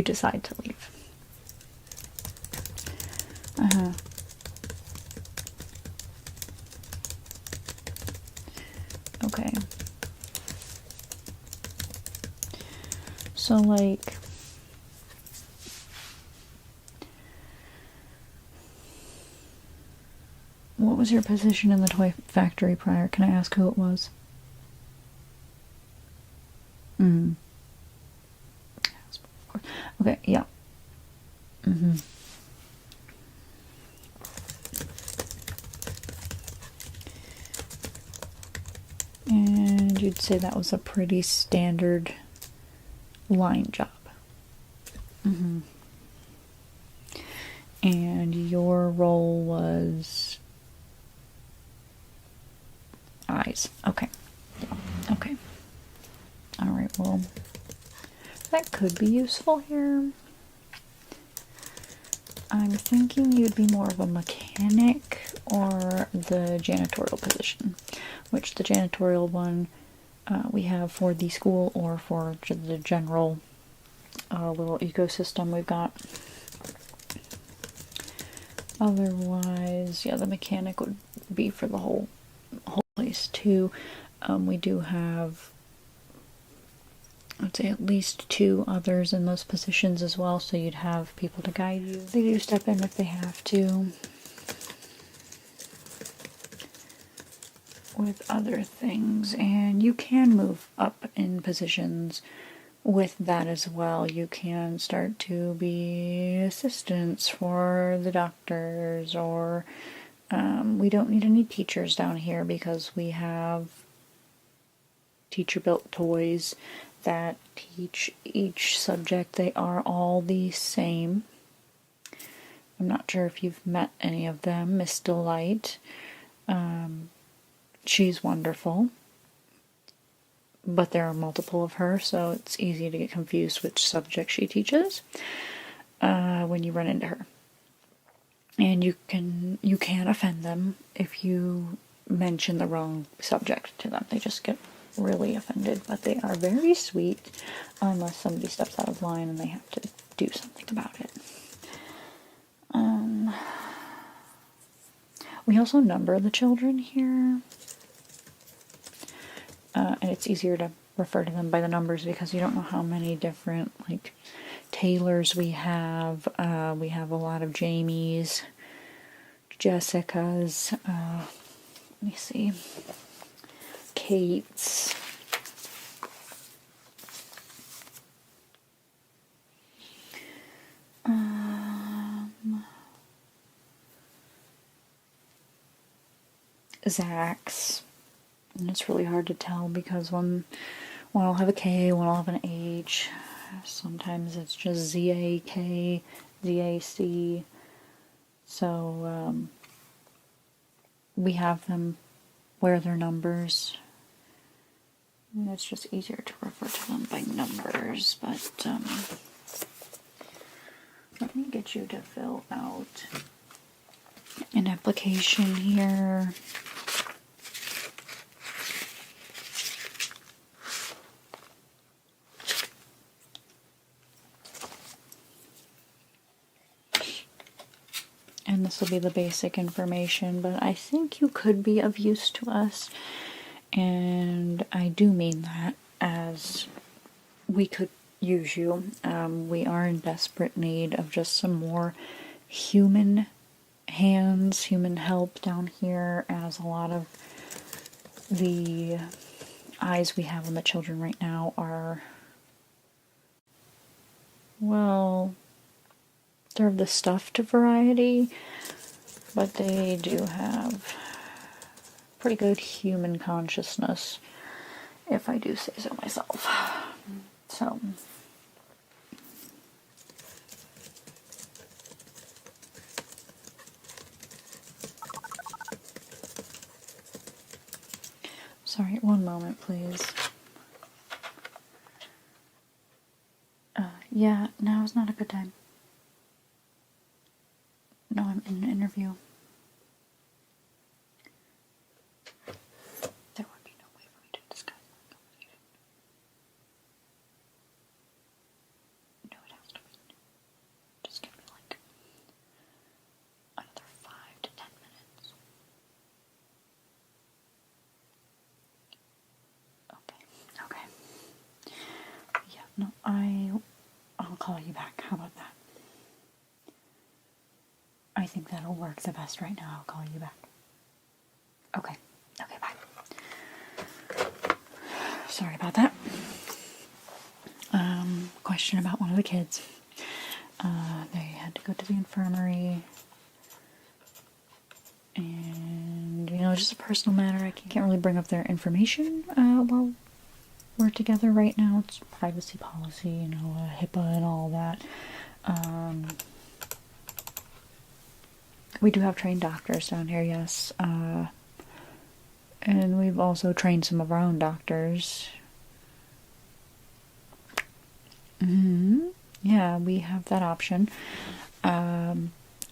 decide to leave. Okay. So, like, what was your position in the toy factory prior? Can I ask who it was? Okay, yeah. And you'd say that was a pretty standard line job. And your role was eyes. Okay. Okay. Alright, well, that could be useful here. I'm thinking you'd be more of a mechanic or the janitorial position, which the janitorial one we have for the school or for the general little ecosystem we've got. Otherwise, yeah, the mechanic would be for the whole least 2. We do have, I'd say, at least 2 others in those positions as well, so you'd have people to guide you. They do step in if they have to. With other things, and you can move up in positions with that as well. You can start to be assistants for the doctors, or we don't need any teachers down here because we have teacher-built toys that teach each subject. They are all the same. I'm not sure if you've met any of them. Miss Delight. She's wonderful, but there are multiple of her, so it's easy to get confused which subject she teaches when you run into her. And you can offend them if you mention the wrong subject to them. They just get really offended, but they are very sweet unless somebody steps out of line and they have to do something about it. We also number the children here. And it's easier to refer to them by the numbers because you don't know how many different, like, Taylors we have. We have a lot of Jamies, Jessicas, let me see, Kates. Zach's. And it's really hard to tell because one will have a K, one will have an H. Sometimes it's just Z-A-K, Z-A-C. So we have them wear their numbers. And it's just easier to refer to them by numbers. But let me get you to fill out an application here. And this will be the basic information, but I think you could be of use to us, and I do mean that, as we could use you. We are in desperate need of just some more human hands, human help down here, as a lot of the eyes we have on the children right now are, well, they're of the stuffed variety, but they do have pretty good human consciousness, if I do say so myself. So, sorry, one moment, please. Yeah, now is not a good time. No, I'm in an interview. There would be no way for me to discuss the conversation. No, it has to be. Just give me like another 5 to 10 minutes. Okay. Yeah, no, I'll call you back. How about that? I think that'll work the best right now. I'll call you back. Okay. Okay, bye. Sorry about that. Question about one of the kids. They had to go to the infirmary. And, just a personal matter. I can't really bring up their information while we're together right now. It's privacy policy, HIPAA and all that. We do have trained doctors down here, yes. And we've also trained some of our own doctors. Yeah, we have that option.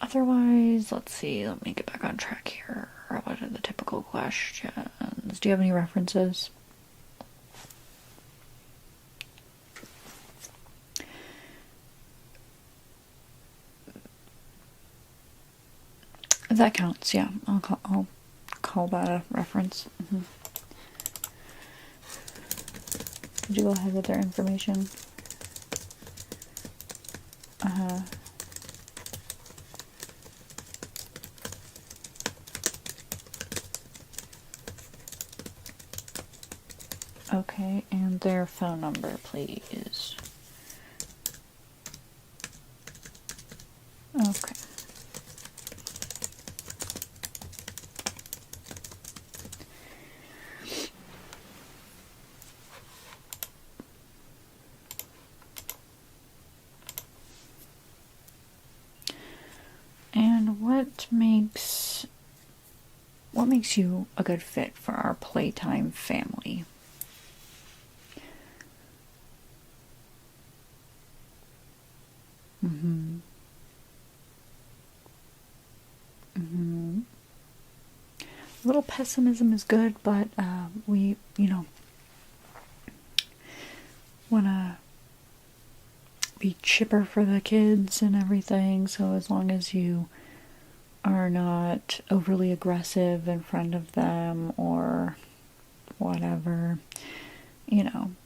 Otherwise, let's see, let me get back on track here. What are the typical questions? Do you have any references? That counts, yeah. I'll call that a reference. Did you go ahead with their information? Okay, and their phone number, please. Okay. And what makes you a good fit for our Playtime family? A little pessimism is good, but we, want to be chipper for the kids and everything, so as long as you are not overly aggressive in front of them or whatever,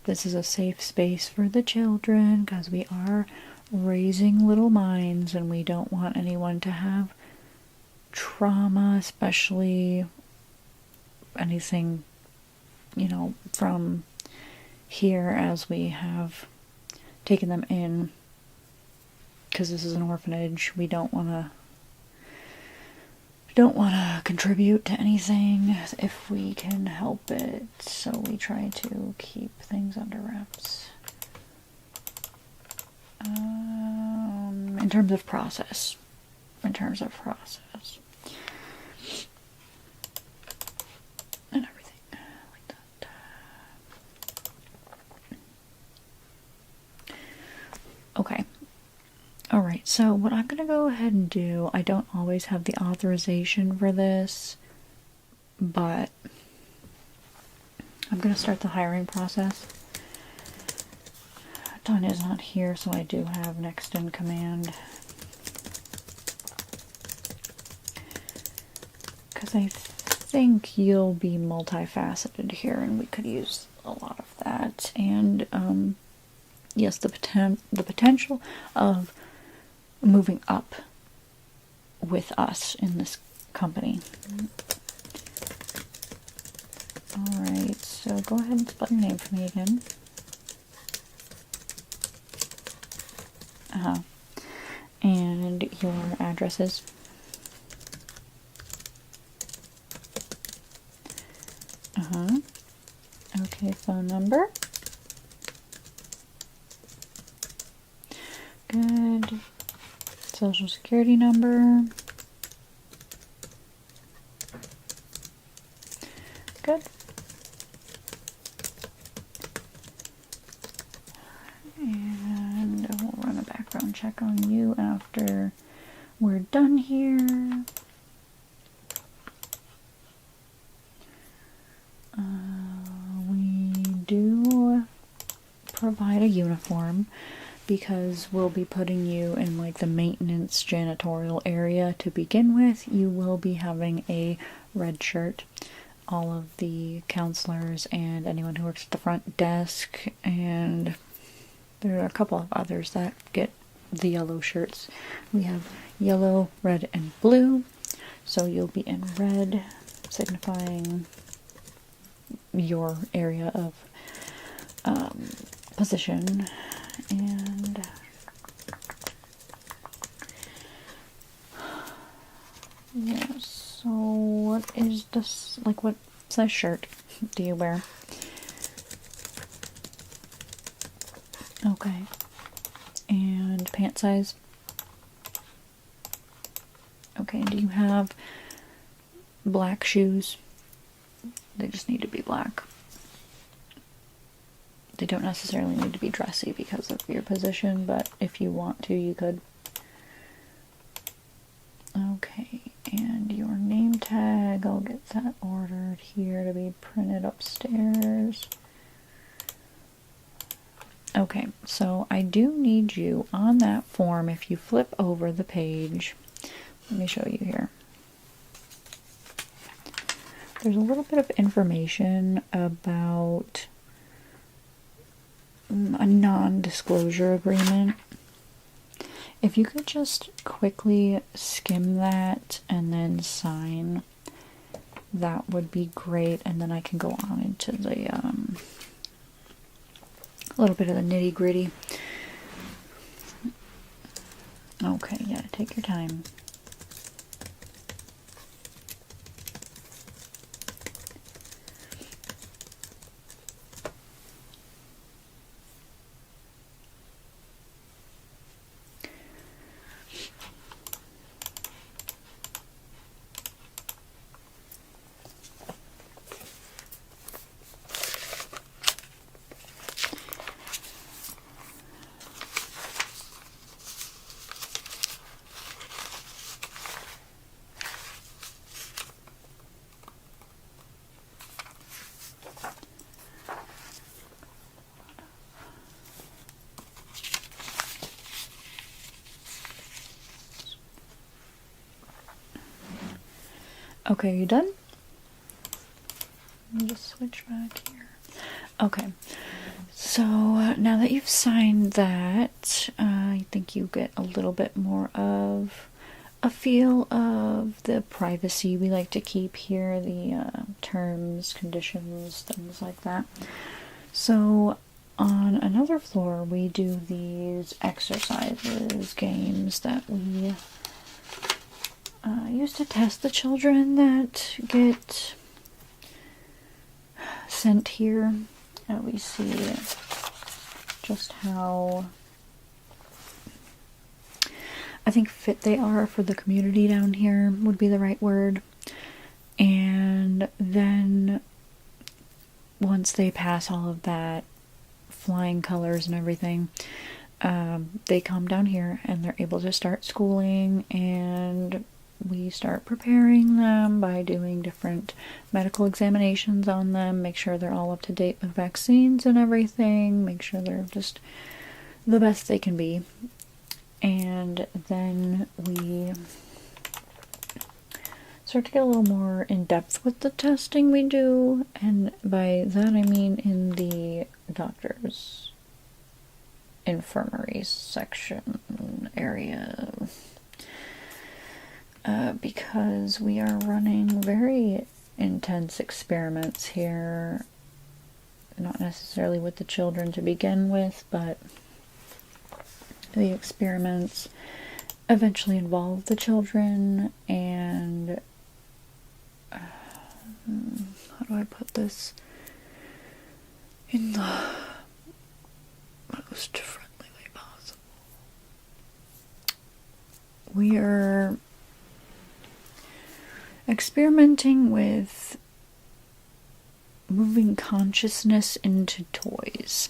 this is a safe space for the children, because we are raising little minds and we don't want anyone to have trauma, especially anything, from here, as we have taken them in, because this is an orphanage. We don't want to contribute to anything if we can help it, so we try to keep things under wraps. In terms of process. And everything like that. Okay. Alright, so what I'm going to go ahead and do, I don't always have the authorization for this, but I'm going to start the hiring process. Tanya's not here, so I do have next in command. Because I think you'll be multifaceted here, and we could use a lot of that. And yes, the potential of moving up with us in this company. Alright, so go ahead and spell your name for me again. And your addresses. Okay, phone number. Good. Social security number. Good. And we'll run a background check on you after we're done here. We do provide a uniform, because we'll be putting you in like the maintenance janitorial area to begin with. You will be having a red shirt. All of the counselors and anyone who works at the front desk, and there are a couple of others that get the yellow shirts. We have yellow, red, and blue. So you'll be in red, signifying your area of position. And yeah, so what is this, like, what size shirt do you wear? Okay. And pant size? Okay, do you have black shoes? They just need to be black. They don't necessarily need to be dressy because of your position, but if you want to, you could. Okay, and your name tag, I'll get that ordered here to be printed upstairs. Okay, so I do need you on that form, if you flip over the page. Let me show you here. there's a little bit of information about a non-disclosure agreement. If you could just quickly skim that and then sign, that would be great, and then I can go on into the a little bit of the nitty-gritty. Okay, yeah, take your time. Okay, you done? Let me just switch back here. Okay, so now that you've signed that, I think you get a little bit more of a feel of the privacy we like to keep here, the terms, conditions, things like that. So on another floor, we do these exercises, games that we use to test the children that get sent here. We see just how, I think, fit they are for the community down here would be the right word. And then once they pass all of that, flying colors and everything, they come down here and they're able to start schooling, and we start preparing them by doing different medical examinations on them, make sure they're all up to date with vaccines and everything, make sure they're just the best they can be. And then we start to get a little more in depth with the testing we do, and by that I mean in the doctor's infirmary section area. Because we are running very intense experiments here, not necessarily with the children to begin with, but the experiments eventually involve the children, and how do I put this in the most friendly way possible? We are experimenting with moving consciousness into toys.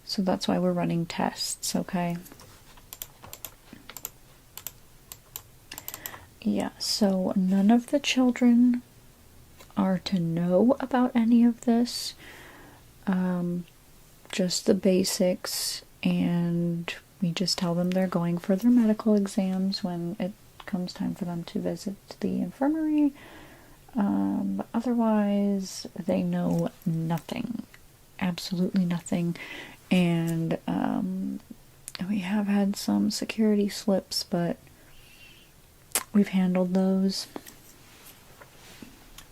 So that's why we're running tests, okay? Yeah, so none of the children are to know about any of this. Just the basics, and we just tell them they're going for their medical exams when it comes time for them to visit the infirmary. But otherwise, they know nothing. Absolutely nothing. And we have had some security slips, but we've handled those.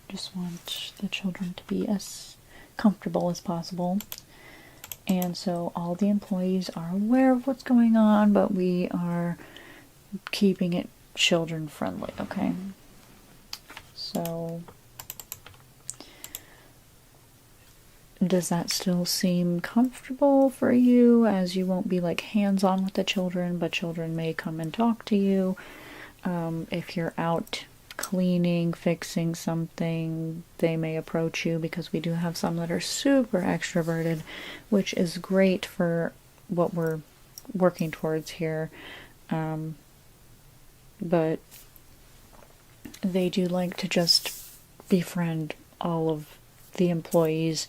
Just want the children to be as comfortable as possible. And so all the employees are aware of what's going on, but we are keeping it children friendly, okay? So does that still seem comfortable for you, as you won't be like hands-on with the children, but children may come and talk to you? If you're out cleaning, fixing something, they may approach you, because we do have some that are super extroverted, which is great for what we're working towards here. But they do like to just befriend all of the employees.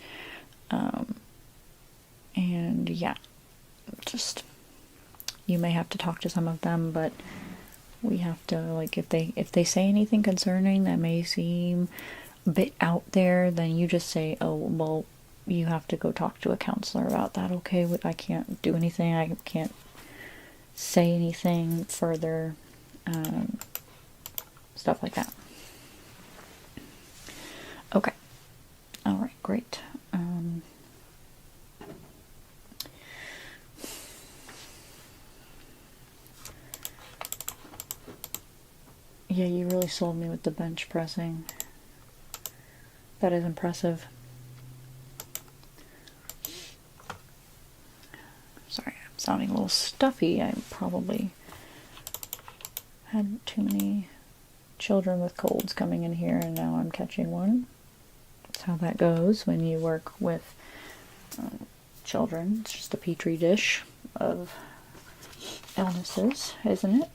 And yeah, just, you may have to talk to some of them, but we have to, like, if they say anything concerning that may seem a bit out there, then you just say, oh, well, you have to go talk to a counselor about that. Okay, I can't do anything. I can't say anything further. Stuff like that. Okay. All right, great. Yeah, you really sold me with the bench pressing. That is impressive. Sorry, I'm sounding a little stuffy. I probably had too many children with colds coming in here, and now I'm catching one. That's how that goes when you work with children. It's just a petri dish of illnesses, isn't it?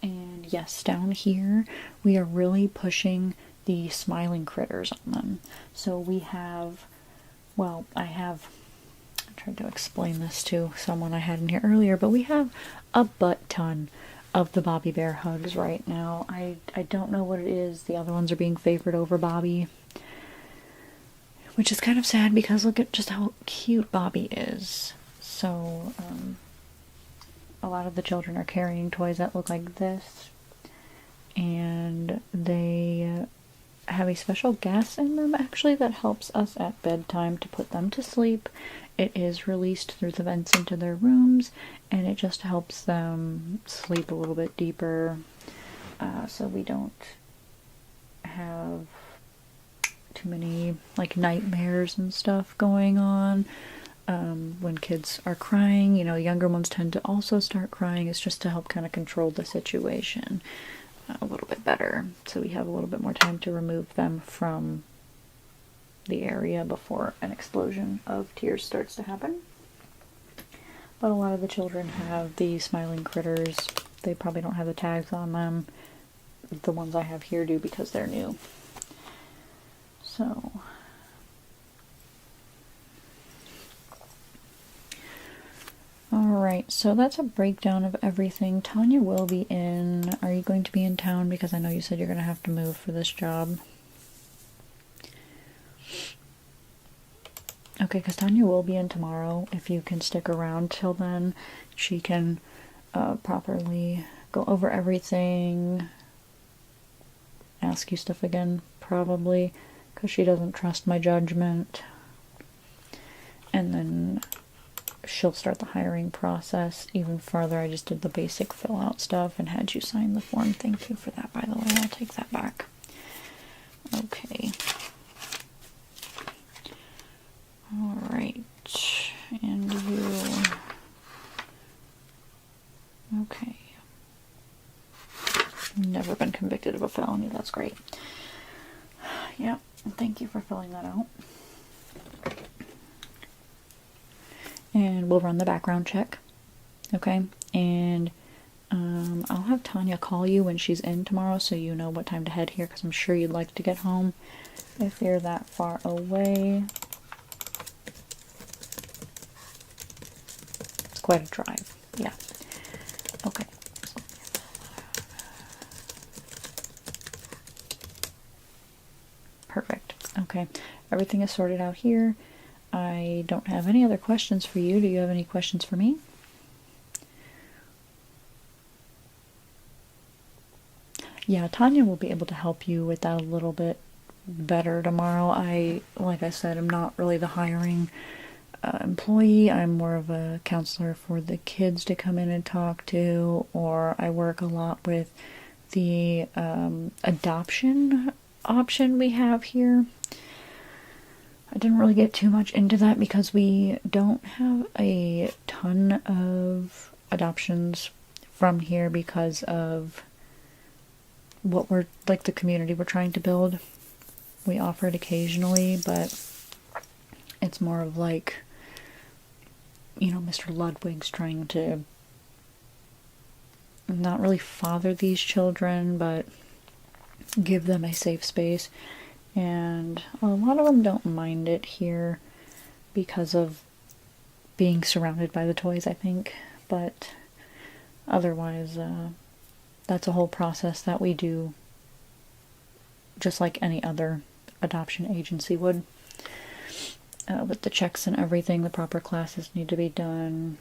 And yes, down here we are really pushing the smiling critters on them. So we have, well, I tried to explain this to someone I had in here earlier, but we have a butt ton of the Bobby Bear hugs right now. I don't know what it is. The other ones are being favored over Bobby, which is kind of sad because look at just how cute Bobby is. So, a lot of the children are carrying toys that look like this, and they have a special gas in them actually that helps us at bedtime to put them to sleep. It is released through the vents into their rooms, and it just helps them sleep a little bit deeper, so we don't have too many like nightmares and stuff going on. When kids are crying, you know, younger ones tend to also start crying. It's just to help kind of control the situation a little bit better, so we have a little bit more time to remove them from the area before an explosion of tears starts to happen. But a lot of the children have the smiling critters. They probably don't have the tags on them. The ones I have here do because they're new. So alright, so that's a breakdown of everything. Tanya will be in. Are you going to be in town? Because I know you said you're going to have to move for this job. Okay, because Tanya will be in tomorrow. If you can stick around till then, she can properly go over everything, ask you stuff again, probably, because she doesn't trust my judgment. And then she'll start the hiring process even further. I just did the basic fill out stuff and had you sign the form. Thank you for that, by the way. I'll take that back. Okay. Alright. And you... Okay. Never been convicted of a felony. That's great. Yep. Thank you for filling that out. And we'll run the background check. Okay. And I'll have Tanya call you when she's in tomorrow so you know what time to head here, because I'm sure you'd like to get home if you're that far away. It's quite a drive. Yeah. Okay. Perfect. Okay. Everything is sorted out here. I don't have any other questions for you. Do you have any questions for me? Yeah, Tanya will be able to help you with that a little bit better tomorrow. Like I said, I'm not really the hiring employee. I'm more of a counselor for the kids to come in and talk to, or I work a lot with the adoption option we have here. I didn't really get too much into that because we don't have a ton of adoptions from here because of what we're, like, the community we're trying to build. We offer it occasionally, but it's more of like, you know, Mr. Ludwig's trying to not really father these children, but give them a safe space. And a lot of them don't mind it here because of being surrounded by the toys, I think. But otherwise, that's a whole process that we do just like any other adoption agency would. With the checks and everything, the proper classes need to be done.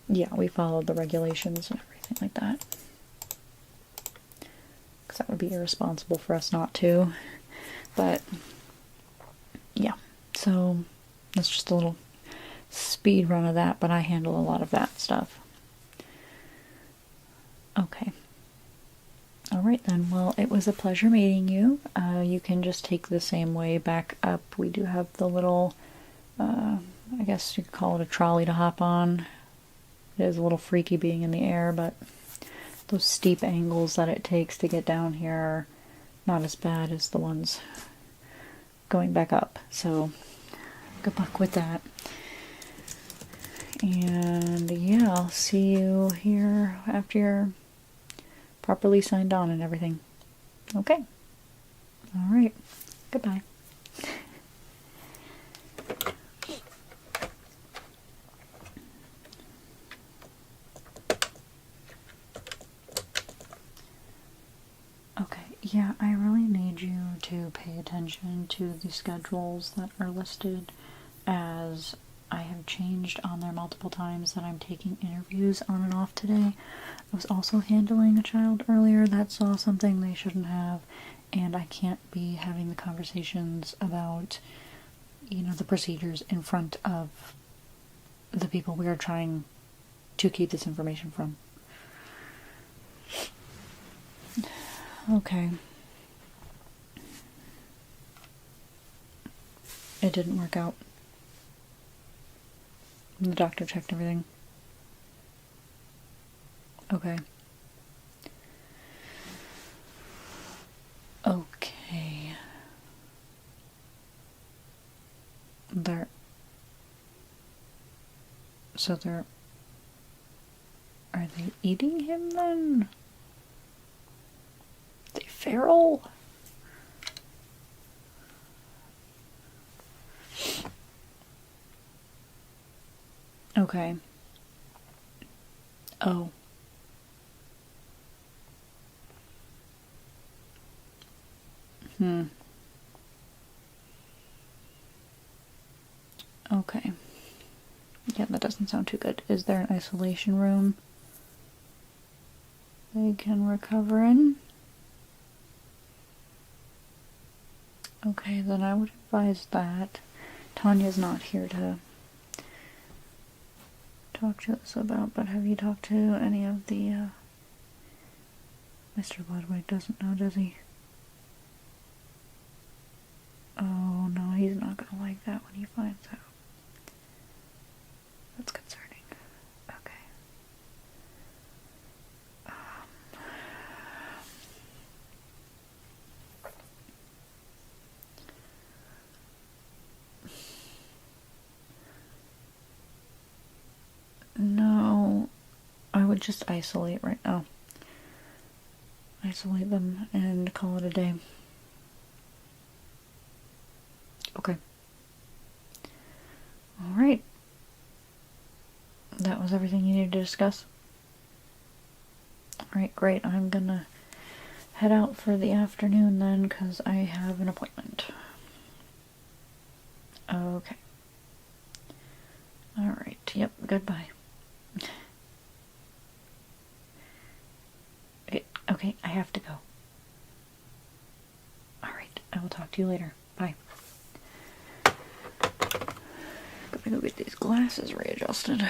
Yeah, we followed the regulations and everything like that. Because that would be irresponsible for us not to. But, yeah. So, that's just a little speed run of that, but I handle a lot of that stuff. Okay. Alright then, well, it was a pleasure meeting you. You can just take the same way back up. We do have the little, I guess you could call it a trolley to hop on. It is a little freaky being in the air, but those steep angles that it takes to get down here are not as bad as the ones going back up. So, good luck with that. And yeah, I'll see you here after you're properly signed on and everything. Okay. Alright. Goodbye. Okay, yeah, I really need you to pay attention to the schedules that are listed, as I have changed on there multiple times that I'm taking interviews on and off today. I was also handling a child earlier that saw something they shouldn't have, and I can't be having the conversations about, you know, the procedures in front of the people we are trying to keep this information from. Okay. It didn't work out. The doctor checked everything. Okay. Okay. So are they eating him then? Are they feral? Okay. Oh. Okay. Yeah, that doesn't sound too good. Is there an isolation room they can recover in? Okay, then I would advise that. Tanya's not here to talk to us about, but have you talked to any of the, Mr. Ludwig doesn't know, does he? Oh no, he's not gonna like that when he finds out. That's concerning. Okay. No, I would just isolate right now. Isolate them and call it a day. Okay. Alright. That was everything you needed to discuss? Alright, great. I'm gonna head out for the afternoon then, because I have an appointment. Okay. Alright, yep, goodbye. Okay, I have to go. Alright, I will talk to you later. Bye. Gotta go get these glasses readjusted.